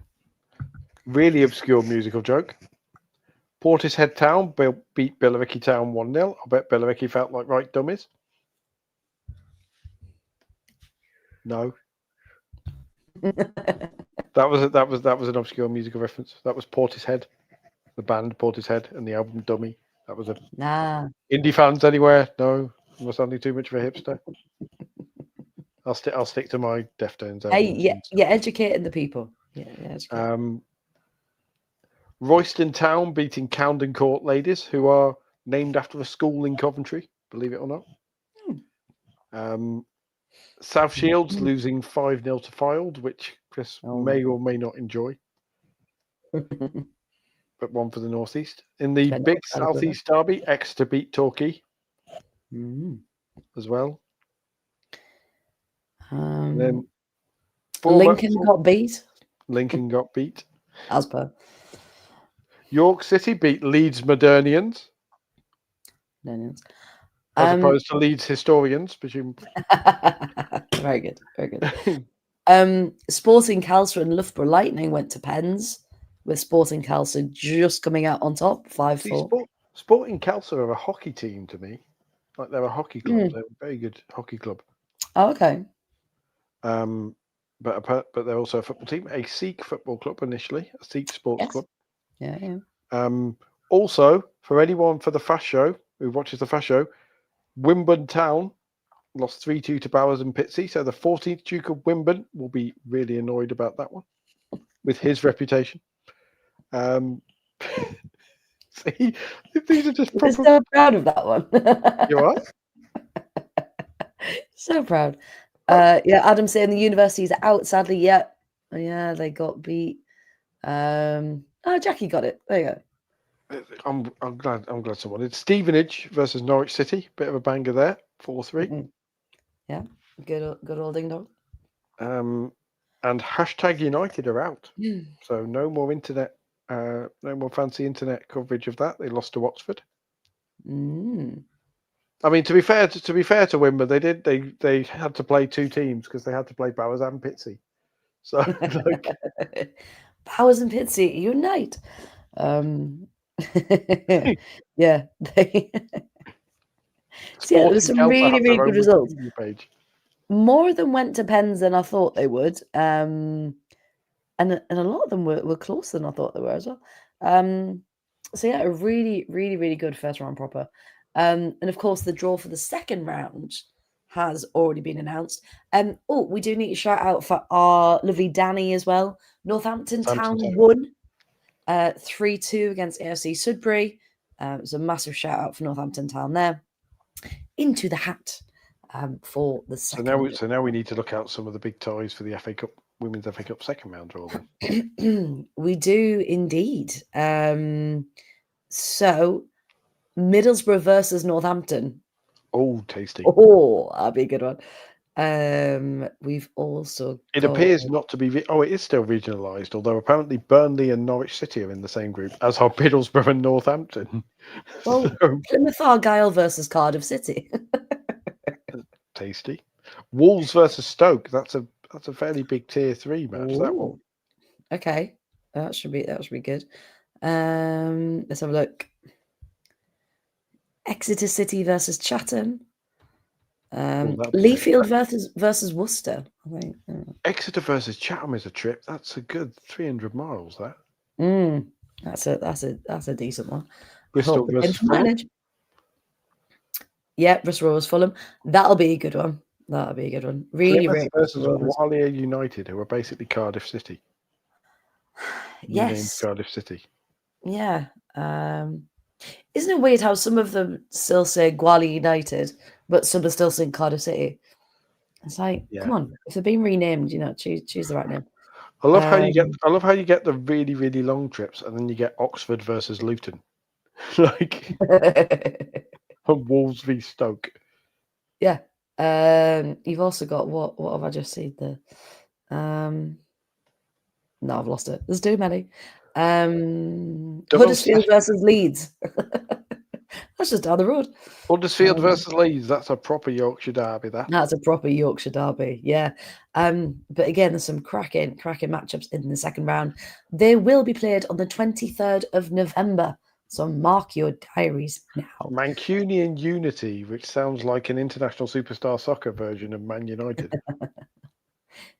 Really obscure musical joke. Portishead Town beat Billericay Town 1-0. I bet Billericay felt like right dummies. No. That was an obscure musical reference. That was Portishead, the band Portishead, and the album Dummy. That was a indie fans anywhere. No, am I sounding too much of a hipster? I'll stick to my Deftones albums. Hey, you're educating the people. Yeah. Royston Town beating Camden Court Ladies, who are named after a school in Coventry, believe it or not. South Shields losing 5-0 to Fylde, which Chris may or may not enjoy. But one for the North East. In the big South East derby, Exeter beat Torquay as well. And then Lincoln got beat. Lincoln got beat. As per. York City beat Leeds Modernians. As opposed to Leeds Historians, presumably. Very good. Very good. Sporting Calcer and Loughborough Lightning went to pens, with Sporting Calcer just coming out on top, 5-4. Sporting Calcer are a hockey team to me. Like they're a hockey club. They're a very good hockey club. Oh, okay. But they're also a football team, a Sikh football club initially, a Sikh sports club. Yeah. Also, for anyone for the Fast Show who watches the Fast Show, Wimborne Town lost 3-2 to Bowers and Pitsea. So the 14th Duke of Wimborne will be really annoyed about that one with his reputation. See, these are just. I'm so proud of that one. You are? So proud. Adam saying the universities are out, sadly. Yeah, they got beat. Jackie got it. There you go. I'm glad someone did. Stevenage versus Norwich City, bit of a banger there, 4-3. Yeah, good old ding dong. And hashtag United are out, so no more internet, no more fancy internet coverage of that. They lost to Oxford. I mean, to be fair to Wimborne, they had to play two teams because they had to play Bowers and Pitsea. So Bowers and Pitsea unite. Yeah, there was some really good results. More than went to pens than I thought they would, and a lot of them were closer than I thought they were as well. So yeah, a really good first round proper. And of course, the draw for the second round has already been announced. We do need to shout out for our lovely Danny as well. Northampton Town won 3-2 against AFC Sudbury. It was a massive shout out for Northampton Town there. Into the hat for the second. So now we need to look out some of the big ties for the FA Cup, Women's FA Cup second round draw then. We do indeed. So Middlesbrough versus Northampton. Oh, tasty. Oh, that'll be a good one. We've also It appears not to be it is still regionalised, although apparently Burnley and Norwich City are in the same group, as are Middlesbrough and Northampton. Well, Plymouth Argyle versus Cardiff City. Tasty. Wolves versus Stoke. That's a fairly big tier 3 match. That one. Okay. That should be good. Let's have a look. Exeter City versus Chatham. Leafield versus Worcester. I think. Exeter versus Chatham is a trip. That's a good 300 miles. That. That's a decent one. Bristol versus Fulham. Yeah, Bristol Rovers Fulham. That'll be a good one. Really, Plymouth versus Gwalior United, who are basically Cardiff City. Yes. Cardiff City. Yeah. Isn't it weird how some of them still say Gwalior United, but some are still saying Cardiff City? It's like, come on, if they're being renamed, choose the right name. I love how you get the really, really long trips, and then you get Oxford versus Luton, like Wolves v Stoke. Yeah, You've also got what have I just seen there? No, I've lost it. There's too many. Huddersfield versus Leeds. That's just down the road. Huddersfield versus Leeds. That's a proper Yorkshire derby. That's a proper Yorkshire derby, yeah. But again, there's some cracking matchups in the second round. They will be played on the 23rd of November. So mark your diaries now. Mancunian Unity, which sounds like an international superstar soccer version of Man United.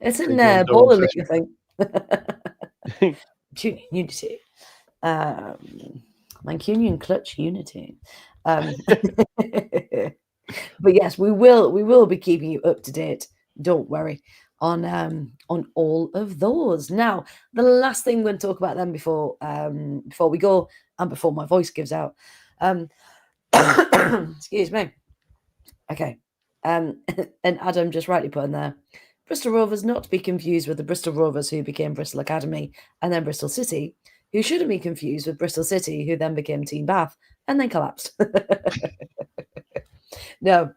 It's in there, Baller League, I think. Mancunian Unity. Mancunian Clutch Unity. But yes, we will be keeping you up to date. Don't worry on all of those. Now, the last thing we're going to talk about then before we go and before my voice gives out. Excuse me. Okay. And Adam just rightly put in there, Bristol Rovers not to be confused with the Bristol Rovers who became Bristol Academy and then Bristol City, who shouldn't be confused with Bristol City who then became Team Bath and then collapsed. No,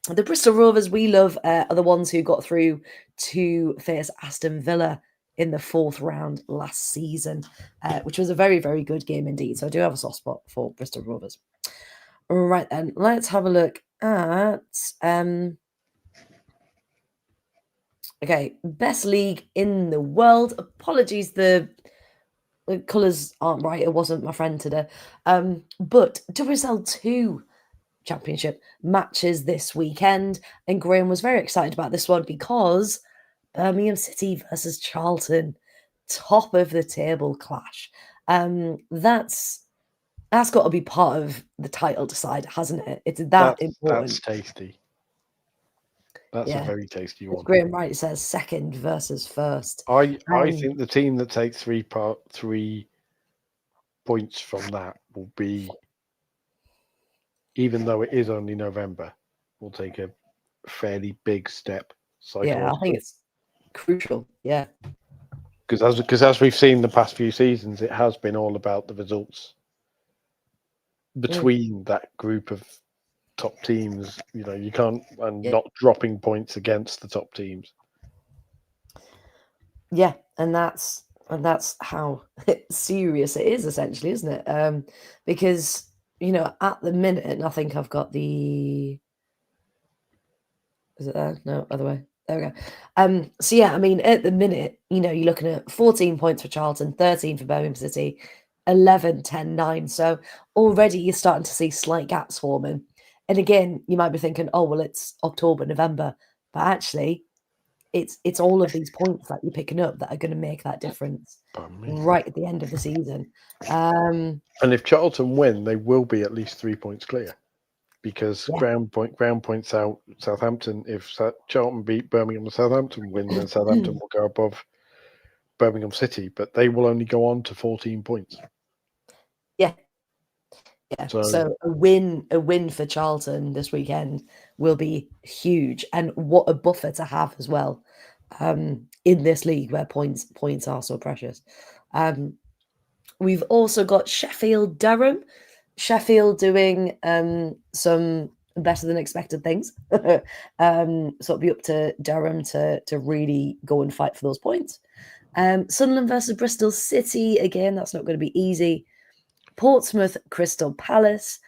the Bristol Rovers we love are the ones who got through to face Aston Villa in the fourth round last season, which was a very, very good game indeed. So I do have a soft spot for Bristol Rovers. Right then, let's have a look at okay, best league in the world. Apologies, the colours aren't right. It wasn't my friend today. But WSL 2 Championship matches this weekend, and Graham was very excited about this one because Birmingham City versus Charlton, top of the table clash. That's got to be part of the title decider, hasn't it? It's that important. That's tasty. That's a very tasty one. Graham Wright says second versus first. I think the team that takes 3 points from that will be, even though it is only November, will take a fairly big step. Yeah, I think it's crucial. Yeah, because as we've seen the past few seasons, it has been all about the results between that group of top teams. You know, you can't not dropping points against the top teams. Yeah, and that's how serious it is, essentially, isn't it? Because at the minute, and I think I've got the. Is it there? No, other way. There we go. So yeah, I mean, at the minute, you're looking at 14 points for Charlton, 13 for Birmingham City, 11, 10, 9. So already you're starting to see slight gaps forming. And again, you might be thinking, oh, well, it's October, November. But actually, it's all of these points that you're picking up that are going to make that difference right at the end of the season. And if Charlton win, they will be at least 3 points clear. Because ground points out Southampton. If Charlton beat Birmingham and Southampton win, then Southampton will go above Birmingham City, but they will only go on to 14 points. Yeah. So a win for Charlton this weekend will be huge, and what a buffer to have as well in this league where points are so precious. We've also got Sheffield Durham. Sheffield doing some better than expected things. So it'll be up to Durham to really go and fight for those points. Sunderland versus Bristol City. Again, that's not going to be easy. Portsmouth, Crystal Palace.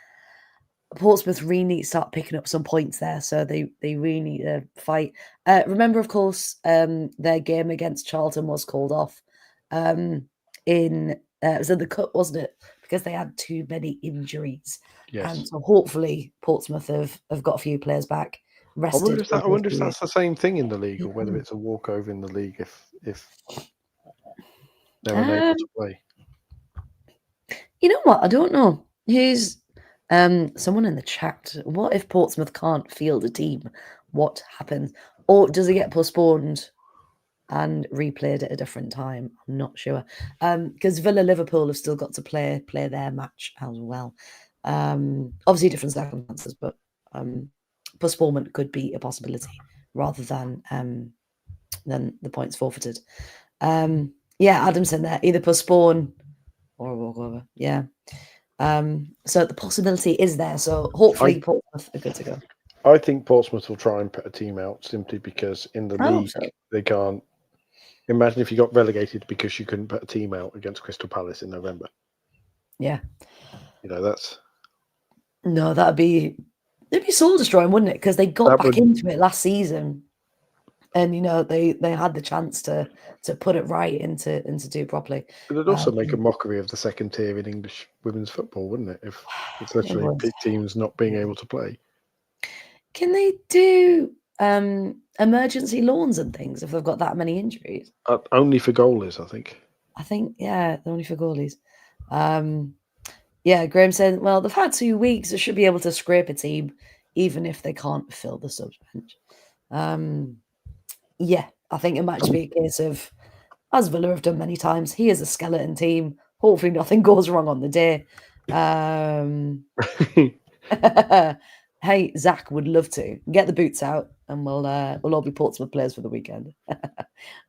Portsmouth really need to start picking up some points there, so they really need to fight. Remember, of course, their game against Charlton was called off it was in the cup, wasn't it? Because they had too many injuries. Yes. And so hopefully Portsmouth have got a few players back rested. I wonder if that's the same thing in the league, or whether it's a walkover in the league if they're unable to play. You know what? I don't know. Here's someone in the chat. What if Portsmouth can't field a team? What happens? Or does it get postponed and replayed at a different time? I'm not sure. Because Villa Liverpool have still got to play their match as well. Obviously different circumstances, but postponement could be a possibility rather than the points forfeited. Adamson there, either postpone or a walkover. Yeah. So the possibility is there. So hopefully Portsmouth are good to go. I think Portsmouth will try and put a team out simply because in the I hope league so. they can't. Imagine if you got relegated because you couldn't put a team out against Crystal Palace in November. Yeah. That's No, it'd be soul destroying, wouldn't it? Because they got That back would- into it last season, and they had the chance to put it right and to do properly. It'd also make a mockery of the second tier in English women's football, wouldn't it? If it's literally would. teams not being able to play. Can they do emergency lawns and things if they've got that many injuries? Only for goalies, I think. I think, yeah, only for goalies. Yeah, Graham said, well, they've had 2 weeks. They should be able to scrape a team, even if they can't fill the subs bench. Yeah, I think it might just be a case of, as Villa have done many times, he is a skeleton team. Hopefully nothing goes wrong on the day. Hey, Zach would love to get the boots out, and we'll all be Portsmouth players for the weekend.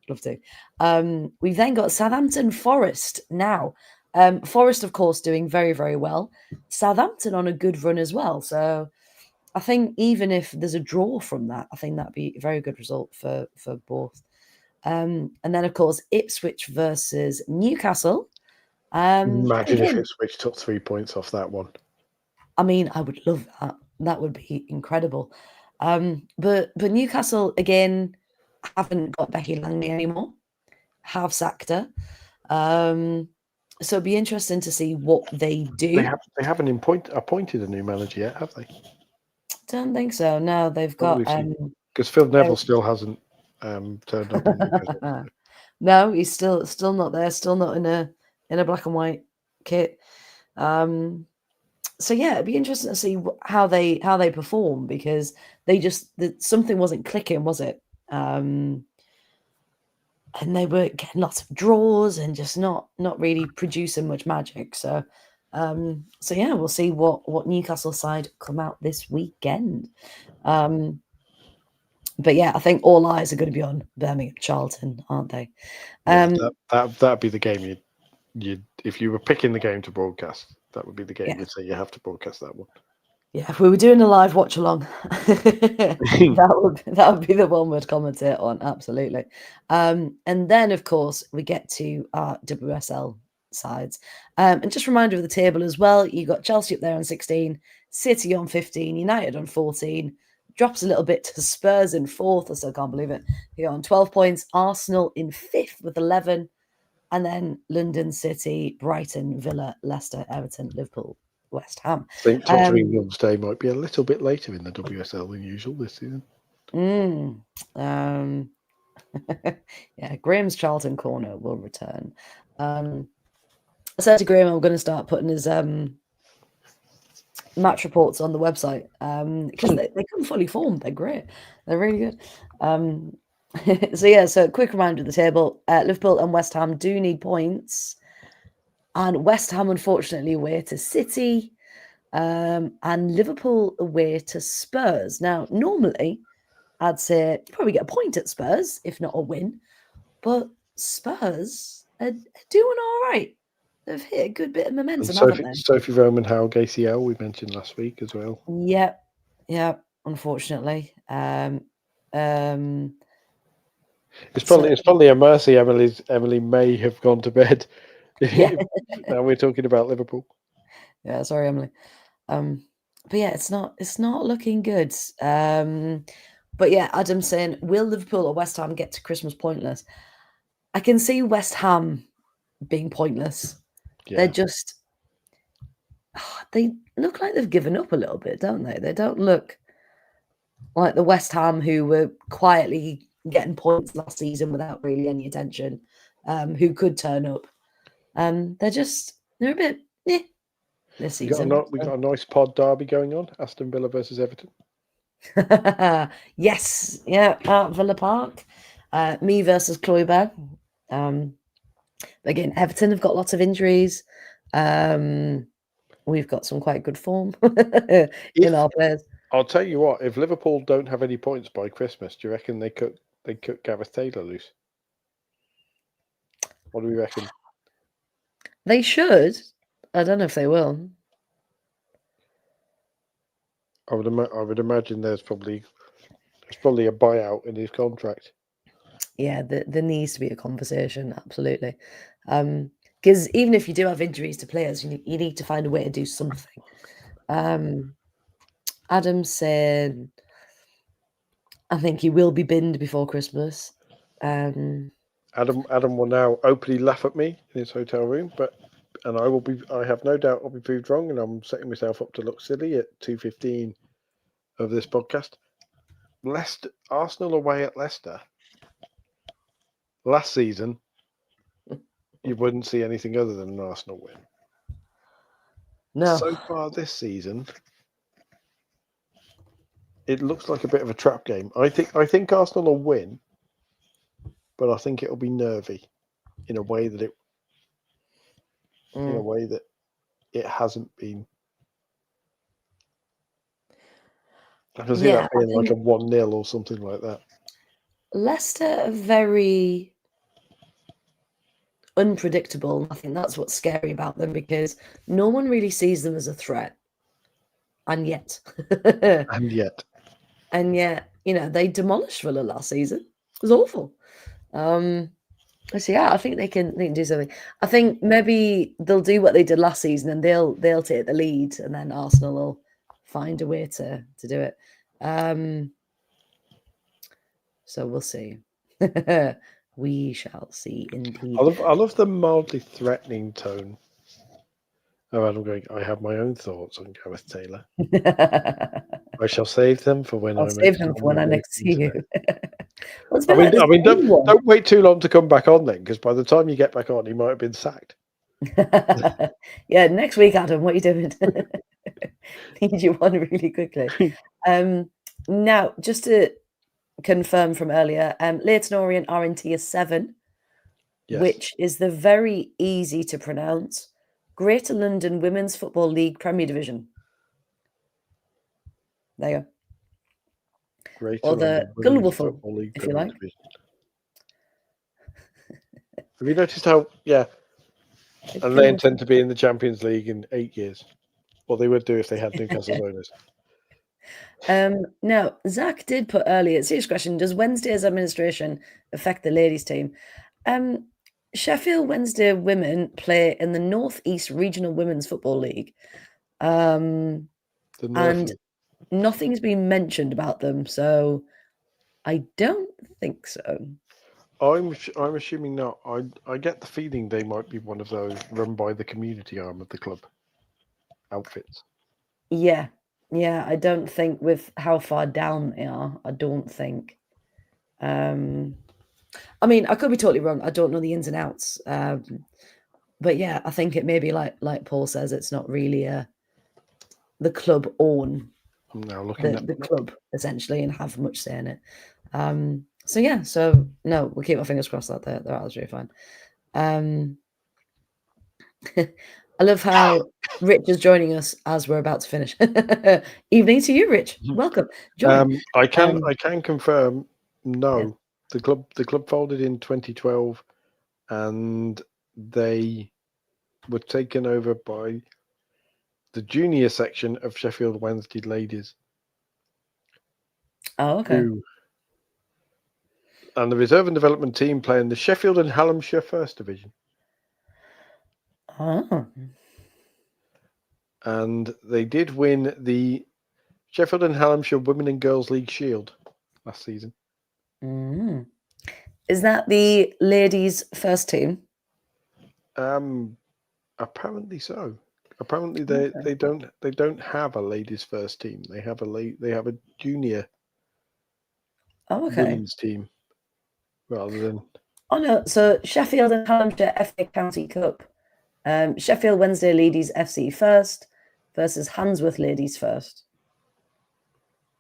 Love to. We've then got Southampton Forest now. Forest, of course, doing very, very well. Southampton on a good run as well. So I think even if there's a draw from that, I think that'd be a very good result for both. And then, of course, Ipswich versus Newcastle. Imagine if Again, Ipswich took 3 points off that one. I mean, I would love that. That would be incredible. But Newcastle again haven't got Becky Langley anymore. Have sacked her. So it'd be interesting to see what they do. They haven't appointed a new manager yet, have they? Don't think so. No, they've got because Phil Neville still hasn't turned up. In no, he's still not there. Still not in a black and white kit. So yeah, it'd be interesting to see how they perform, because something wasn't clicking, was it? And they were getting lots of draws and just not really producing much magic. So yeah, we'll see what Newcastle side come out this weekend. But yeah, I think all eyes are going to be on Birmingham Charlton, aren't they? That'd be the game you'd if you were picking the game to broadcast. That would be the game you'd say you have to broadcast that one. Yeah, if we were doing a live watch along, that would be the one we'd commentate on, absolutely. And then, of course, we get to our WSL sides. And just a reminder of the table as well. You got Chelsea up there on 16, City on 15, United on 14. Drops a little bit to Spurs in 4th. I still can't believe it. You're on 12 points. Arsenal in 5th with 11. And then London City, Brighton, Villa, Leicester, Everton, Liverpool, West Ham. I think top 3 Wednesday might be a little bit later in the WSL than usual this season. Yeah, Graham's Charlton Corner will return. I said to Graham I'm going to start putting his match reports on the website, because they come fully formed. They're great. They're really good. So quick reminder of the table. Liverpool and West Ham do need points. And West Ham, unfortunately, away to City. And Liverpool away to Spurs. Now, normally, I'd say you probably get a point at Spurs, if not a win. But Spurs are doing all right. They've hit a good bit of momentum, haven't they? Sophie Roman, Howell, ACL, we mentioned last week as well. Yep. Unfortunately. It's probably a mercy Emily may have gone to bed. Yeah. Now we're talking about Liverpool. Yeah, sorry, Emily. But yeah, it's not looking good. But yeah, Adam's saying, will Liverpool or West Ham get to Christmas pointless? I can see West Ham being pointless. Yeah. They're just they look like they've given up a little bit, don't they? They don't look like the West Ham who were quietly getting points last season without really any attention, who could turn up. They're a bit this season. We got a nice pod derby going on. Aston Villa versus Everton. Yes, yeah, at Villa Park. Me versus Kloiberg. Again, Everton have got lots of injuries. We've got some quite good form in our players. I'll tell you what, if Liverpool don't have any points by Christmas, do you reckon they cut Gareth Taylor loose? What do we reckon? They should. I don't know if they will. I would imagine there's probably a buyout in his contract. Yeah, there needs to be a conversation, absolutely. Because even if you do have injuries to players, you need to find a way to do something. Adam's saying, I think he will be binned before Christmas. Adam will now openly laugh at me in his hotel room, and I have no doubt I'll be proved wrong, and I'm setting myself up to look silly at 2:15 of this podcast. Arsenal away at Leicester last season, you wouldn't see anything other than an Arsenal win. No. So far this season, it looks like a bit of a trap game. I think Arsenal will win, but I think it'll be nervy in a way that it hasn't been. I can see that being like a 1-0 or something like that. Leicester are very unpredictable. I think that's what's scary about them, because no one really sees them as a threat. And yet, they demolished Villa last season. It was awful. So yeah, I think they can do something. I think maybe they'll do what they did last season, and they'll take the lead, and then Arsenal will find a way to do it. So we'll see. We shall see, indeed. I love the mildly threatening tone of Adam going, I have my own thoughts on Gareth Taylor. I shall save them for when I next see you. Well, don't wait too long to come back on then, because by the time you get back on, he might have been sacked. Yeah, next week, Adam, what are you doing? Need you on really quickly. Now, just to confirm from earlier, Leyton Orient are in tier 7, which is the very easy to pronounce Greater London Women's Football League Premier Division. There you go. Or the Gulwuffle, if you like. Have you noticed how, and they intend to be in the Champions League in 8 years. Well, they would do if they had Newcastle owners. Now, Zach did put earlier, serious question, does Wednesday's administration affect the ladies' team? Sheffield Wednesday women play in the North East Regional Women's Football League. And nothing's been mentioned about them, so I don't think so. I'm assuming not. I get the feeling they might be one of those run by the community arm of the club outfits. Yeah, I don't think with how far down they are, I don't think. I mean, I could be totally wrong. I don't know the ins and outs. But yeah, I think it may be like Paul says, it's not really the club own the club essentially and have much say in it. So no, we'll keep our fingers crossed that they're absolutely fine. I love how Rich is joining us as we're about to finish. Evening to you, Rich. Welcome. Join. I can confirm. No, the club folded in 2012, and they were taken over by the junior section of Sheffield Wednesday ladies. Oh, okay. And the reserve and development team play in the Sheffield and Hallamshire First Division. Oh. And they did win the Sheffield and Hallamshire Women and Girls League Shield last season. Mm. Is that the ladies' first team? Apparently so. Apparently they don't have a ladies' first team. They have a junior women's team rather than. Oh no! So Sheffield and Hallamshire FA County Cup. Sheffield Wednesday Ladies FC First versus Handsworth Ladies First.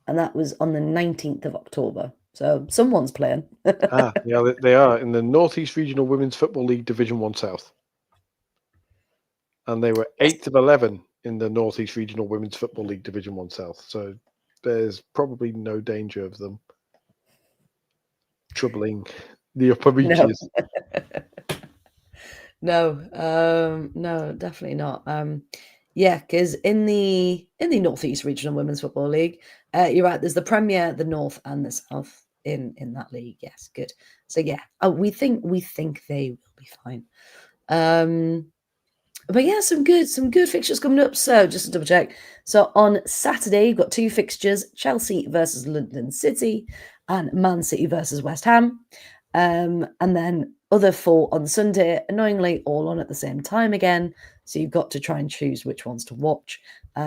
And that was on the 19th of October. So someone's playing. Yeah, they are in the North East Regional Women's Football League Division 1 South. And they were 8th of 11 in the North East Regional Women's Football League Division 1 South. So there's probably no danger of them troubling the upper reaches. No, definitely not. Yeah, because in the Northeast Regional Women's Football League, you're right. There's the Premier, the North, and the South in that league. Yes, good. So yeah, we think they will be fine. But yeah, some good fixtures coming up. So just to double check. So on Saturday, you've got 2 fixtures: Chelsea versus London City and Man City versus West Ham. And then other 4 on Sunday, annoyingly all on at the same time again. So you've got to try and choose which ones to watch.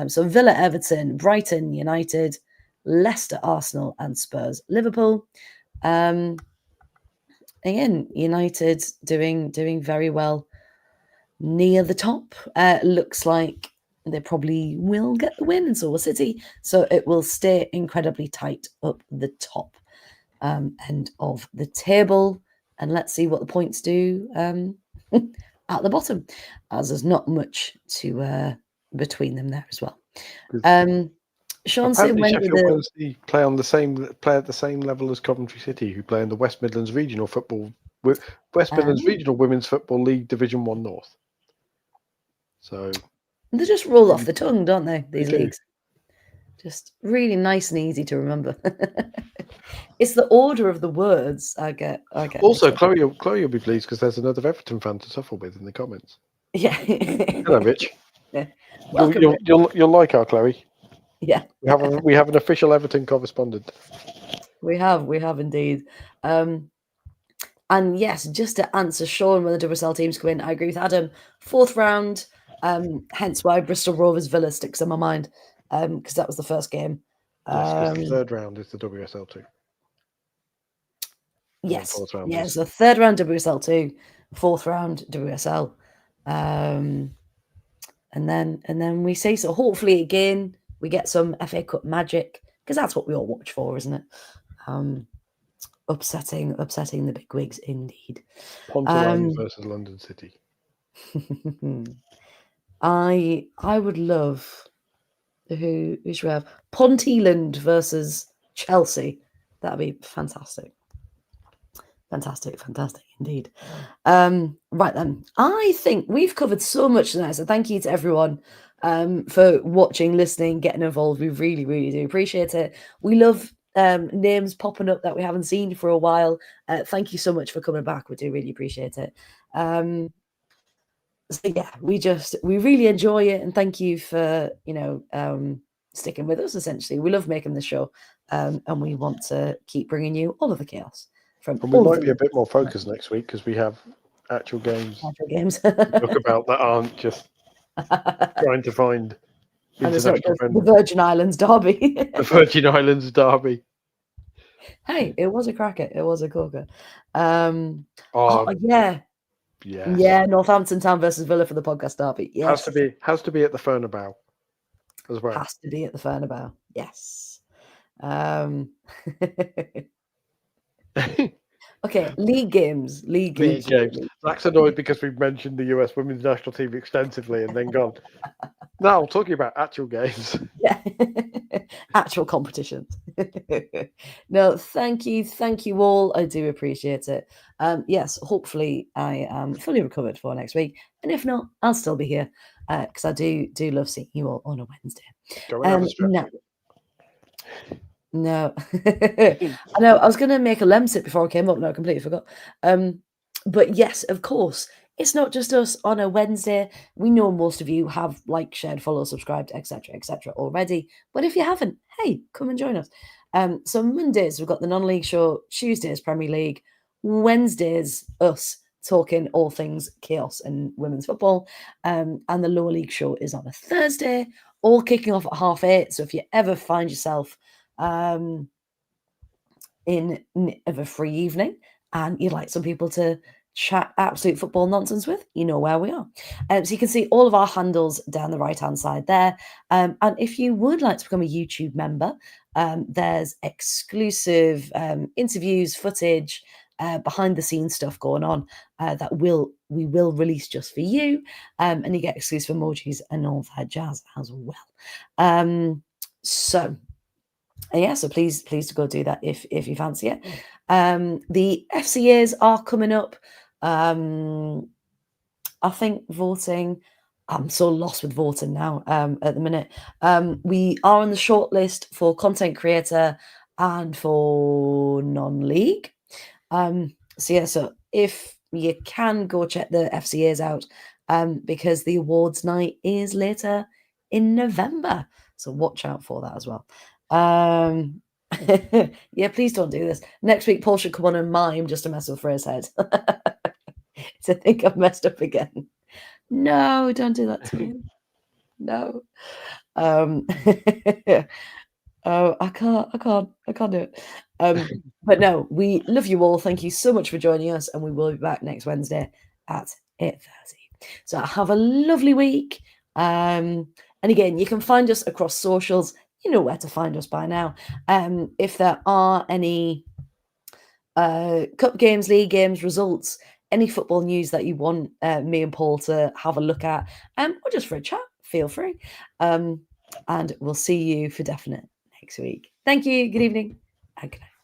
So Villa Everton, Brighton United, Leicester Arsenal, and Spurs Liverpool. Again, United doing very well near the top. Looks like they probably will get the win, and so will City. So it will stay incredibly tight up the top end of the table. And let's see what the points do at the bottom, as there's not much to between them there as well. Sean Sim went with Wednesday play at the same level as Coventry City, who play in the West Midlands Regional Regional Women's Football League Division 1 North. So they just roll off the tongue, don't they? These they leagues, just really nice and easy to remember. It's the order of the words I get. Also, Chloe will be pleased because there's another Everton fan to suffer with in the comments. Yeah. Hello, Rich. Yeah. You'll like our Chloe. Yeah. We have an official Everton correspondent. We have indeed. And yes, just to answer Sean when the WSL teams come in, I agree with Adam. 4th round, hence why Bristol Rovers Villa sticks in my mind, because that was the first game. Yes, the 3rd round is the WSL 2. Yes, so 3rd round WSL 2, 4th round WSL, and then we see. So hopefully again we get some FA Cup magic, because that's what we all watch for, isn't it? Upsetting the big wigs indeed. Pontyland versus London City. I would love who should we have? Pontyland versus Chelsea. That'd be fantastic. Fantastic indeed. Right then, I think we've covered so much tonight. So thank you to everyone for watching, listening, getting involved. We really, really do appreciate it. We love names popping up that we haven't seen for a while. Thank you so much for coming back. We do really appreciate it. So yeah, we really enjoy it, and thank you for sticking with us. Essentially, we love making this show, and we want to keep bringing you all of the chaos. And we might be a bit more focused next week because we have actual games to talk about that aren't just trying to find the Virgin Islands derby. The Virgin Islands derby. Hey, it was a cracker. It was a corker. Yeah. Yeah, Northampton Town versus Villa for the podcast derby. Yes. Has to be at the Fernabeu as well. Has to be at the Fernabeu. Yes. Okay, league games. Zach's annoyed because we've mentioned the US women's national team extensively and then gone. Now I'm talking about actual games. Yeah, actual competitions. No, thank you all. I do appreciate it. Yes, hopefully I am fully recovered for next week, and if not, I'll still be here because I do love seeing you all on a Wednesday. No, I know. I was going to make a lemsip before I came up. No, I completely forgot. But yes, of course, it's not just us on a Wednesday. We know most of you have liked, shared, followed, subscribed, etc., already. But if you haven't, hey, come and join us. So Mondays we've got the non-league show. Tuesdays Premier League. Wednesdays us talking all things chaos and women's football. And the lower league show is on a Thursday, all kicking off at 8:30. So if you ever find yourself in of a free evening and you'd like some people to chat absolute football nonsense with, you know where we are. So you can see all of our handles down the right hand side there, and if you would like to become a YouTube member, there's exclusive interviews, footage, behind the scenes stuff going on that we will release just for you, and you get exclusive emojis and all that jazz as well. So please to go do that if you fancy it. The FCAs are coming up. I think voting I'm so lost with voting now at the minute. We are on the shortlist for content creator and for non-league. So if you can, go check the FCAs out because the awards night is later in November. So watch out for that as well. Yeah, please don't do this. Next week, Paul should come on and mime just to mess with Freya's head. To think I've messed up again. No, don't do that to me. No. Oh, I can't do it. But no, we love you all. Thank you so much for joining us, and we will be back next Wednesday at 8:30. So have a lovely week. And again, you can find us across socials. You know where to find us by now. If there are any cup games, league games, results, any football news that you want me and Paul to have a look at, or just for a chat, feel free. And we'll see you for definite next week. Thank you. Good evening and good night.